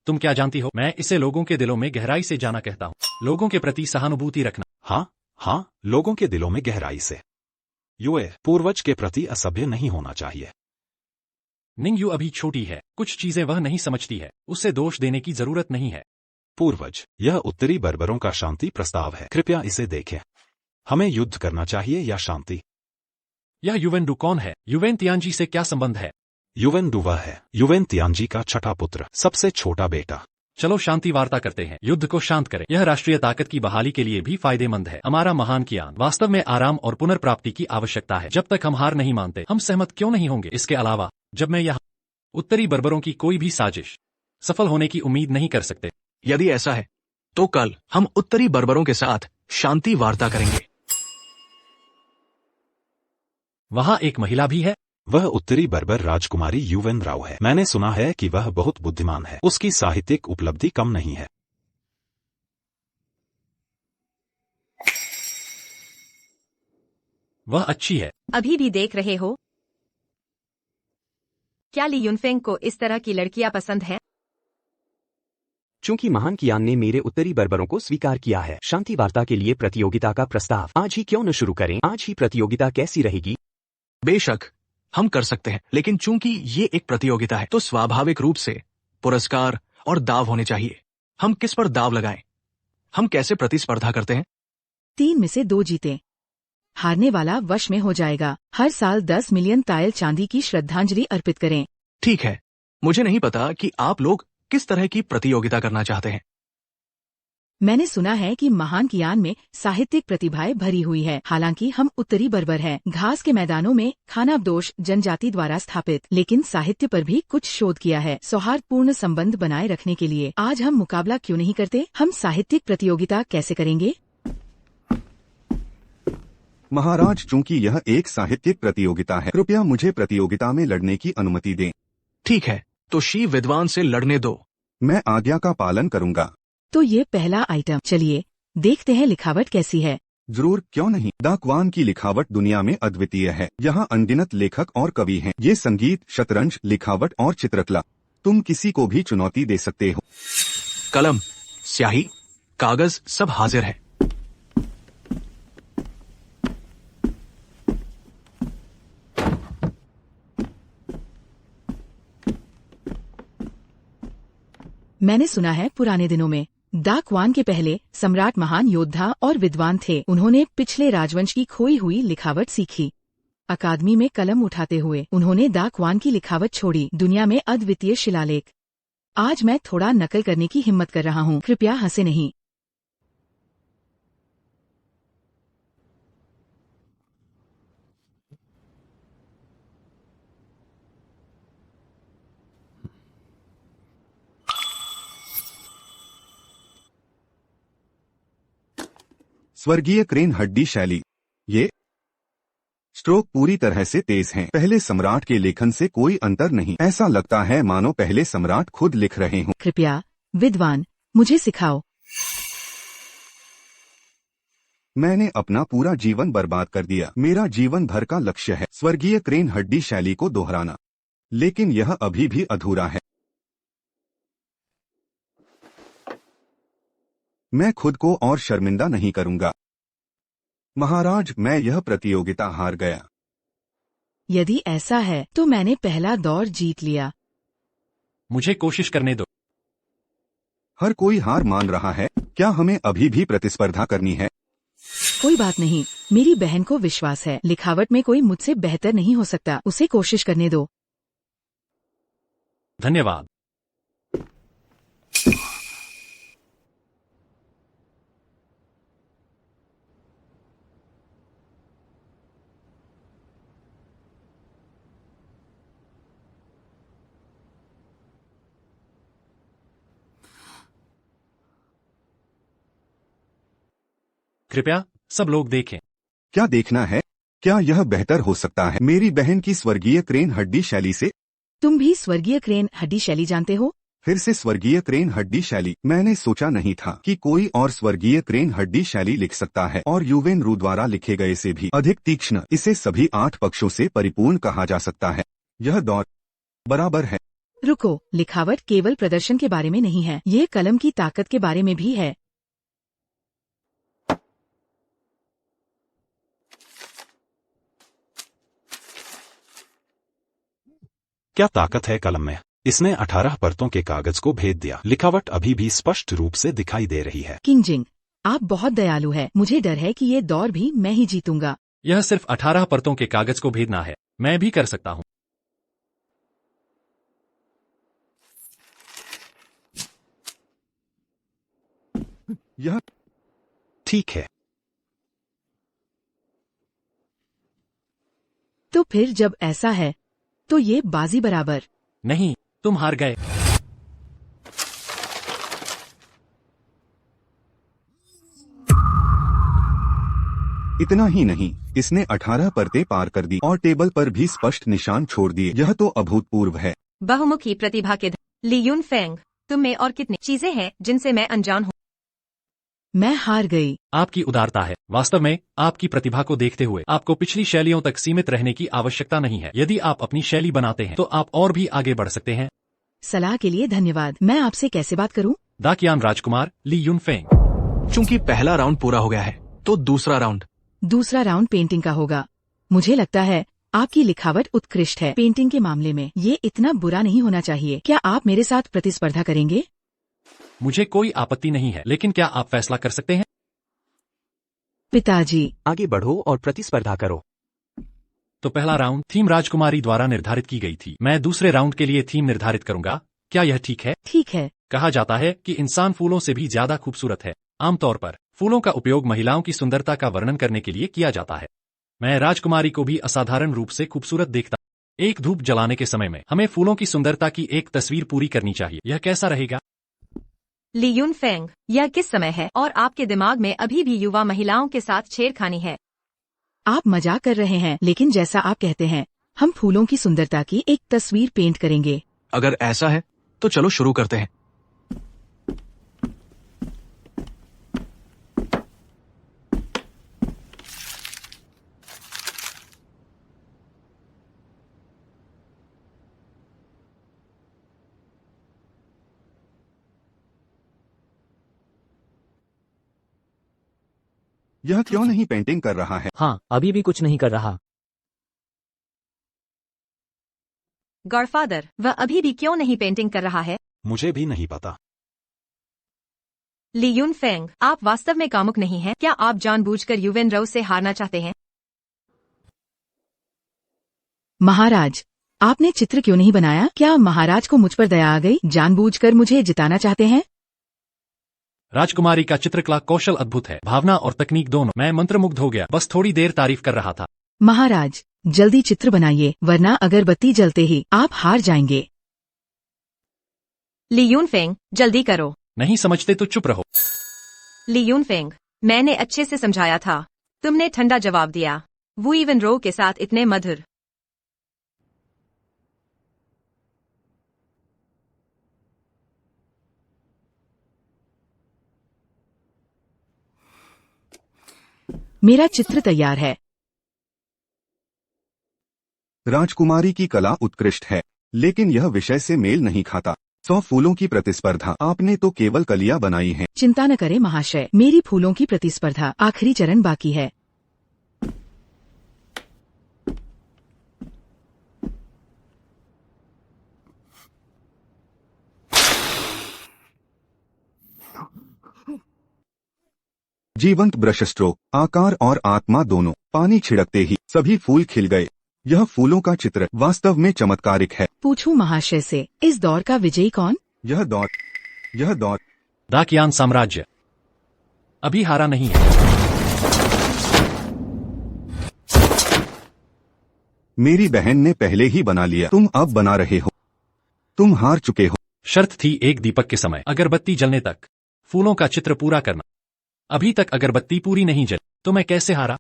तुम क्या जानती हो? मैं इसे लोगों के दिलों में गहराई से जाना कहता हूँ। लोगों के प्रति सहानुभूति रखना। हाँ, लोगों के दिलों में गहराई से। युए पूर्वज के प्रति असभ्य नहीं होना चाहिए। निंगयू अभी छोटी है, कुछ चीजें वह नहीं समझती है, उसे दोष देने की जरूरत नहीं है। पूर्वज, यह उत्तरी बर्बरों का शांति प्रस्ताव है, कृपया इसे देखें। हमें युद्ध करना चाहिए या शांति? यह युवेंडू कौन है? युवेन तियानजी से क्या संबंध है? युवेंडू वह है, युवेन तियानजी का छठा पुत्र, सबसे छोटा बेटा। चलो शांति वार्ता करते हैं, युद्ध को शांत करें। यह राष्ट्रीय ताकत की बहाली के लिए भी फायदेमंद है। हमारा महान कियान वास्तव में आराम और पुनर्प्राप्ति की आवश्यकता है। जब तक हम हार नहीं मानते, हम सहमत क्यों नहीं होंगे? इसके अलावा जब मैं यहाँ उत्तरी बर्बरों की कोई भी साजिश सफल होने की उम्मीद नहीं कर सकते। यदि ऐसा है तो कल हम उत्तरी बर्बरों के साथ शांति वार्ता करेंगे। वहाँ एक महिला भी है। वह उत्तरी बर्बर राजकुमारी युवेन राव है। मैंने सुना है कि वह बहुत बुद्धिमान है। उसकी साहित्यिक उपलब्धि कम नहीं है। वह अच्छी है। अभी भी देख रहे हो? क्या ली युनफेंग को इस तरह की लड़कियां पसंद हैं? चूंकि महान कियान ने मेरे उत्तरी बर्बरों को स्वीकार किया है, शांति वार्ता के लिए प्रतियोगिता का प्रस्ताव आज ही क्यों न शुरू करें? आज ही प्रतियोगिता कैसी रहेगी? बेशक हम कर सकते हैं, लेकिन चूंकि ये एक प्रतियोगिता है तो स्वाभाविक रूप से पुरस्कार और दाव होने चाहिए। हम किस पर दाव लगाएं? हम कैसे प्रतिस्पर्धा करते हैं? 3 में से 2 जीते, हारने वाला वश में हो जाएगा। हर साल 10 मिलियन तायल चांदी की श्रद्धांजलि अर्पित करें। ठीक है, मुझे नहीं पता कि आप लोग किस तरह की प्रतियोगिता करना चाहते हैं। मैंने सुना है कि महान कियान में साहित्यिक प्रतिभाएं भरी हुई है। हालांकि हम उत्तरी बर्बर हैं, घास के मैदानों में खानाबदोश जनजाति द्वारा स्थापित, लेकिन साहित्य पर भी कुछ शोध किया है। सौहार्दपूर्ण संबंध बनाए रखने के लिए आज हम मुकाबला क्यों नहीं करते? हम साहित्यिक प्रतियोगिता कैसे करेंगे? महाराज, चूंकि यह एक साहित्यिक प्रतियोगिता है, कृपया मुझे प्रतियोगिता में लड़ने की अनुमति दें। ठीक है, तो शिव विद्वान से लड़ने दो। मैं आज्ञा का पालन करूंगा। तो ये पहला आइटम। चलिए देखते हैं लिखावट कैसी है। जरूर, क्यों नहीं। दाकवान की लिखावट दुनिया में अद्वितीय है। यहाँ अनगिनत लेखक और कवि हैं। ये संगीत, शतरंज, लिखावट और चित्रकला, तुम किसी को भी चुनौती दे सकते हो। कलम, स्याही, कागज सब हाजिर है। मैंने सुना है पुराने दिनों में दाकवान के पहले सम्राट महान योद्धा और विद्वान थे। उन्होंने पिछले राजवंश की खोई हुई लिखावट सीखी। अकादमी में कलम उठाते हुए उन्होंने दाकवान की लिखावट छोड़ी। दुनिया में अद्वितीय शिलालेख। आज मैं थोड़ा नकल करने की हिम्मत कर रहा हूँ, कृपया हंसे नहीं। स्वर्गीय क्रेन हड्डी शैली। ये स्ट्रोक पूरी तरह से तेज हैं। पहले सम्राट के लेखन से कोई अंतर नहीं। ऐसा लगता है मानो पहले सम्राट खुद लिख रहे हों। कृपया विद्वान, मुझे सिखाओ। मैंने अपना पूरा जीवन बर्बाद कर दिया। मेरा जीवन भर का लक्ष्य है स्वर्गीय क्रेन हड्डी शैली को दोहराना, लेकिन यह अभी भी अधूरा है। मैं खुद को और शर्मिंदा नहीं करूंगा। महाराज, मैं यह प्रतियोगिता हार गया। यदि ऐसा है तो मैंने पहला दौर जीत लिया। मुझे कोशिश करने दो। हर कोई हार मान रहा है। क्या हमें अभी भी प्रतिस्पर्धा करनी है? कोई बात नहीं, मेरी बहन को विश्वास है लिखावट में कोई मुझसे बेहतर नहीं हो सकता, उसे कोशिश करने दो। धन्यवाद। कृपया सब लोग देखें। क्या देखना है? क्या यह बेहतर हो सकता है मेरी बहन की स्वर्गीय क्रेन हड्डी शैली से? तुम भी स्वर्गीय क्रेन हड्डी शैली जानते हो? फिर से स्वर्गीय क्रेन हड्डी शैली। मैंने सोचा नहीं था कि कोई और स्वर्गीय क्रेन हड्डी शैली लिख सकता है, और यूवेन रू द्वारा लिखे गए से भी अधिक तीक्ष्ण। इसे सभी 8 पक्षों से परिपूर्ण कहा जा सकता है। यह दौर बराबर है। रुको, लिखावट केवल प्रदर्शन के बारे में नहीं है, ये कलम की ताकत के बारे में भी है। क्या ताकत है कलम में? इसने 18 परतों के कागज को भेद दिया। लिखावट अभी भी स्पष्ट रूप से दिखाई दे रही है। किंग जिंग, आप बहुत दयालु है। मुझे डर है कि ये दौर भी मैं ही जीतूंगा। यह सिर्फ 18 परतों के कागज को भेदना है, मैं भी कर सकता हूँ। यह ठीक है। तो फिर जब ऐसा है तो ये बाजी बराबर। नहीं, तुम हार गए। इतना ही नहीं, इसने 18 परतें पार कर दी और टेबल पर भी स्पष्ट निशान छोड़ दिए। यह तो अभूतपूर्व है। बहुमुखी प्रतिभा के ली यून फेंग, तुम में और कितनी चीजें हैं जिनसे मैं अनजान हूँ। मैं हार गई। आपकी उदारता है। वास्तव में आपकी प्रतिभा को देखते हुए आपको पिछली शैलियों तक सीमित रहने की आवश्यकता नहीं है। यदि आप अपनी शैली बनाते हैं तो आप और भी आगे बढ़ सकते हैं। सलाह के लिए धन्यवाद। मैं आपसे कैसे बात करूं? दाकियान राजकुमार, ली यून फेंग। चूंकि पहला राउंड पूरा हो गया है तो दूसरा राउंड पेंटिंग का होगा। मुझे लगता है आपकी लिखावट उत्कृष्ट है। पेंटिंग के मामले में ये इतना बुरा नहीं होना चाहिए। क्या आप मेरे साथ प्रतिस्पर्धा करेंगे? मुझे कोई आपत्ति नहीं है, लेकिन क्या आप फैसला कर सकते हैं? पिताजी, आगे बढ़ो और प्रतिस्पर्धा करो। तो पहला राउंड थीम राजकुमारी द्वारा निर्धारित की गई थी। मैं दूसरे राउंड के लिए थीम निर्धारित करूंगा। क्या यह ठीक है? ठीक है। कहा जाता है कि इंसान फूलों से भी ज्यादा खूबसूरत है। आमतौर पर फूलों का उपयोग महिलाओं की सुंदरता का वर्णन करने के लिए किया जाता है। मैं राजकुमारी को भी असाधारण रूप से खूबसूरत देखता। एक धूप जलाने के समय में हमें फूलों की सुंदरता की एक तस्वीर पूरी करनी चाहिए। यह कैसा रहेगा? ली यून फेंग, यह किस समय है और आपके दिमाग में अभी भी युवा महिलाओं के साथ छेड़खानी है? आप मजाक कर रहे हैं, लेकिन जैसा आप कहते हैं, हम फूलों की सुंदरता की एक तस्वीर पेंट करेंगे। अगर ऐसा है तो चलो शुरू करते हैं। यह क्यों नहीं पेंटिंग कर रहा है? हाँ, अभी भी कुछ नहीं कर रहा। गॉडफादर, वह अभी भी क्यों नहीं पेंटिंग कर रहा है? मुझे भी नहीं पता। ली यून फेंग, आप वास्तव में कामुक नहीं हैं। क्या आप जानबूझकर यूवेन राउ से हारना चाहते हैं? महाराज, आपने चित्र क्यों नहीं बनाया? क्या महाराज को मुझ पर दया आ गई? जानबूझकर मुझे जिताना चाहते हैं? राजकुमारी का चित्रकला कौशल अद्भुत है। भावना और तकनीक दोनों। मैं मंत्रमुग्ध हो गया। बस थोड़ी देर तारीफ कर रहा था। महाराज, जल्दी चित्र बनाइए, वरना अगरबत्ती जलते ही आप हार जाएंगे। ली यून फेंग, जल्दी करो। नहीं समझते तो चुप रहो। ली यून फेंग, मैंने अच्छे से समझाया था, तुमने ठंडा जवाब दिया। वू इवन रो के साथ इतने मधुर। मेरा चित्र तैयार है। राजकुमारी की कला उत्कृष्ट है, लेकिन यह विषय से मेल नहीं खाता। 100 फूलों की प्रतिस्पर्धा। आपने तो केवल कलियां बनाई हैं। चिंता न करें महाशय, मेरी फूलों की प्रतिस्पर्धा आखिरी चरण बाकी है। जीवंत ब्रशस्ट्रोक, आकार और आत्मा दोनों। पानी छिड़कते ही सभी फूल खिल गए। यह फूलों का चित्र वास्तव में चमत्कारिक है। पूछूं महाशय से, इस दौर का विजयी कौन? यह दौर दाकियान साम्राज्य अभी हारा नहीं है। मेरी बहन ने पहले ही बना लिया, तुम अब बना रहे हो। तुम हार चुके हो। शर्त थी एक दीपक के समय अगरबत्ती जलने तक फूलों का चित्र पूरा करना। अभी तक अगरबत्ती पूरी नहीं जली तो मैं कैसे हारा?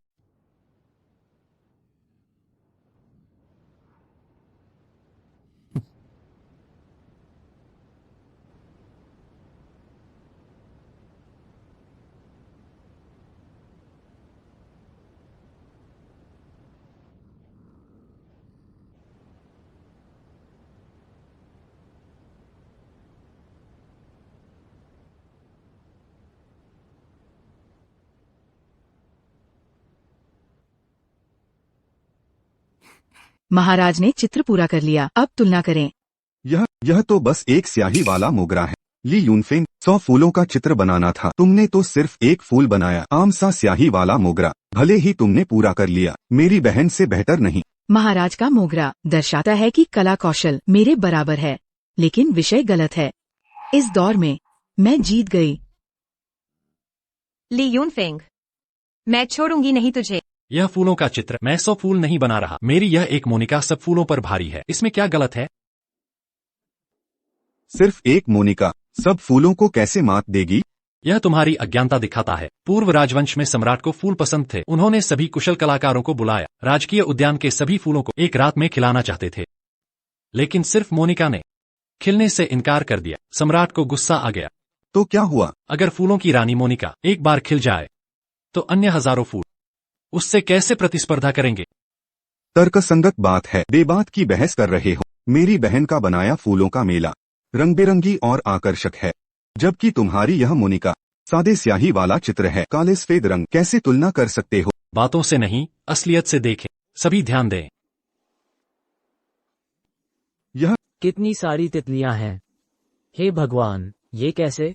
महाराज ने चित्र पूरा कर लिया, अब तुलना करें। यह तो बस एक स्याही वाला मोगरा है। ली यूनफेंग, 100 फूलों का चित्र बनाना था, तुमने तो सिर्फ एक फूल बनाया। आम सा स्याही वाला मोगरा, भले ही तुमने पूरा कर लिया, मेरी बहन से बेहतर नहीं। महाराज का मोगरा दर्शाता है कि कला कौशल मेरे बराबर है, लेकिन विषय गलत है। इस दौर में मैं जीत गई। ली यूनफेंग, मैं छोड़ूंगी नहीं तुझे। यह फूलों का चित्र, मैं 100 फूल नहीं बना रहा। मेरी यह एक मोनिका सब फूलों पर भारी है, इसमें क्या गलत है? सिर्फ एक मोनिका सब फूलों को कैसे मात देगी? यह तुम्हारी अज्ञानता दिखाता है। पूर्व राजवंश में सम्राट को फूल पसंद थे। उन्होंने सभी कुशल कलाकारों को बुलाया, राजकीय उद्यान के सभी फूलों को एक रात में खिलाना चाहते थे, लेकिन सिर्फ मोनिका ने खिलने से इनकार कर दिया। सम्राट को गुस्सा आ गया। तो क्या हुआ? अगर फूलों की रानी मोनिका एक बार खिल जाए तो अन्य हजारों फूल उससे कैसे प्रतिस्पर्धा करेंगे? तर्कसंगत बात है, बेबात की बहस कर रहे हो। मेरी बहन का बनाया फूलों का मेला रंग बिरंगी और आकर्षक है, जबकि तुम्हारी यह मोनिका सादे स्याही वाला चित्र है, काले सफेद रंग। कैसे तुलना कर सकते हो? बातों से नहीं, असलियत से देखें। सभी ध्यान दें। यह कितनी सारी तितलियां हैं। हे भगवान, ये कैसे?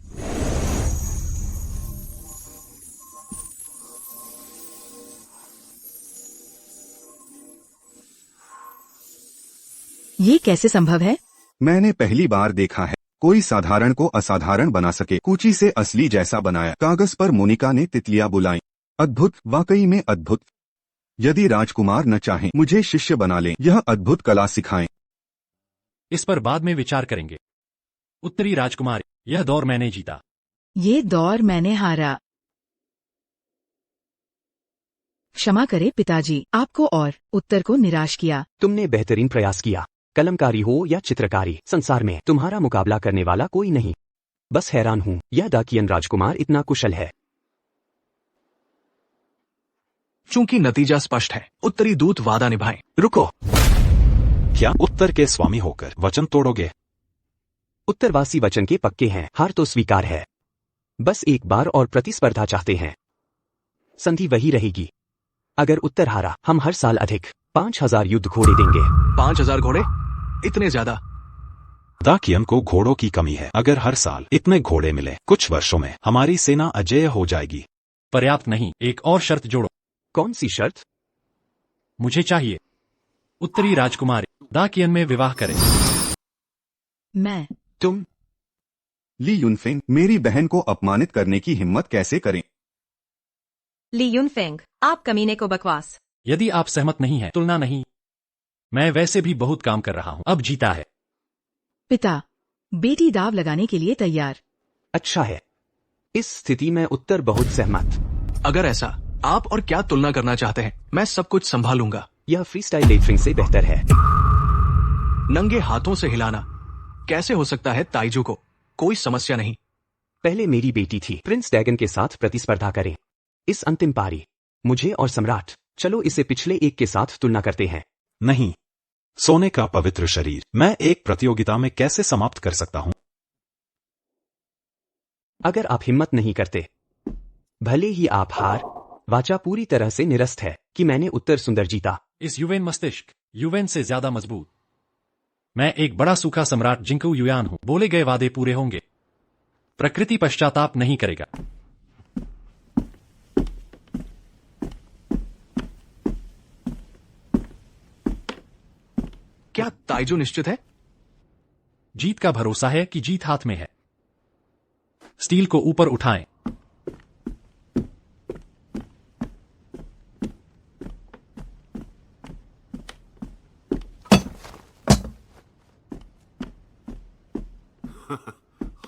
ये कैसे संभव है? मैंने पहली बार देखा है कोई साधारण को असाधारण बना सके। कूची से असली जैसा बनाया। कागज पर मोनिका ने तितलियां बुलाई। अद्भुत, वाकई में अद्भुत। यदि राजकुमार न चाहें, मुझे शिष्य बना लें, यह अद्भुत कला सिखाएं। इस पर बाद में विचार करेंगे। उत्तरी राजकुमारी, यह दौर मैंने जीता। ये दौर मैंने हारा। क्षमा करे पिताजी, आपको और उत्तर को निराश किया। तुमने बेहतरीन प्रयास किया। कलमकारी हो या चित्रकारी, संसार में तुम्हारा मुकाबला करने वाला कोई नहीं। बस हैरान हूँ, यह दाकियन राजकुमार इतना कुशल है। चूंकि नतीजा स्पष्ट है, उत्तरी दूत वादा निभाएं। रुको, क्या उत्तर के स्वामी होकर वचन तोड़ोगे? उत्तरवासी वचन के पक्के हैं, हार तो स्वीकार है। बस एक बार और प्रतिस्पर्धा चाहते हैं। संधि वही रहेगी। अगर उत्तर हारा, हम हर साल अधिक 5000 युद्ध घोड़े देंगे। 5000 घोड़े? इतने ज्यादा? दाकियन को घोड़ों की कमी है। अगर हर साल इतने घोड़े मिले, कुछ वर्षों में हमारी सेना अजेय हो जाएगी। पर्याप्त नहीं, एक और शर्त जोड़ो। कौन सी शर्त? मुझे चाहिए उत्तरी राजकुमारी दाकियन में विवाह करे। तुम? ली यूनफेंग, मेरी बहन को अपमानित करने की हिम्मत कैसे करें? ली यूनफेंग, आप कमीने को बकवास। यदि आप सहमत नहीं हैं, तुलना नहीं। मैं वैसे भी बहुत काम कर रहा हूं, अब जीता है। पिता, बेटी दाव लगाने के लिए तैयार। अच्छा है। इस स्थिति में उत्तर बहुत सहमत। अगर ऐसा, आप और क्या तुलना करना चाहते हैं? मैं सब कुछ संभालूंगा। यह फ्रीस्टाइल लेटरिंग से बेहतर है। नंगे हाथों से हिलाना कैसे हो सकता है ताइजू को? कोई समस्या नहीं। पहले मेरी बेटी थी। प्रिंस डैगन के साथ प्रतिस्पर्धा करें। इस अंतिम पारी, मुझे और सम्राट। चलो इसे पिछले एक के साथ तुलना करते हैं। नहीं, सोने का पवित्र शरीर मैं एक प्रतियोगिता में कैसे समाप्त कर सकता हूं? अगर आप हिम्मत नहीं करते, भले ही आप हार, वाचा पूरी तरह से निरस्त है कि मैंने उत्तर सुंदर जीता। इस युवेन मस्तिष्क युवेन से ज्यादा मजबूत। मैं एक बड़ा सूखा सम्राट जिंकू युयान हूं। बोले गए वादे पूरे होंगे। प्रकृति पश्चाताप नहीं करेगा। क्या ताइजू निश्चित है? जीत का भरोसा है कि जीत हाथ में है। स्टील को ऊपर उठाएं।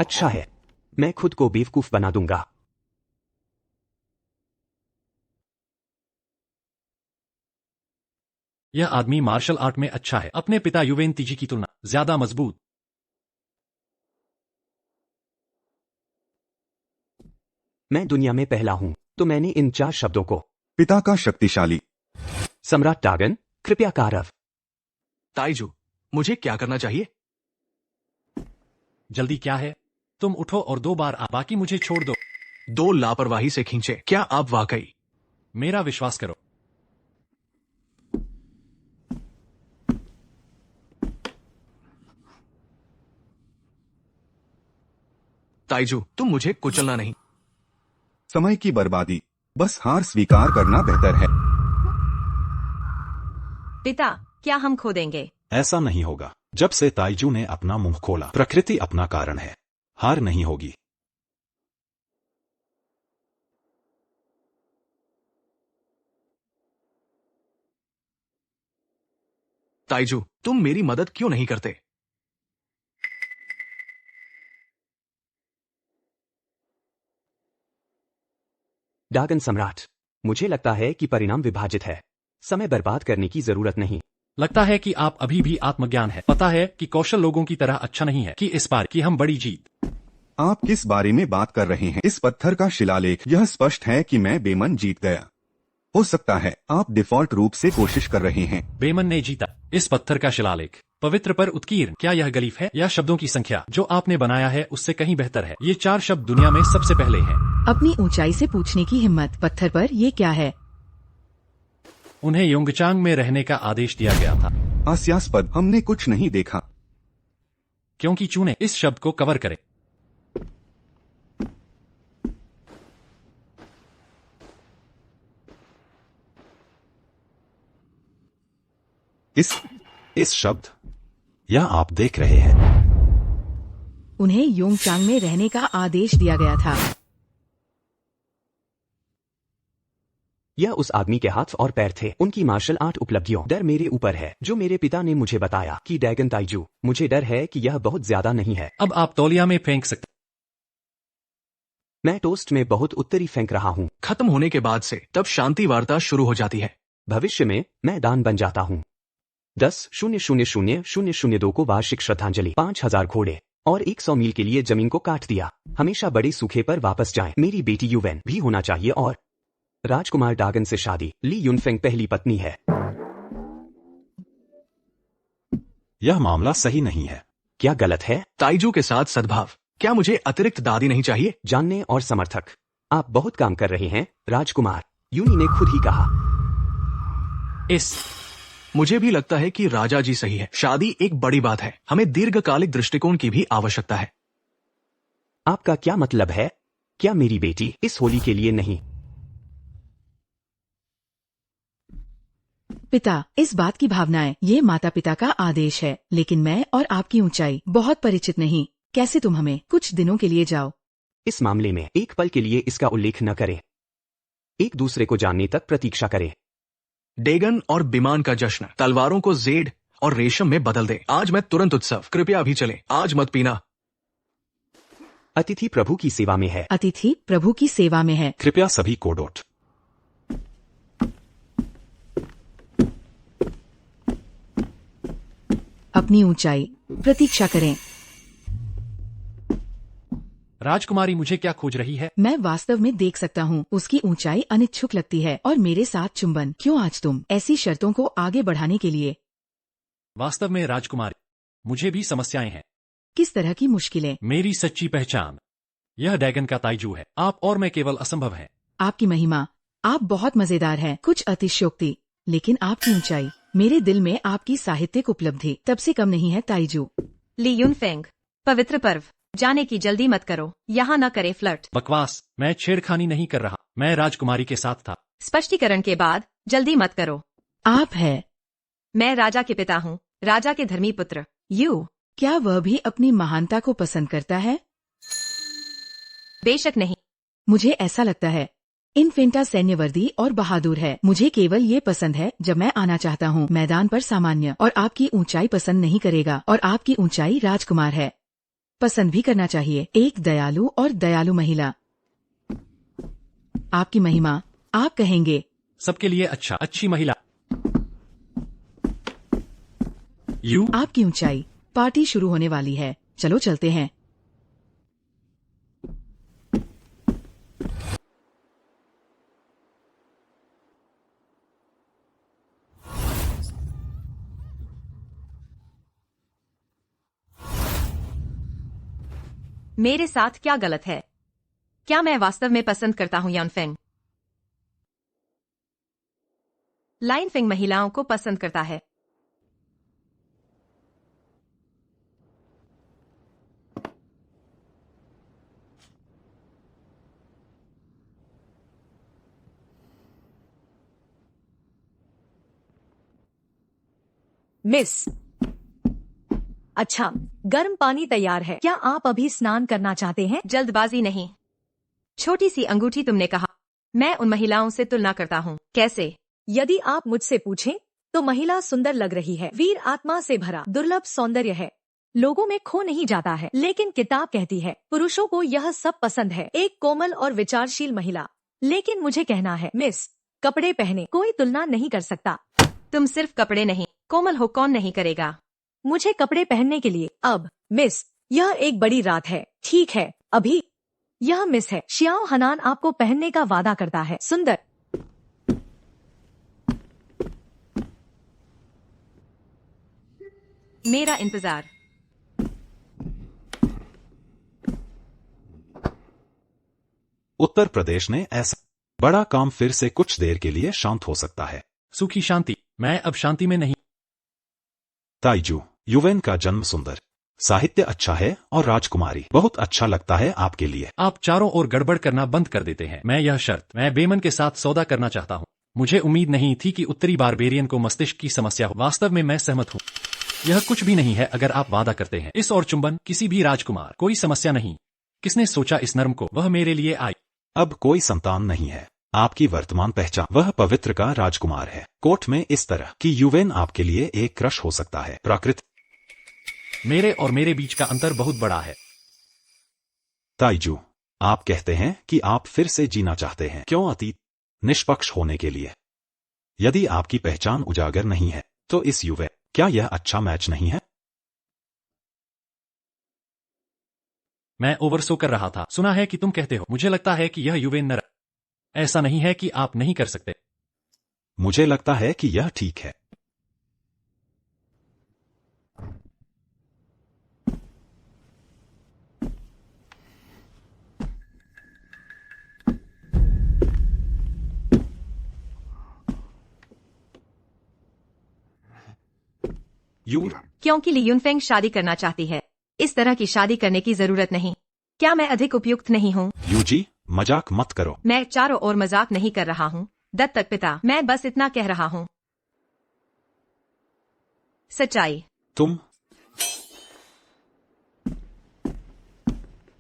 अच्छा है, मैं खुद को बेवकूफ बना दूंगा। यह आदमी मार्शल आर्ट में अच्छा है, अपने पिता युवेंतिजी की तुलना ज्यादा मजबूत। मैं दुनिया में पहला हूं, तो मैंने इन 4 शब्दों को। पिता का शक्तिशाली। सम्राट डागन, कृपया कारव। ताइजू, मुझे क्या करना चाहिए? जल्दी क्या है? तुम उठो और 2 बार बाकी मुझे छोड़ दो। 2 लापरवाही से खींचे। क्या आप वाकई? मेरा विश्वास करो। ताइजू, तुम मुझे कुचलना नहीं। समय की बर्बादी। बस हार स्वीकार करना बेहतर है। पिता, क्या हम खो देंगे? ऐसा नहीं होगा। जब से ताइजू ने अपना मुंह खोला, प्रकृति अपना कारण है। हार नहीं होगी। ताइजू, तुम मेरी मदद क्यों नहीं करते? डागन सम्राट, मुझे लगता है कि परिणाम विभाजित है। समय बर्बाद करने की जरूरत नहीं। लगता है कि आप अभी भी आत्मज्ञान है। पता है कि कौशल लोगों की तरह अच्छा नहीं है कि इस बार की हम बड़ी जीत। आप किस बारे में बात कर रहे हैं? इस पत्थर का शिलालेख। यह स्पष्ट है कि मैं बेमन जीत गया। हो सकता है आप डिफॉल्ट रूप से कोशिश कर रहे हैं। बेमन ने जीता। इस पत्थर का शिलालेख पवित्र पर उत्कीर्ण। क्या यह गलीफ है या शब्दों की संख्या जो आपने बनाया है उससे कहीं बेहतर है? ये 4 शब्द दुनिया में सबसे पहले हैं। अपनी ऊंचाई से पूछने की हिम्मत। पत्थर पर ये क्या है? उन्हें योंगचांग में रहने का आदेश दिया गया था। हास्यास्पद। हमने कुछ नहीं देखा। क्योंकि चूने इस शब्द को कवर करें। इस शब्द, यह आप देख रहे हैं। उन्हें योंगचांग में रहने का आदेश दिया गया था। यह उस आदमी के हाथ और पैर थे। उनकी मार्शल आर्ट उपलब्धियों। डर मेरे ऊपर है। जो मेरे पिता ने मुझे बताया कि ड्रैगन ताइजू, मुझे डर है कि यह बहुत ज्यादा नहीं है। अब आप तौलिया में फेंक सकते। मैं टोस्ट में बहुत उत्तरी फेंक रहा हूँ। खत्म होने के बाद से तब शांति वार्ता शुरू हो जाती है। भविष्य में मैं दान बन जाता हूँ। 10,000,002 को वार्षिक श्रद्धांजलि। 5000 घोड़े और 100 मील के लिए जमीन को काट दिया। हमेशा बड़े सूखे पर वापस जाएं। मेरी बेटी युवेन भी होना चाहिए और राजकुमार डागन से शादी। ली युनफेंग पहली पत्नी है। यह मामला सही नहीं है। क्या गलत है? ताइजू के साथ सद्भाव। क्या मुझे अतिरिक्त दादी नहीं चाहिए? जानने और समर्थक। आप बहुत काम कर रहे हैं राजकुमार, यूनी ने खुद ही कहा। मुझे भी लगता है कि राजा जी सही है। शादी एक बड़ी बात है। हमें दीर्घकालिक दृष्टिकोण की भी आवश्यकता है। आपका क्या मतलब है? क्या मेरी बेटी इस होली के लिए नहीं? पिता, इस बात की भावनाएं, ये माता पिता का आदेश है। लेकिन मैं और आपकी ऊंचाई बहुत परिचित नहीं। कैसे तुम हमें कुछ दिनों के लिए जाओ? इस मामले में एक पल के लिए इसका उल्लेख न करें। एक दूसरे को जानने तक प्रतीक्षा करें। डेगन और बिमान का जश्न। तलवारों को जेड और रेशम में बदल दे। आज मैं तुरंत उत्सव। कृपया अभी चले। आज मत पीना। अतिथि प्रभु की सेवा में है। अतिथि प्रभु की सेवा में है। कृपया सभी कोडोट। अपनी ऊंचाई। प्रतीक्षा करें। राजकुमारी मुझे क्या खोज रही है? मैं वास्तव में देख सकता हूँ। उसकी ऊंचाई अनिच्छुक लगती है और मेरे साथ चुंबन। क्यों आज तुम ऐसी शर्तों को आगे बढ़ाने के लिए? वास्तव में राजकुमारी, मुझे भी समस्याएं हैं। किस तरह की मुश्किलें? मेरी सच्ची पहचान। यह ड्रैगन का ताइजू है। आप और मैं केवल असंभव हैं। आपकी महिमा। आप बहुत मजेदार हैं। कुछ अतिशयोक्ति, लेकिन आपकी ऊंचाई। मेरे दिल में आपकी साहित्यिक उपलब्धि तब से कम नहीं है ताइजू। ली युनफेंग, पवित्र पर्व। जाने की जल्दी मत करो। यहाँ न करे फ्लर्ट। बकवास। मैं छेड़खानी नहीं कर रहा। मैं राजकुमारी के साथ था। स्पष्टीकरण के बाद जल्दी मत करो। आप है। मैं राजा के पिता हूँ। राजा के धर्मी पुत्र। यू। क्या वह भी अपनी महानता को पसंद करता है? बेशक नहीं। मुझे ऐसा लगता है इन्फेंटा सैन्य वर्दी और बहादुर है। मुझे केवल ये पसंद है जब मैं आना चाहता हूँ मैदान पर सामान्य, और आपकी ऊंचाई पसंद नहीं करेगा, और आपकी ऊंचाई राजकुमार है। पसंद भी करना चाहिए। एक दयालु और दयालु महिला। आपकी महिमा, आप कहेंगे। सबके लिए अच्छा, अच्छी महिला। यू। आपकी ऊंचाई। पार्टी शुरू होने वाली है, चलो चलते हैं। मेरे साथ क्या गलत है? क्या मैं वास्तव में पसंद करता हूँ यूनफेंग? लाइनफेंग महिलाओं को पसंद करता है। मिस। अच्छा, गर्म पानी तैयार है। क्या आप अभी स्नान करना चाहते हैं? जल्दबाजी नहीं। छोटी सी अंगूठी, तुमने कहा। मैं उन महिलाओं से तुलना करता हूँ। कैसे? यदि आप मुझसे पूछें तो महिला सुंदर लग रही है। वीर आत्मा से भरा दुर्लभ सौंदर्य है, लोगों में खो नहीं जाता है। लेकिन किताब कहती है पुरुषों को यह सब पसंद है। एक कोमल और विचारशील महिला। लेकिन मुझे कहना है मिस, कपड़े पहने कोई तुलना नहीं कर सकता। तुम सिर्फ कपड़े नहीं, कोमल हो कौन नहीं करेगा? मुझे कपड़े पहनने के लिए। अब मिस, यह एक बड़ी रात है। ठीक है, अभी यह मिस है। शियाओ हनान आपको पहनने का वादा करता है। सुंदर। मेरा इंतजार। उत्तर प्रदेश ने ऐसा बड़ा काम फिर से कुछ देर के लिए शांत हो सकता है। सुखी शांति। मैं अब शांति में नहीं। ताइजू, युवेन का जन्म सुंदर, साहित्य अच्छा है और राजकुमारी बहुत अच्छा लगता है आपके लिए। आप चारों ओर गड़बड़ करना बंद कर देते हैं। मैं मैं बेमन के साथ सौदा करना चाहता हूँ। मुझे उम्मीद नहीं थी कि उत्तरी बारबेरियन को मस्तिष्क की समस्या हो। वास्तव में मैं सहमत हूँ। यह कुछ भी नहीं है अगर आप वादा करते हैं। इस और चुंबन, किसी भी राजकुमार, कोई समस्या नहीं। किसने सोचा इस नर्म को? वह मेरे लिए आई। अब कोई संतान नहीं है। आपकी वर्तमान पहचान, वह पवित्र का राजकुमार है। कोर्ट में इस तरह की युवेन आपके लिए एक क्रश हो सकता है। प्राकृत। मेरे और मेरे बीच का अंतर बहुत बड़ा है। ताइजू, आप कहते हैं कि आप फिर से जीना चाहते हैं। क्यों? अतीत निष्पक्ष होने के लिए। यदि आपकी पहचान उजागर नहीं है तो इस युवे, क्या यह अच्छा मैच नहीं है? मैं ओवरसो कर रहा था। सुना है कि तुम कहते हो। मुझे लगता है कि यह युवेन नर। ऐसा नहीं है कि आप नहीं कर सकते। मुझे लगता है कि यह ठीक है। क्योंकि ली यूनफेंग शादी करना चाहती है। इस तरह की शादी करने की जरूरत नहीं। क्या मैं अधिक उपयुक्त नहीं हूँ? यूजी, मजाक मत करो। मैं चारों ओर मजाक नहीं कर रहा हूँ दत्तक पिता। मैं बस इतना कह रहा हूँ। सच्चाई। तुम।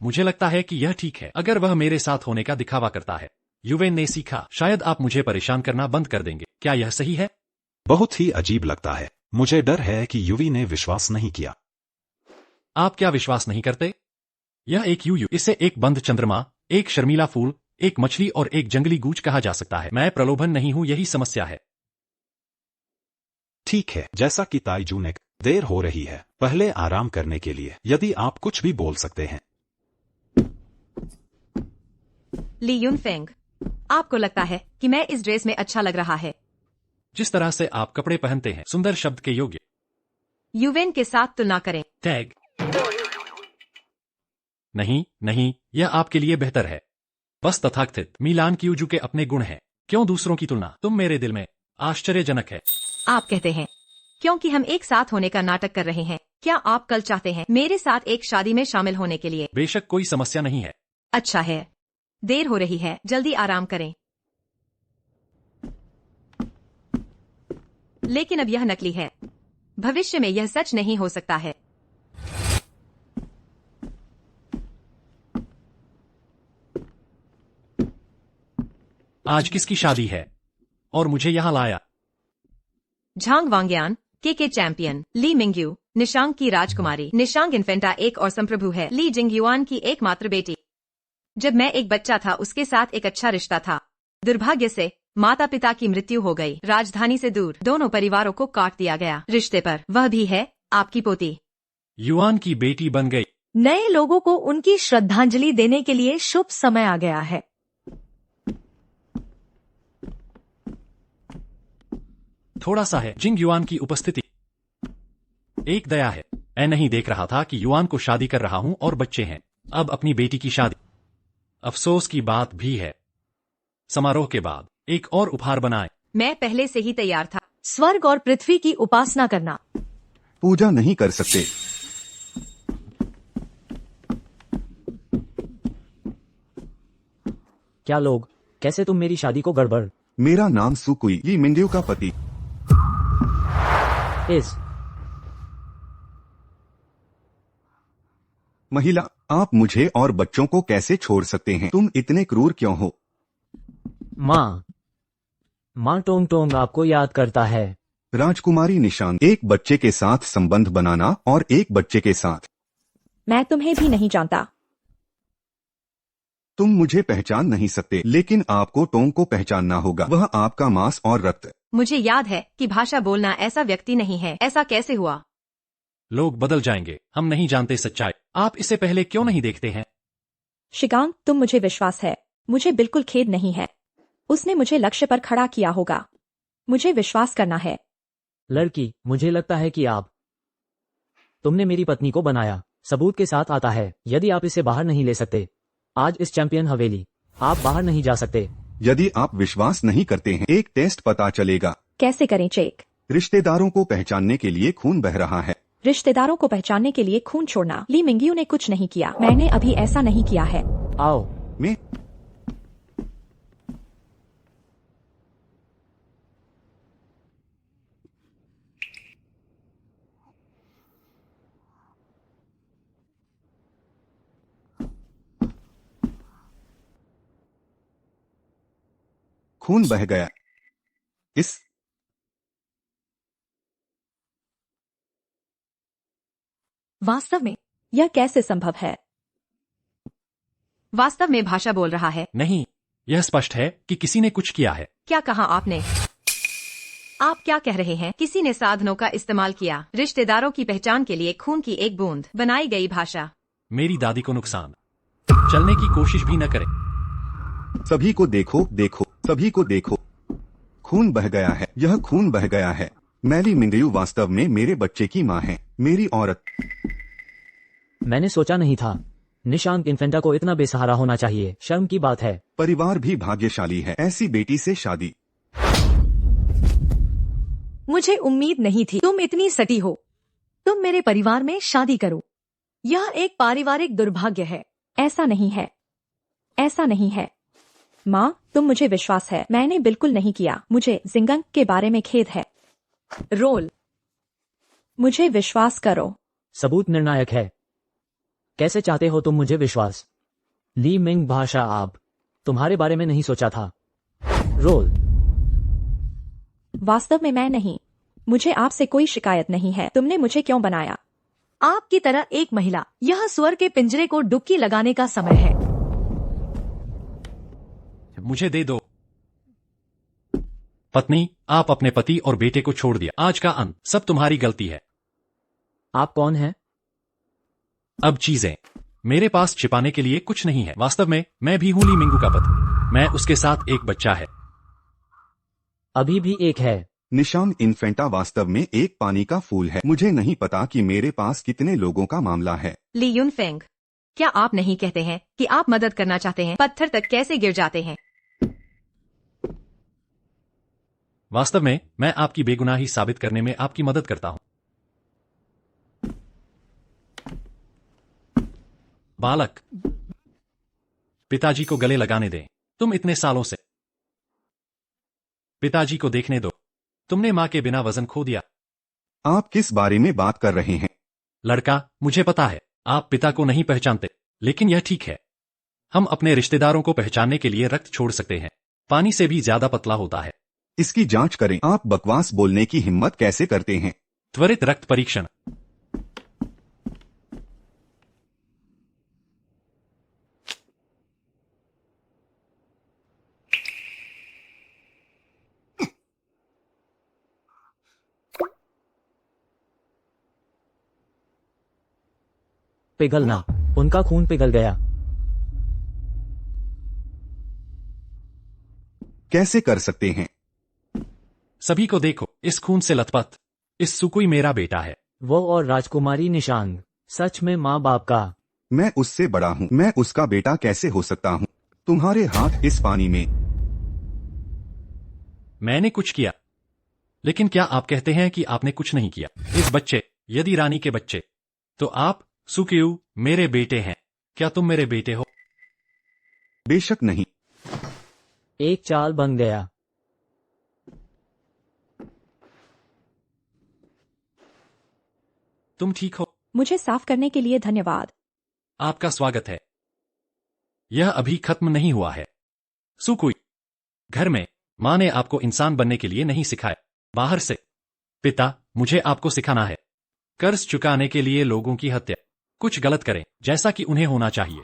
मुझे लगता है कि यह ठीक है अगर वह मेरे साथ होने का दिखावा करता है। युवेन ने सीखा, शायद आप मुझे परेशान करना बंद कर देंगे। क्या यह सही है? बहुत ही अजीब लगता है। मुझे डर है कि युवी ने विश्वास नहीं किया। आप क्या विश्वास नहीं करते? यह एक इसे एक बंद चंद्रमा, एक शर्मीला फूल, एक मछली और एक जंगली गूंज कहा जा सकता है। मैं प्रलोभन नहीं हूं, यही समस्या है। ठीक है, जैसा कि ताइजू ने, देर हो रही है। पहले आराम करने के लिए यदि आप कुछ भी बोल सकते हैं। ली यूनफेंग, आपको लगता है कि मैं इस ड्रेस में अच्छा लग रहा है? जिस तरह से आप कपड़े पहनते हैं, सुंदर शब्द के योग्य। युवेन के साथ तुलना करें। टैग। नहीं नहीं, यह आपके लिए बेहतर है। बस तथाकथित मिलान क्यूजू के अपने गुण हैं। क्यों दूसरों की तुलना? तुम मेरे दिल में आश्चर्यजनक है। आप कहते हैं क्योंकि हम एक साथ होने का नाटक कर रहे हैं। क्या आप कल चाहते हैं मेरे साथ एक शादी में शामिल होने के लिए? बेशक, कोई समस्या नहीं है। अच्छा है, देर हो रही है, जल्दी आराम करें। लेकिन अब यह नकली है। भविष्य में यह सच नहीं हो सकता है। आज किसकी शादी है और मुझे यहाँ लाया? झांग वांग्यान के चैंपियन ली मिंगयू, निशांग की राजकुमारी। निशांग इन्फेंटा एक और संप्रभु है, ली जिंगयुआन की एकमात्र बेटी। जब मैं एक बच्चा था उसके साथ एक अच्छा रिश्ता था। दुर्भाग्य से माता पिता की मृत्यु हो गई। राजधानी से दूर दोनों परिवारों को काट दिया गया। रिश्ते पर वह भी है आपकी पोती। युआन की बेटी बन गई। नए लोगों को उनकी श्रद्धांजलि देने के लिए शुभ समय आ गया है। थोड़ा सा है जिंग युआन की उपस्थिति। एक दया है। मैं नहीं देख रहा था कि युआन को शादी कर रहा हूं और बच्चे हैं। अब अपनी बेटी की शादी। अफसोस की बात भी है। समारोह के बाद एक और उपहार बनाए। मैं पहले से ही तैयार था। स्वर्ग और पृथ्वी की उपासना करना। पूजा नहीं कर सकते। क्या लोग, कैसे तुम मेरी शादी को गड़बड़? मेरा नाम सुकुई, ली मिंगयू का पति। इस महिला, आप मुझे और बच्चों को कैसे छोड़ सकते हैं? तुम इतने क्रूर क्यों हो? माँ टोंग टोंग आपको याद करता है। राजकुमारी निशांग, एक बच्चे के साथ संबंध बनाना और एक बच्चे के साथ। मैं तुम्हें भी नहीं जानता। तुम मुझे पहचान नहीं सकते, लेकिन आपको टोंग को पहचानना होगा। वह आपका मांस और रक्त। मुझे याद है कि भाषा बोलना ऐसा व्यक्ति नहीं है। ऐसा कैसे हुआ? लोग बदल जाएंगे। हम नहीं जानते सच्चाई। आप इसे पहले क्यों नहीं देखते हैं? शिकांग, तुम मुझे विश्वास है। मुझे बिल्कुल खेद नहीं है। उसने मुझे लक्ष्य पर खड़ा किया होगा। मुझे विश्वास करना है। लड़की, मुझे लगता है कि तुमने मेरी पत्नी को बनाया। सबूत के साथ आता है। यदि आप इसे बाहर नहीं ले सकते, आज इस चैंपियन हवेली, आप बाहर नहीं जा सकते। यदि आप विश्वास नहीं करते हैं, एक टेस्ट पता चलेगा। कैसे करें चेक? रिश्तेदारों को पहचानने के लिए खून बह रहा है। रिश्तेदारों को पहचानने के लिए खून छोड़ना। ली मिंगयू ने कुछ नहीं किया। मैंने अभी ऐसा नहीं किया है। आओ। मैं खून बह गया। इस वास्तव में यह कैसे संभव है? वास्तव में भाषा बोल रहा है। नहीं, यह स्पष्ट है कि किसी ने कुछ किया है। क्या कहा आपने? आप क्या कह रहे हैं? किसी ने साधनों का इस्तेमाल किया। रिश्तेदारों की पहचान के लिए खून की एक बूंद। बनाई गई भाषा। मेरी दादी को नुकसान। चलने की कोशिश भी न करें। सभी को देखो, देखो, सभी को देखो। खून बह गया है। यह खून बह गया है। मैली मिंगयू वास्तव में मेरे बच्चे की माँ है। मेरी औरत। मैंने सोचा नहीं था निशांत इन्फेंटा को इतना बेसहारा होना चाहिए। शर्म की बात है। परिवार भी भाग्यशाली है। ऐसी बेटी से शादी। मुझे उम्मीद नहीं थी तुम इतनी सटी हो। तुम मेरे परिवार में शादी करो। यह एक पारिवारिक दुर्भाग्य है। ऐसा नहीं है। ऐसा नहीं है। माँ, तुम मुझे विश्वास है। मैंने बिल्कुल नहीं किया। मुझे जिंगंग के बारे में खेद है। रोल, मुझे विश्वास करो। सबूत निर्णायक है। कैसे चाहते हो तुम मुझे विश्वास? ली मिंग भाषा, तुम्हारे बारे में नहीं सोचा था। रोल, वास्तव में मैं नहीं। मुझे आपसे कोई शिकायत नहीं है। तुमने मुझे क्यों बनाया? आपकी तरह एक महिला। यह सुअर के पिंजरे को डुबकी लगाने का समय है। मुझे दे दो। पत्नी, आप अपने पति और बेटे को छोड़ दिया। आज का अंत सब तुम्हारी गलती है। आप कौन हैं? अब चीजें मेरे पास छिपाने के लिए कुछ नहीं है। वास्तव में मैं भी हूं ली मिंगू का पति। मैं उसके साथ एक बच्चा है। अभी भी एक है। निशांग इन्फेंटा वास्तव में एक पानी का फूल है। मुझे नहीं पता कि मेरे पास कितने लोगों का मामला है। ली युनफेंग, क्या आप नहीं कहते हैं कि आप मदद करना चाहते हैं? पत्थर तक कैसे गिर जाते हैं? वास्तव में मैं आपकी बेगुनाही साबित करने में आपकी मदद करता हूं। बालक, पिताजी को गले लगाने दें। तुम इतने सालों से। पिताजी को देखने दो। तुमने मां के बिना वजन खो दिया। आप किस बारे में बात कर रहे हैं? लड़का, मुझे पता है आप पिता को नहीं पहचानते, लेकिन यह ठीक है। हम अपने रिश्तेदारों को पहचानने के लिए रक्त छोड़ सकते हैं। पानी से भी ज्यादा पतला होता है। इसकी जांच करें। आप बकवास बोलने की हिम्मत कैसे करते हैं? त्वरित रक्त परीक्षण। पिघलना, उनका खून पिघल गया। कैसे कर सकते हैं? सभी को देखो, इस खून से लथपथ। इस सुकुई मेरा बेटा है। वो और राजकुमारी निशांग, सच में माँ बाप का। मैं उससे बड़ा हूँ। मैं उसका बेटा कैसे हो सकता हूँ? तुम्हारे हाथ इस पानी में। मैंने कुछ किया, लेकिन क्या आप कहते हैं कि आपने कुछ नहीं किया? इस बच्चे, यदि रानी के बच्चे, तो आप सुक्यू मेरे बेटे हैं। क्या तुम मेरे बेटे हो? बेशक नहीं। एक चाल बन गया। तुम ठीक हो? मुझे साफ करने के लिए धन्यवाद। आपका स्वागत है। यह अभी खत्म नहीं हुआ है। सुकुई, घर में माँ ने आपको इंसान बनने के लिए नहीं सिखाया, बाहर से। पिता, मुझे आपको सिखाना है। कर्ज चुकाने के लिए लोगों की हत्या। कुछ गलत करें जैसा कि उन्हें होना चाहिए।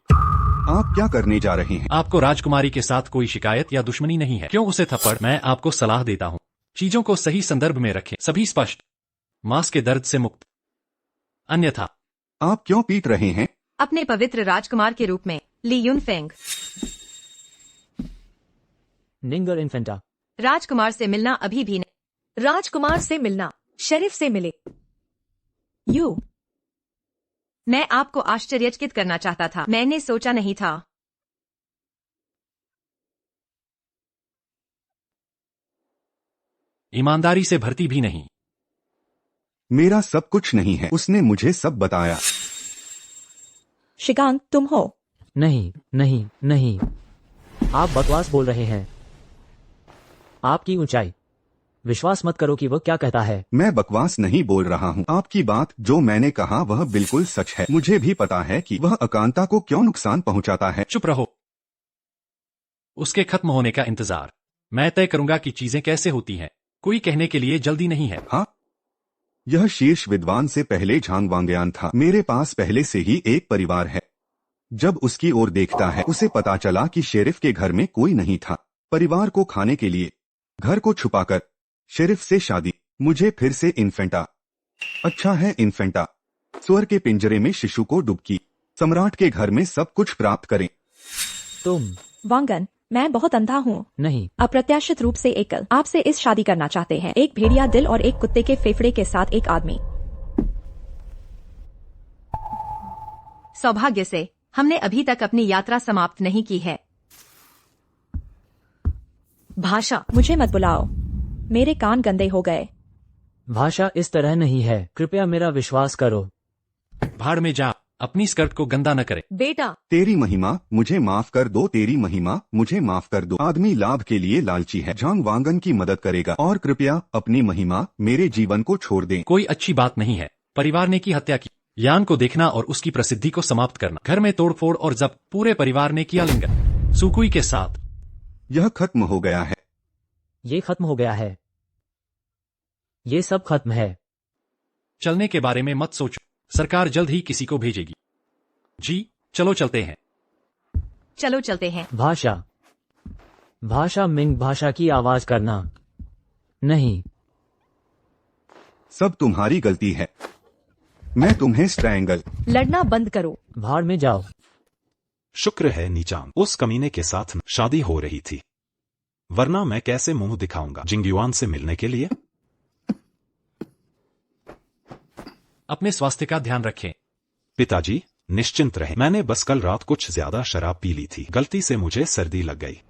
आप क्या करने जा रहे हैं? आपको राजकुमारी के साथ कोई शिकायत या दुश्मनी नहीं है। क्यों उसे थप्पड़? मैं आपको सलाह देता हूँ, चीजों को सही संदर्भ में रखें। सभी स्पष्ट, मांस के दर्द से मुक्त। अन्यथा आप क्यों पीट रहे हैं? अपने पवित्र राजकुमार के रूप में, ली यूनफेंग। निंगर इन्फेंटा। राजकुमार से मिलना अभी भी नहीं। राजकुमार से मिलना, शेरिफ से मिले। यू, मैं आपको आश्चर्यचकित करना चाहता था। मैंने सोचा नहीं था। ईमानदारी से भरती भी नहीं। मेरा सब कुछ नहीं है। उसने मुझे सब बताया। शिगांग, तुम हो? नहीं, नहीं, नहीं। आप बकवास बोल रहे हैं। आपकी ऊंचाई। विश्वास मत करो कि वह क्या कहता है। मैं बकवास नहीं बोल रहा हूँ। आपकी बात जो मैंने कहा वह बिल्कुल सच है। मुझे भी पता है कि वह अकांता को क्यों नुकसान पहुँचाता है। चुप रहो। उसके खत्म होने का इंतजार। मैं तय करूंगा कि चीजें कैसे होती हैं। कोई कहने के लिए जल्दी नहीं है। हाँ, यह शीर्ष विद्वान से पहले झांग वांग्यान था। मेरे पास पहले से ही एक परिवार है। जब उसकी ओर देखता है, उसे पता चला कि शेरिफ के घर में कोई नहीं था। परिवार को खाने के लिए घर को छुपाकर शेरिफ से शादी। मुझे फिर से इन्फेंटा। अच्छा है इन्फेंटा। स्वर के पिंजरे में शिशु को डुबकी। सम्राट के घर में सब कुछ प्राप्त करें। तुम। वांगन, मैं बहुत अंधा हूँ। नहीं। अप्रत्याशित रूप से एकल। आपसे इस शादी करना चाहते हैं। एक भेड़िया दिल और एक कुत्ते के फेफड़े के साथ एक आदमी। सौभाग्य से हमने अभी तक अपनी यात्रा समाप्त नहीं की है। भाषा। मुझे मत बुलाओ, मेरे कान गंदे हो गए। भाषा इस तरह नहीं है। कृपया मेरा विश्वास करो। भाड़ में जा, अपनी स्कर्ट को गंदा न करे। बेटा, तेरी महिमा मुझे माफ कर दो। तेरी महिमा मुझे माफ कर दो। आदमी लाभ के लिए लालची है। झांग वांगन की मदद करेगा और कृपया अपनी महिमा मेरे जीवन को छोड़ दें। कोई अच्छी बात नहीं है। परिवार ने की हत्या की। यान को देखना और उसकी प्रसिद्धि को समाप्त करना। घर में तोड़फोड़ और जब पूरे परिवार ने किया लिंगन सुकुई के साथ। यह खत्म हो गया है। ये खत्म हो गया है। ये सब खत्म है। चलने के बारे में मत सोचो। सरकार जल्द ही किसी को भेजेगी। जी, चलो चलते हैं। चलो चलते हैं। भाषा। भाषा मिंग भाषा की आवाज करना। नहीं। सब तुम्हारी गलती है। मैं तुम्हें स्ट्रैंगल। लड़ना बंद करो। भाड़ में जाओ। शुक्र है नीचांग उस कमीने के साथ शादी हो रही थी, वरना मैं कैसे मुंह दिखाऊंगा जिंगयुआन से मिलने के लिए। अपने स्वास्थ्य का ध्यान रखें। पिताजी निश्चिंत रहे। मैंने बस कल रात कुछ ज्यादा शराब पी ली थी। गलती से मुझे सर्दी लग गई।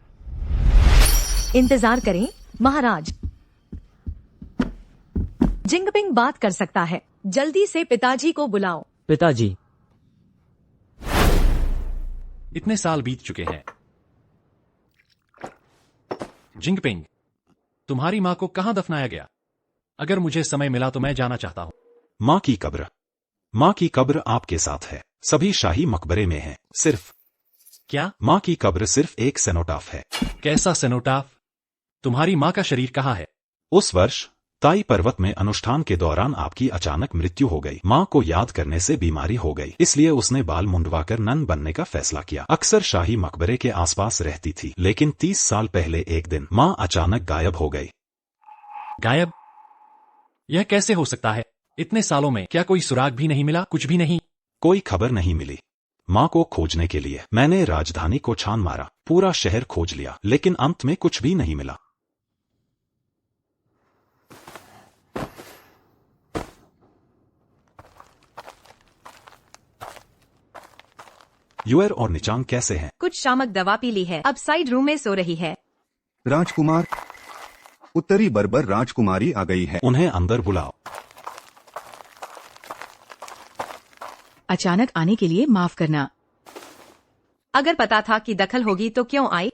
इंतजार करें महाराज। जिंगपिंग बात कर सकता है। जल्दी से पिताजी को बुलाओ। पिताजी। इतने साल बीत चुके हैं। जिंगपिंग, तुम्हारी माँ को कहाँ दफनाया गया? अगर मुझे समय मिला तो मैं जाना चाहता हूँ। माँ की कब्र। माँ की कब्र आपके साथ है। सभी शाही मकबरे में है। सिर्फ क्या? माँ की कब्र सिर्फ एक सेनोटाफ है। कैसा सेनोटाफ? तुम्हारी माँ का शरीर कहाँ है? उस वर्ष ताई पर्वत में अनुष्ठान के दौरान आपकी अचानक मृत्यु हो गई। माँ को याद करने से बीमारी हो गई, इसलिए उसने बाल मुंडवाकर नन बनने का फैसला किया। अक्सर शाही मकबरे के आसपास रहती थी, लेकिन 30 साल पहले एक दिन माँ अचानक गायब हो गई। गायब? यह कैसे हो सकता है? इतने सालों में क्या कोई सुराग भी नहीं मिला? कुछ भी नहीं? कोई खबर नहीं मिली। माँ को खोजने के लिए मैंने राजधानी को छान मारा, पूरा शहर खोज लिया, लेकिन अंत में कुछ भी नहीं मिला। युएर और निचांग कैसे हैं? कुछ शामक दवा पी ली है, अब साइड रूम में सो रही है। राजकुमार, उत्तरी बर्बर राजकुमारी आ गई है। उन्हें अंदर बुलाओ। अचानक आने के लिए माफ करना। अगर पता था कि दखल होगी तो क्यों आई?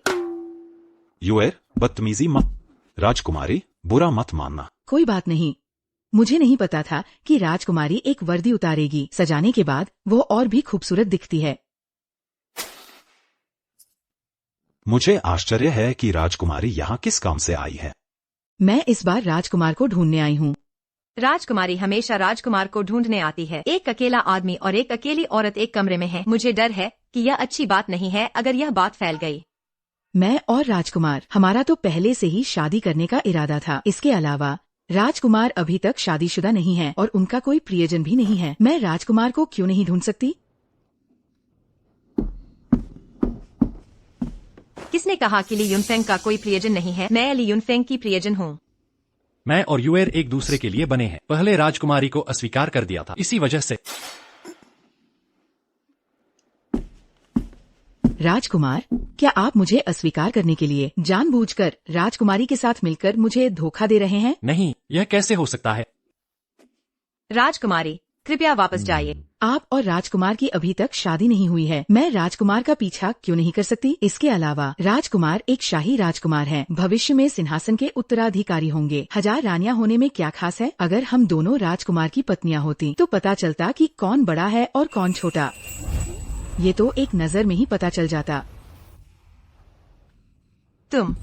युएर, बदतमीजी मत। राजकुमारी, बुरा मत मानना। कोई बात नहीं, मुझे नहीं पता था कि राजकुमारी एक वर्दी उतारेगी। सजाने के बाद वो और भी खूबसूरत दिखती है। मुझे आश्चर्य है कि राजकुमारी यहाँ किस काम से आई है। मैं इस बार राजकुमार को ढूंढने आई हूँ। राजकुमारी हमेशा राजकुमार को ढूंढने आती है। एक अकेला आदमी और एक अकेली औरत एक कमरे में है। मुझे डर है कि यह अच्छी बात नहीं है अगर यह बात फैल गई। मैं और राजकुमार, हमारा तो पहले से ही शादी करने का इरादा था। इसके अलावा राजकुमार अभी तक शादीशुदा नहीं है और उनका कोई प्रियजन भी नहीं है। मैं राजकुमार को क्यों नहीं ढूंढ सकती? किसने कहा कि ली युनफेंग का कोई प्रियजन नहीं है? मैं ली युनफेंग की प्रियजन हूँ। मैं और युएर एक दूसरे के लिए बने हैं। पहले राजकुमारी को अस्वीकार कर दिया था, इसी वजह से। राजकुमार, क्या आप मुझे अस्वीकार करने के लिए जानबूझकर राजकुमारी के साथ मिलकर मुझे धोखा दे रहे हैं? नहीं, यह कैसे हो सकता है? राजकुमारी, कृपया वापस जाइए। आप और राजकुमार की अभी तक शादी नहीं हुई है। मैं राजकुमार का पीछा क्यों नहीं कर सकती? इसके अलावा राजकुमार एक शाही राजकुमार है, भविष्य में सिंहासन के उत्तराधिकारी होंगे। 1000 रानियां होने में क्या खास है? अगर हम दोनों राजकुमार की पत्नियां होती तो पता चलता कि कौन बड़ा है और कौन छोटा। ये तो एक नजर में ही पता चल जाता। तुम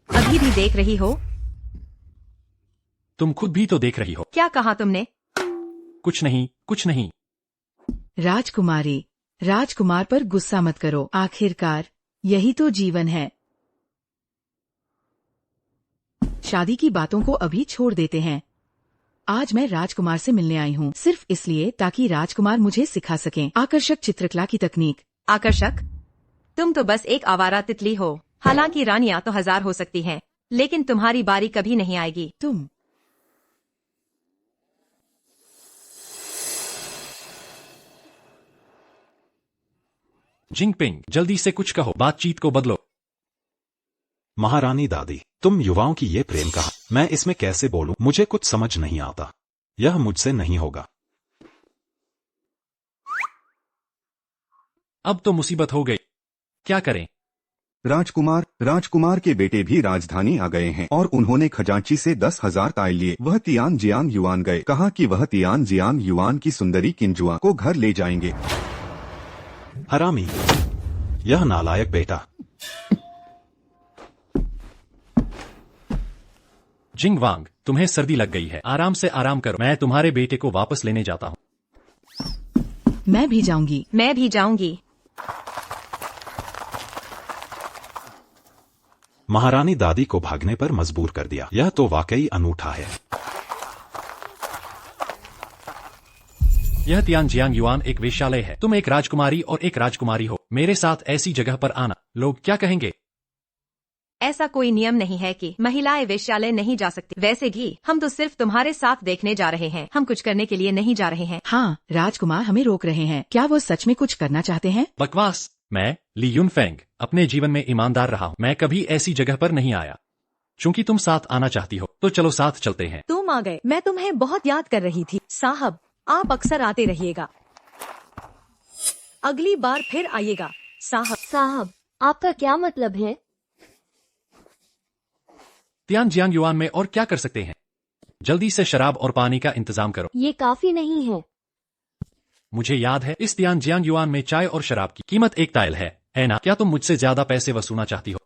अभी भी देख रही हो? तुम खुद भी तो देख रही हो। क्या कहा तुमने? कुछ नहीं, कुछ नहीं। राजकुमारी, राजकुमार पर गुस्सा मत करो। आखिरकार यही तो जीवन है। शादी की बातों को अभी छोड़ देते हैं। आज मैं राजकुमार से मिलने आई हूँ, सिर्फ इसलिए ताकि राजकुमार मुझे सिखा सकें आकर्षक चित्रकला की तकनीक। आकर्षक? तुम तो बस एक आवारा तितली हो। हालांकि रानियां तो 1000 हो सकती हैं, लेकिन तुम्हारी बारी कभी नहीं आएगी। तुम जिंगपिंग, जल्दी से कुछ कहो, बातचीत को बदलो। महारानी दादी, तुम युवाओं की ये प्रेम कहा, मैं इसमें कैसे बोलूं? मुझे कुछ समझ नहीं आता। यह मुझसे नहीं होगा। अब तो मुसीबत हो गई, क्या करें? राजकुमार के बेटे भी राजधानी आ गए हैं और उन्होंने खजांची से 10,000 ताइल लिए। वह तियान जियांग युआन गए, कहा कि वह तियान जियांग युआन की सुंदरी किंजुआ को घर ले जाएंगे। हरामी, यह नालायक बेटा। जिंगवांग, तुम्हें सर्दी लग गई है, आराम से आराम करो। मैं तुम्हारे बेटे को वापस लेने जाता हूँ। मैं भी जाऊंगी। मैं भी जाऊंगी। महारानी दादी को भागने पर मजबूर कर दिया। यह तो वाकई अनूठा है। यह तियान जियांग युआन एक वेश्यालय है। तुम एक राजकुमारी और एक राजकुमारी हो। मेरे साथ ऐसी जगह पर आना, लोग क्या कहेंगे? ऐसा कोई नियम नहीं है कि महिलाएं वेश्यालय नहीं जा सकती। वैसे भी हम तो सिर्फ तुम्हारे साथ देखने जा रहे हैं, हम कुछ करने के लिए नहीं जा रहे हैं। हाँ, राजकुमार हमें रोक रहे हैं। क्या वो सच में कुछ करना चाहते हैं? बकवास। मैं ली युनफेंग अपने जीवन में ईमानदार रहा हूँ। मैं कभी ऐसी जगह पर नहीं आया। चूंकि तुम साथ आना चाहती हो तो चलो साथ चलते हैं। तुम आ गए, मैं तुम्हें बहुत याद कर रही थी। साहब, आप अक्सर आते रहिएगा, अगली बार फिर आइएगा। साहब, साहब, आपका क्या मतलब है? तियान जियांग युआन में और क्या कर सकते हैं? जल्दी से शराब और पानी का इंतजाम करो। ये काफी नहीं है। मुझे याद है इस तियान जियांग युआन में चाय और शराब की कीमत 1 ताइल है ना? क्या तुम मुझसे ज्यादा पैसे वसूलना चाहती हो?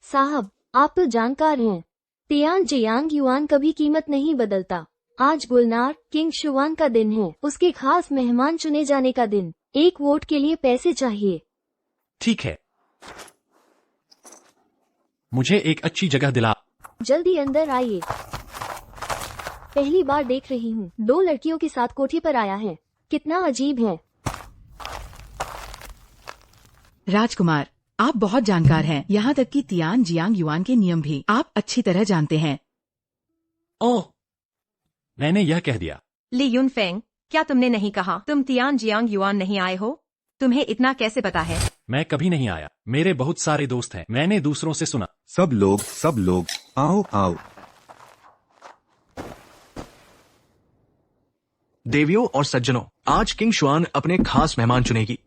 साहब, आप तो जानकार हैं। तियान जियांग युआन कभी कीमत नहीं बदलता। आज गुलनार किंग शुआन का दिन है, उसके खास मेहमान चुने जाने का दिन। 1 वोट के लिए पैसे चाहिए। ठीक है, मुझे एक अच्छी जगह दिला। जल्दी अंदर आइए। पहली बार देख रही हूँ 2 लड़कियों के साथ कोठी पर आया है। कितना अजीब है। राजकुमार, आप बहुत जानकार हैं, यहाँ तक कि तियान जियांग युआन के नियम भी आप अच्छी तरह जानते हैं। ओह, मैंने यह कह दिया। ली यूनफेंग, क्या तुमने नहीं कहा तुम तियान जियांग युआन नहीं आए हो? तुम्हें इतना कैसे पता है? मैं कभी नहीं आया, मेरे बहुत सारे दोस्त हैं, मैंने दूसरों से सुना। सब लोग आओ आओ। देवियों और सज्जनों, आज किंग शुआन अपने खास मेहमान चुनेगी।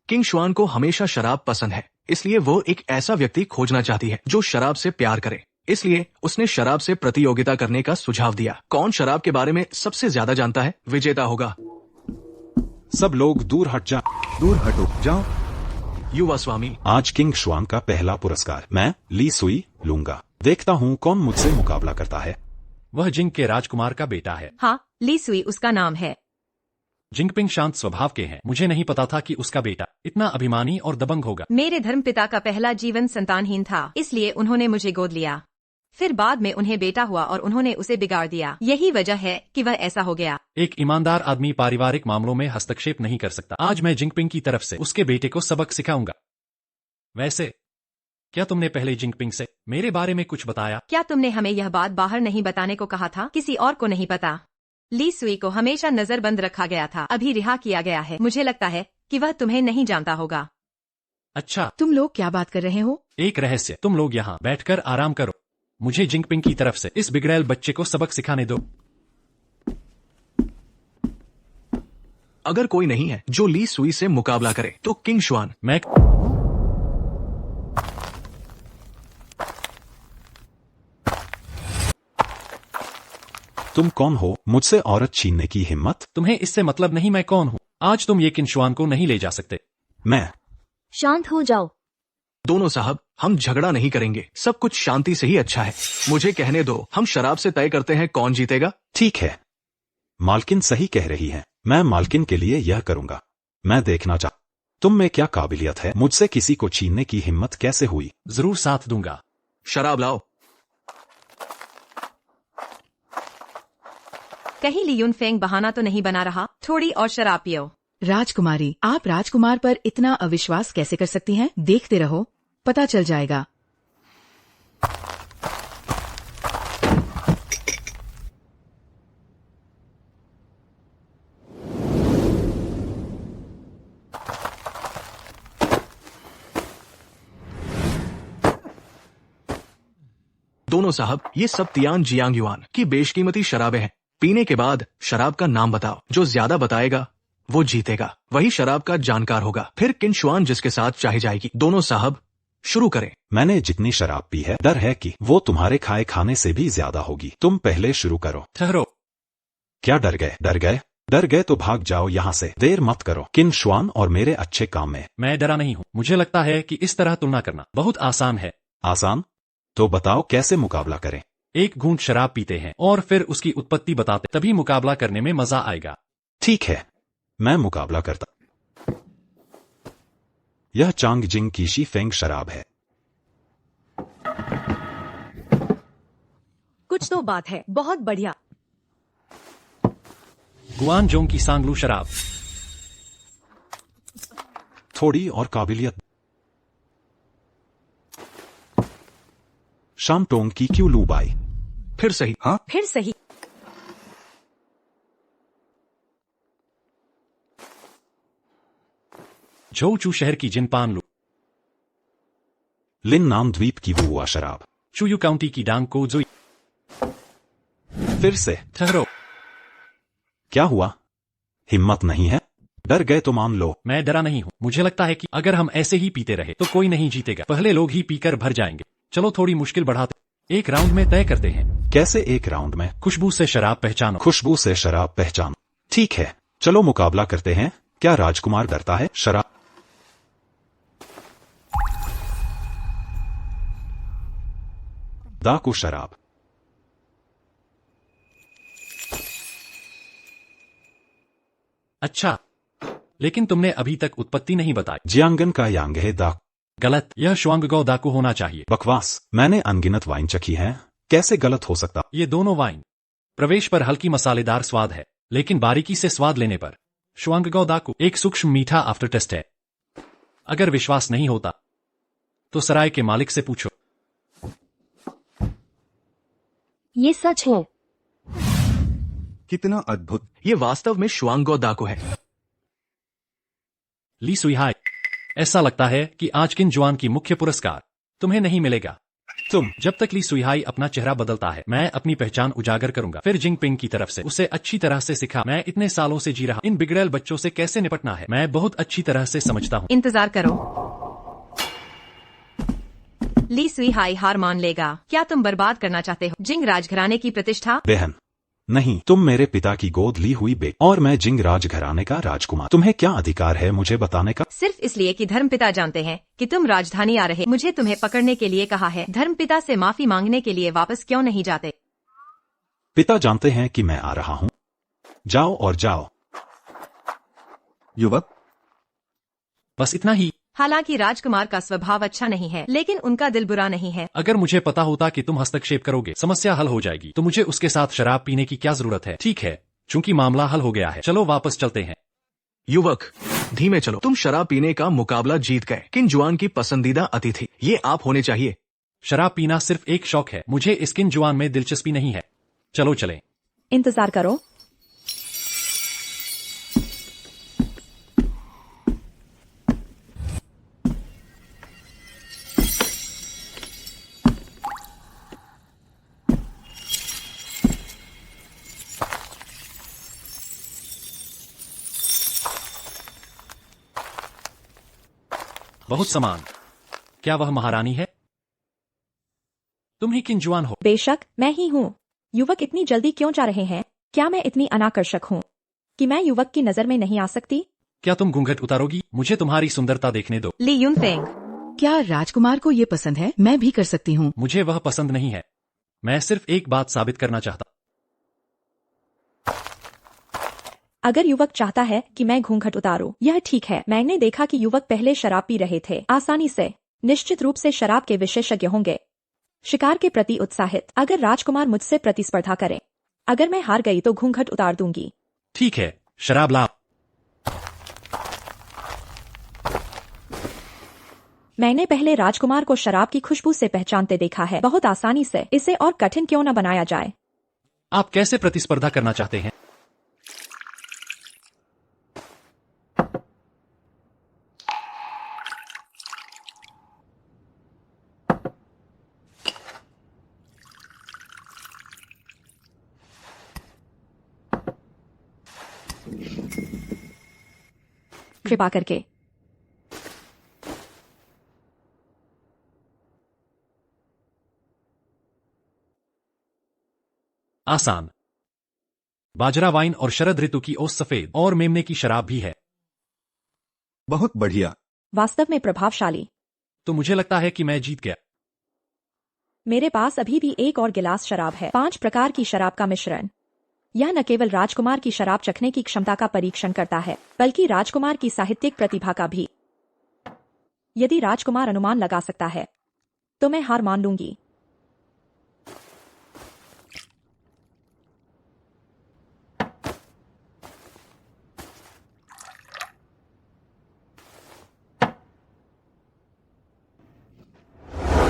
किंग शुआन को हमेशा शराब पसंद है, इसलिए वो एक ऐसा व्यक्ति खोजना चाहती है जो शराब से प्यार करे। इसलिए उसने शराब से प्रतियोगिता करने का सुझाव दिया। कौन शराब के बारे में सबसे ज्यादा जानता है, विजेता होगा। सब लोग दूर हटो जाओ। युवा स्वामी, आज किंग शुआन का पहला पुरस्कार मैं ली सुई लूंगा। देखता हूँ कौन मुझसे मुकाबला करता है। वह जिंग के राजकुमार का बेटा है। हाँ, ली सुई उसका नाम है। जिंगपिंग शांत स्वभाव के हैं। मुझे नहीं पता था कि उसका बेटा इतना अभिमानी और दबंग होगा। मेरे धर्मपिता का पहला जीवन संतानहीन था, इसलिए उन्होंने मुझे गोद लिया। फिर बाद में उन्हें बेटा हुआ और उन्होंने उसे बिगाड़ दिया। यही वजह है कि वह ऐसा हो गया। एक ईमानदार आदमी पारिवारिक मामलों में हस्तक्षेप नहीं कर सकता। आज मैं जिंगपिंग की तरफ से उसके बेटे को सबक सिखाऊंगा। वैसे क्या तुमने पहले जिंगपिंग से मेरे बारे में कुछ बताया? क्या तुमने हमें यह बात बाहर नहीं बताने को कहा था? किसी और को नहीं पता। ली सुई को हमेशा नजरबंद रखा गया था, अभी रिहा किया गया है। मुझे लगता है कि वह तुम्हें नहीं जानता होगा। अच्छा, तुम लोग क्या बात कर रहे हो? एक रहस्य। तुम लोग यहाँ बैठकर आराम करो, मुझे जिंगपिंग की तरफ से इस बिगड़ैल बच्चे को सबक सिखाने दो। अगर कोई नहीं है जो ली सुई से मुकाबला करे तो किंग शुआन। मैं तुम कौन हो, मुझसे औरत छीनने की हिम्मत? तुम्हें इससे मतलब नहीं मैं कौन हूँ। आज तुम ये किंग शुआन को नहीं ले जा सकते। मैं शांत हो जाओ। दोनों साहब, हम झगड़ा नहीं करेंगे, सब कुछ शांति से ही अच्छा है। मुझे कहने दो, हम शराब से तय करते हैं कौन जीतेगा। ठीक है, मालकिन सही कह रही है। मैं मालकिन के लिए यह करूंगा। मैं देखना चाह तुम में क्या काबिलियत है। मुझसे किसी को छीनने की हिम्मत कैसे हुई? जरूर साथ दूंगा। शराब लाओ। कहीं ली यूनफेंग बहाना तो नहीं बना रहा? थोड़ी और शराब पियो। राजकुमारी, आप राजकुमार पर इतना अविश्वास कैसे कर सकती हैं? देखते रहो, पता चल जाएगा। दोनों साहब, ये सब तियान जियांग युआन की बेशकीमती शराबें हैं। पीने के बाद शराब का नाम बताओ। जो ज्यादा बताएगा वो जीतेगा, वही शराब का जानकार होगा। फिर किंग शुआन जिसके साथ चाही जाएगी। दोनों साहब शुरू करें। मैंने जितनी शराब पी है, डर है कि वो तुम्हारे खाए खाने से भी ज्यादा होगी। तुम पहले शुरू करो। ठहरो। क्या डर गए? डर गए तो भाग जाओ यहाँ से। देर मत करो। किंग शुआन और मेरे अच्छे काम में। मैं डरा नहीं हूँ। मुझे लगता है कि इस तरह तुलना करना बहुत आसान है। आसान? तो बताओ कैसे मुकाबला करें। एक घूंट शराब पीते हैं और फिर उसकी उत्पत्ति बताते, तभी मुकाबला करने में मजा आएगा। ठीक है, मैं मुकाबला करता। यह चांग जिंग की शी फेंग शराब है। कुछ तो बात है। बहुत बढ़िया। गुआन जोंग की सांगलू शराब। थोड़ी और काबिलियत। शामटोंग की क्यू लूबाई। फिर सही। हाँ, फिर सही। झोचू शहर की जिनपान लू। लिन नाम द्वीप की वुआ शराब। चुयू काउंटी की डांग को जोई। फिर से। ठहरो। क्या हुआ? हिम्मत नहीं है? डर गए तो मान लो। मैं डरा नहीं हूँ। मुझे लगता है कि अगर हम ऐसे ही पीते रहे तो कोई नहीं जीतेगा। पहले लोग ही पीकर भर जाएंगे। चलो थोड़ी मुश्किल बढ़ाते। एक राउंड में तय करते हैं। कैसे एक राउंड में? खुशबू से शराब पहचानो। खुशबू से शराब पहचानो। ठीक है, चलो मुकाबला करते हैं। क्या राजकुमार डरता है? शराब। डाकू शराब। अच्छा, लेकिन तुमने अभी तक उत्पत्ति नहीं बताई। जियांगन का यांग है डाकू। गलत, यह शुआंगगो डाकू होना चाहिए। बकवास, मैंने अनगिनत वाइन चखी है, कैसे गलत हो सकता? ये दोनों वाइन प्रवेश पर हल्की मसालेदार स्वाद है, लेकिन बारीकी से स्वाद लेने पर शुआंगगो डाकू एक सूक्ष्म मीठा आफ्टर टेस्ट है। अगर विश्वास नहीं होता तो सराय के मालिक से पूछो। ये सच है। कितना अद्भुत। ये वास्तव में शुआंगगो दाकू है। ली सुईहाई, ऐसा लगता है कि आज किन जुआन की मुख्य पुरस्कार तुम्हें नहीं मिलेगा। तुम। जब तक ली सुईहाई अपना चेहरा बदलता है, मैं अपनी पहचान उजागर करूंगा। फिर जिंगपिंग की तरफ से उसे अच्छी तरह से सिखा। मैं इतने सालों से जी रहा, इन बिगड़ैल बच्चों से कैसे निपटना है मैं बहुत अच्छी तरह से समझता हूँ। इंतजार करो, ली सुईहाई हार मान लेगा। क्या तुम बर्बाद करना चाहते हो जिंग राजघराने की प्रतिष्ठा? बहन, नहीं, तुम मेरे पिता की गोद ली हुई बेटी और मैं जिंग राजघराने का राजकुमार। तुम्हें क्या अधिकार है मुझे बताने का? सिर्फ इसलिए कि धर्मपिता जानते हैं कि तुम राजधानी आ रहे। मुझे तुम्हें पकड़ने के लिए कहा है। धर्मपिता से माफी मांगने के लिए वापस क्यों नहीं जाते? पिता जानते हैं कि मैं आ रहा हूँ। जाओ और जाओ। युवक, बस इतना ही। हालांकि राजकुमार का स्वभाव अच्छा नहीं है, लेकिन उनका दिल बुरा नहीं है। अगर मुझे पता होता कि तुम हस्तक्षेप करोगे समस्या हल हो जाएगी, तो मुझे उसके साथ शराब पीने की क्या जरूरत है? ठीक है, चूंकि मामला हल हो गया है, चलो वापस चलते हैं। युवक, धीमे चलो। तुम शराब पीने का मुकाबला जीत गए। किन जुआन की पसंदीदा अतिथि ये आप होने चाहिए। शराब पीना सिर्फ एक शौक है, मुझे इस किन जुआन में दिलचस्पी नहीं है। चलो चलें। इंतजार करो। बहुत समान। क्या वह महारानी है? तुम ही किन जुआन हो? बेशक मैं ही हूँ। युवक इतनी जल्दी क्यों जा रहे हैं? क्या मैं इतनी अनाकर्षक हूँ कि मैं युवक की नजर में नहीं आ सकती? क्या तुम घूंघट उतारोगी? मुझे तुम्हारी सुंदरता देखने दो। ली यूनफेंग, क्या राजकुमार को ये पसंद है? मैं भी कर सकती हूँ। मुझे वह पसंद नहीं है। मैं सिर्फ एक बात साबित करना चाहता। अगर युवक चाहता है कि मैं घूंघट उतारूं, यह ठीक है। मैंने देखा कि युवक पहले शराब पी रहे थे। आसानी से, निश्चित रूप से शराब के विशेषज्ञ होंगे। शिकार के प्रति उत्साहित। अगर राजकुमार मुझसे प्रतिस्पर्धा करें, अगर मैं हार गई तो घूंघट उतार दूंगी। ठीक है, शराब लाओ। मैंने पहले राजकुमार को शराब की खुशबू से पहचानते देखा है। बहुत आसानी से, इसे और कठिन क्यों न बनाया जाए। आप कैसे प्रतिस्पर्धा करना चाहते हैं? कृपा करके। आसान। बाजरा वाइन और शरद ऋतु की ओस सफेद और मेमने की शराब भी है। बहुत बढ़िया। वास्तव में प्रभावशाली। तो मुझे लगता है कि मैं जीत गया। मेरे पास अभी भी एक और गिलास शराब है। 5 प्रकार की शराब का मिश्रण। यह न केवल राजकुमार की शराब चखने की क्षमता का परीक्षण करता है, बल्कि राजकुमार की साहित्यिक प्रतिभा का भी। यदि राजकुमार अनुमान लगा सकता है, तो मैं हार मान लूंगी।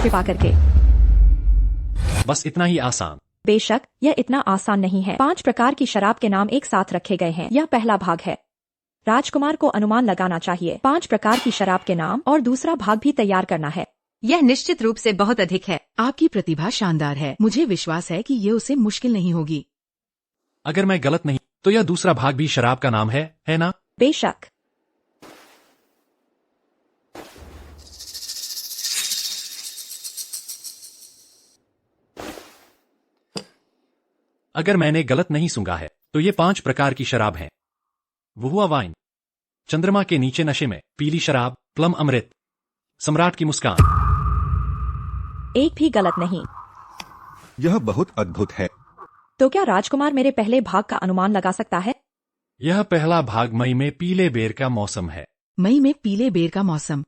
कृपा करके। बस इतना ही आसान। बेशक यह इतना आसान नहीं है। 5 प्रकार की शराब के नाम एक साथ रखे गए हैं। यह पहला भाग है। राजकुमार को अनुमान लगाना चाहिए 5 प्रकार की शराब के नाम, और दूसरा भाग भी तैयार करना है। यह निश्चित रूप से बहुत अधिक है। आपकी प्रतिभा शानदार है। मुझे विश्वास है कि ये उसे मुश्किल नहीं होगी। अगर मैं गलत नहीं तो यह दूसरा भाग भी शराब का नाम है ना? बेशक। अगर मैंने गलत नहीं सुना है तो ये 5 प्रकार की शराब हैं। वुहुआ वाइन, चंद्रमा के नीचे नशे में, पीली शराब, प्लम अमृत, सम्राट की मुस्कान। एक भी गलत नहीं। यह बहुत अद्भुत है। तो क्या राजकुमार मेरे पहले भाग का अनुमान लगा सकता है? यह पहला भाग मई में पीले बेर का मौसम है। मई में पीले बेर का मौसम।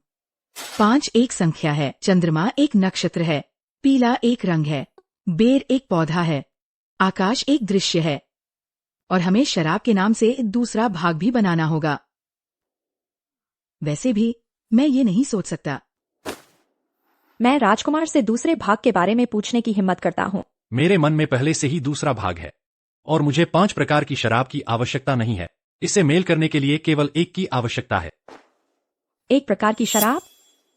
5 एक संख्या है, चंद्रमा एक नक्षत्र है, पीला एक रंग है, बेर एक पौधा है, आकाश एक दृश्य है, और हमें शराब के नाम से दूसरा भाग भी बनाना होगा। वैसे भी मैं ये नहीं सोच सकता। मैं राजकुमार से दूसरे भाग के बारे में पूछने की हिम्मत करता हूँ। मेरे मन में पहले से ही दूसरा भाग है और मुझे 5 प्रकार की शराब की आवश्यकता नहीं है। इसे मेल करने के लिए केवल एक की आवश्यकता है। एक प्रकार की शराब?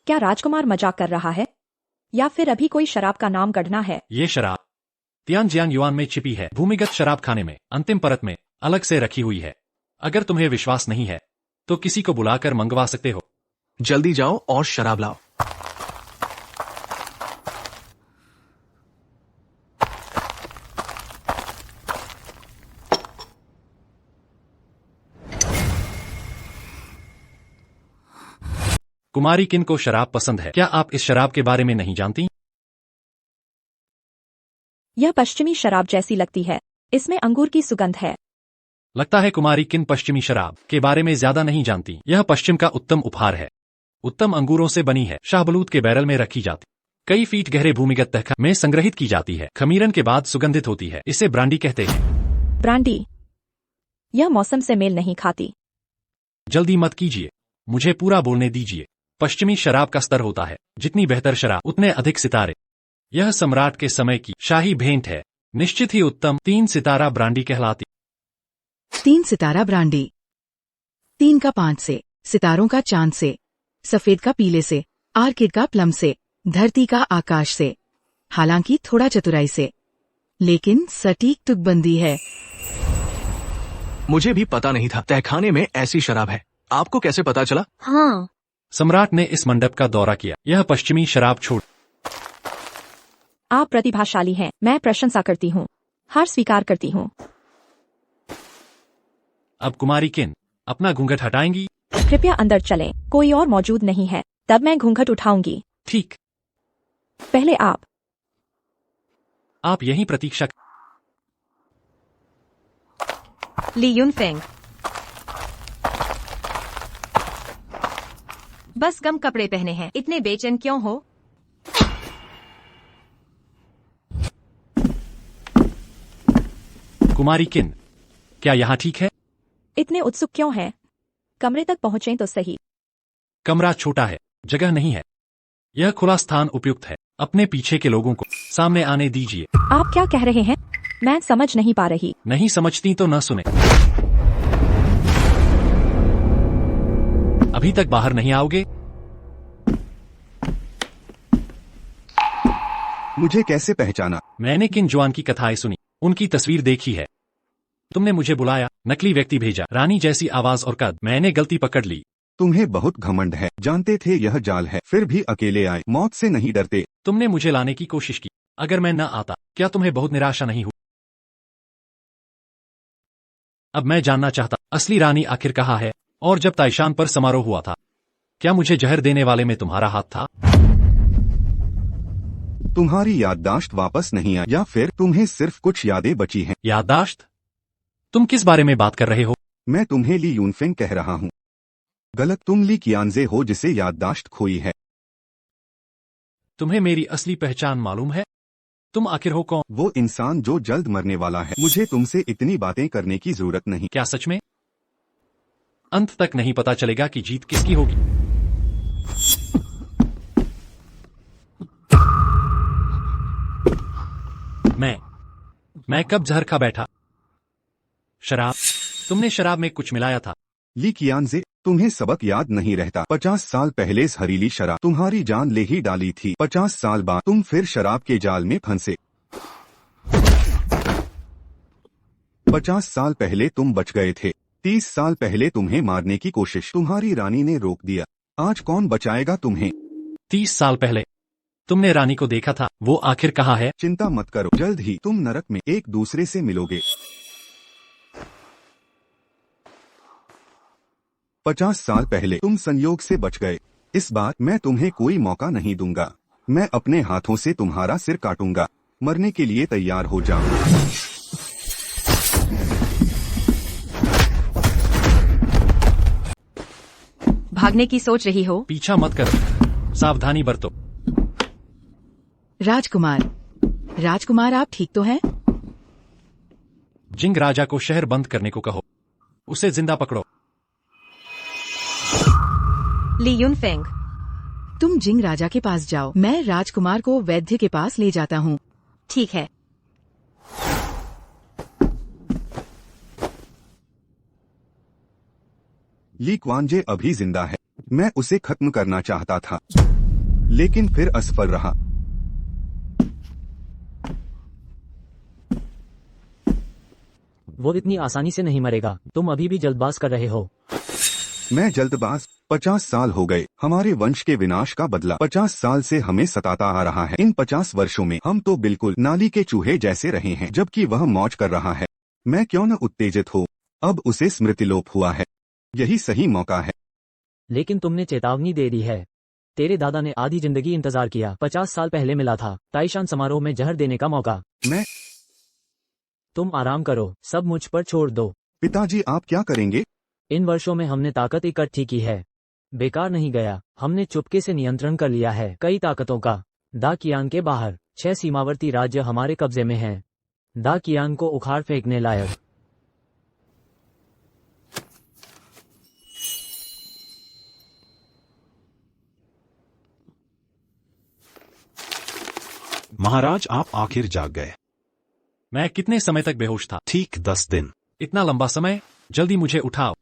क्या राजकुमार मजाक कर रहा है या फिर अभी कोई शराब का नाम गढ़ना है? ये शराब तियानजियांग युआन में छिपी है, भूमिगत शराब खाने में अंतिम परत में अलग से रखी हुई है। अगर तुम्हें विश्वास नहीं है तो किसी को बुलाकर मंगवा सकते हो। जल्दी जाओ और शराब लाओ। कुमारी किन को शराब पसंद है? क्या आप इस शराब के बारे में नहीं जानती? यह पश्चिमी शराब जैसी लगती है। इसमें अंगूर की सुगंध है। लगता है कुमारी किन पश्चिमी शराब के बारे में ज्यादा नहीं जानती। यह पश्चिम का उत्तम उपहार है। उत्तम अंगूरों से बनी है। शाहबलूत के बैरल में रखी जाती, कई फीट गहरे भूमिगत तह में संग्रहित की जाती है। खमीरन के बाद सुगंधित होती है। इसे ब्रांडी कहते हैं। ब्रांडी? यह मौसम से मेल नहीं खाती। जल्दी मत कीजिए, मुझे पूरा बोलने दीजिए। पश्चिमी शराब का स्तर होता है, जितनी बेहतर शराब उतने अधिक सितारे। यह सम्राट के समय की शाही भेंट है। निश्चित ही उत्तम 3 सितारा ब्रांडी कहलाती। 3 सितारा ब्रांडी। 3 का 5 से, सितारों का चांद से, सफेद का पीले से, आर्किड का प्लम से, धरती का आकाश से। हालांकि थोड़ा चतुराई से, लेकिन सटीक तुकबंदी है। मुझे भी पता नहीं था तहखाने में ऐसी शराब है। आपको कैसे पता चला? हाँ, सम्राट ने इस मंडप का दौरा किया। यह पश्चिमी शराब छोड़। आप प्रतिभाशाली हैं। मैं प्रशंसा करती हूँ, हार स्वीकार करती हूँ। अब कुमारी किन अपना घूंघट हटाएंगी? कृपया अंदर चलें, कोई और मौजूद नहीं है। तब मैं घूंघट उठाऊंगी। ठीक, पहले आप यहीं प्रतीक्षा। ली यूनफेंग, बस कम कपड़े पहने हैं, इतने बेचैन क्यों हो? कुमारी किन, क्या यहाँ ठीक है? इतने उत्सुक क्यों हैं? कमरे तक पहुँचें तो सही। कमरा छोटा है, जगह नहीं है। यह खुला स्थान उपयुक्त है। अपने पीछे के लोगों को सामने आने दीजिए। आप क्या कह रहे हैं? मैं समझ नहीं पा रही। नहीं समझती तो न सुने। अभी तक बाहर नहीं आओगे? मुझे कैसे पहचाना? मैंने किन जुआन की कथाएं सुनी, उनकी तस्वीर देखी है। तुमने मुझे बुलाया, नकली व्यक्ति भेजा, रानी जैसी आवाज और कद। मैंने गलती पकड़ ली। तुम्हें बहुत घमंड है। जानते थे यह जाल है, फिर भी अकेले आए। मौत से नहीं डरते। तुमने मुझे लाने की कोशिश की। अगर मैं न आता, क्या तुम्हें बहुत निराशा नहीं हुई? अब मैं जानना चाहता, असली रानी आखिर कहाँ है? और जब ताइशान पर समारोह हुआ था, क्या मुझे जहर देने वाले में तुम्हारा हाथ था? तुम्हारी याददाश्त वापस नहीं आई, या फिर तुम्हें सिर्फ कुछ यादें बची हैं? याददाश्त? तुम किस बारे में बात कर रहे हो? मैं तुम्हें ली यूनफेंग कह रहा हूँ। गलत, तुम ली कियानजे हो जिसे याददाश्त खोई है। तुम्हें मेरी असली पहचान मालूम है? तुम आखिर हो कौन? वो इंसान जो जल्द मरने वाला है। मुझे तुमसे इतनी बातें करने की जरूरत नहीं। क्या सच में? अंत तक नहीं पता चलेगा कि जीत किसकी होगी। मैं कब जहर खा बैठा? शराब? तुमने शराब में कुछ मिलाया था। ली कियानजे, तुम्हें सबक याद नहीं रहता? 50 साल पहले जहरीली शराब तुम्हारी जान ले ही डाली थी। 50 साल बाद तुम फिर शराब के जाल में फंसे। 50 साल पहले तुम बच गए थे। 30 साल पहले तुम्हें मारने की कोशिश तुम्हारी रानी ने रोक दिया। आज कौन बचाएगा तुम्हें? 30 साल पहले तुमने रानी को देखा था, वो आखिर कहाँ है? चिंता मत करो, जल्द ही तुम नरक में एक दूसरे से मिलोगे। 50 साल पहले तुम संयोग से बच गए। इस बार मैं तुम्हें कोई मौका नहीं दूंगा। मैं अपने हाथों से तुम्हारा सिर काटूंगा। मरने के लिए तैयार हो जाओ। भागने की सोच रही हो? पीछा मत करो, सावधानी बरतो। राजकुमार आप ठीक तो हैं? जिंग राजा को शहर बंद करने को कहो। उसे जिंदा पकड़ो। ली यूनफेंग, तुम जिंग राजा के पास जाओ, मैं राजकुमार को वैद्य के पास ले जाता हूँ। ठीक है। ली क्वानजे अभी जिंदा है। मैं उसे खत्म करना चाहता था, लेकिन फिर असफल रहा। वो इतनी आसानी से नहीं मरेगा। तुम अभी भी जल्दबाज कर रहे हो। मैं जल्दबाज? 50 साल हो गए। हमारे वंश के विनाश का बदला 50 साल से हमें सताता आ रहा है। इन 50 वर्षों में हम तो बिल्कुल नाली के चूहे जैसे रहे हैं, जबकि वह मौज कर रहा है। मैं क्यों न उत्तेजित हो? अब उसे स्मृतिलोप हुआ है। यही सही मौका है। लेकिन तुमने चेतावनी दे दी है। तेरे दादा ने आधी जिंदगी इंतजार किया। 50 साल पहले मिला था ताइशान समारोह में जहर देने का मौका। तुम आराम करो, सब मुझ पर छोड़ दो। पिताजी आप क्या करेंगे? इन वर्षों में हमने ताकत इकट्ठी की है। बेकार नहीं गया। हमने चुपके से नियंत्रण कर लिया है कई ताकतों का। दा कियान के बाहर 6 सीमावर्ती राज्य हमारे कब्जे में हैं। दा कियान को उखाड़ फेंकने लायक। महाराज आप आखिर जाग गए। मैं कितने समय तक बेहोश था? ठीक 10 दिन। इतना लंबा समय? जल्दी मुझे उठाओ।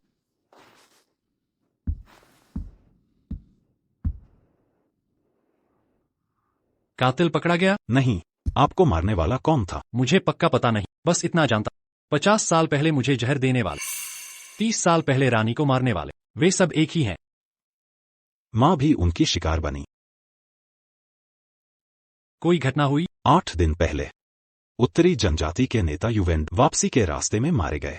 कातिल पकड़ा गया? नहीं। आपको मारने वाला कौन था? मुझे पक्का पता नहीं, बस इतना जानता। 50 साल पहले मुझे जहर देने वाले, 30 साल पहले रानी को मारने वाले, वे सब एक ही हैं। माँ भी उनकी शिकार बनी। कोई घटना हुई? 8 दिन पहले उत्तरी जनजाति के नेता युवेन वापसी के रास्ते में मारे गए।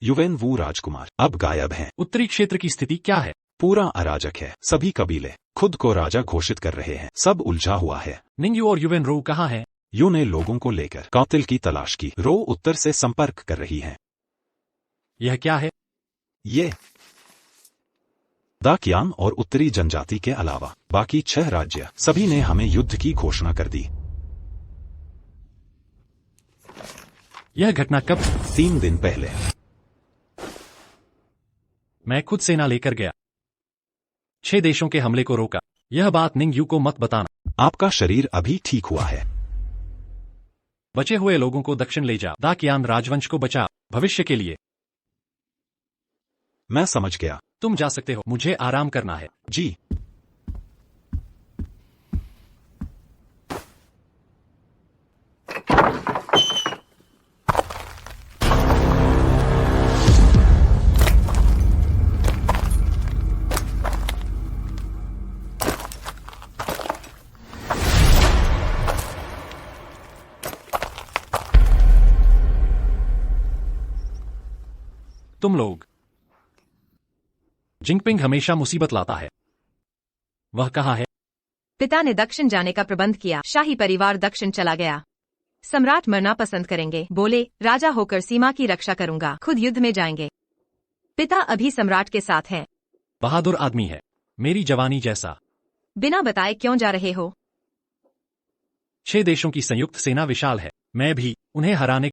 युवेन वू राजकुमार अब गायब हैं। उत्तरी क्षेत्र की स्थिति क्या है? पूरा अराजक है। सभी कबीले खुद को राजा घोषित कर रहे हैं। सब उलझा हुआ है। निंगयू और युवेन रो कहाँ हैं? यू ने लोगों को लेकर कातिल की तलाश की। रो उत्तर से संपर्क कर रही है। यह क्या है? ये दा कियान और उत्तरी जनजाति के अलावा बाकी 6 राज्य सभी ने हमें युद्ध की घोषणा कर दी। यह घटना कब? 3 दिन पहले। मैं खुद सेना लेकर गया, 6 देशों के हमले को रोका। यह बात निंगयू को मत बताना। आपका शरीर अभी ठीक हुआ है। बचे हुए लोगों को दक्षिण ले जा। दा कियान राजवंश को बचा, भविष्य के लिए। मैं समझ गया। तुम जा सकते हो, मुझे आराम करना है। जी। तुम लोग। जिंगपिंग हमेशा मुसीबत लाता है। वह कहाँ है? पिता ने दक्षिण जाने का प्रबंध किया। शाही परिवार दक्षिण चला गया। सम्राट मरना पसंद करेंगे। बोले राजा होकर सीमा की रक्षा करूंगा, खुद युद्ध में जाएंगे। पिता अभी सम्राट के साथ हैं। बहादुर आदमी है, मेरी जवानी जैसा। बिना बताए क्यों जा रहे हो? 6 देशों की संयुक्त सेना विशाल है। मैं भी उन्हें हराने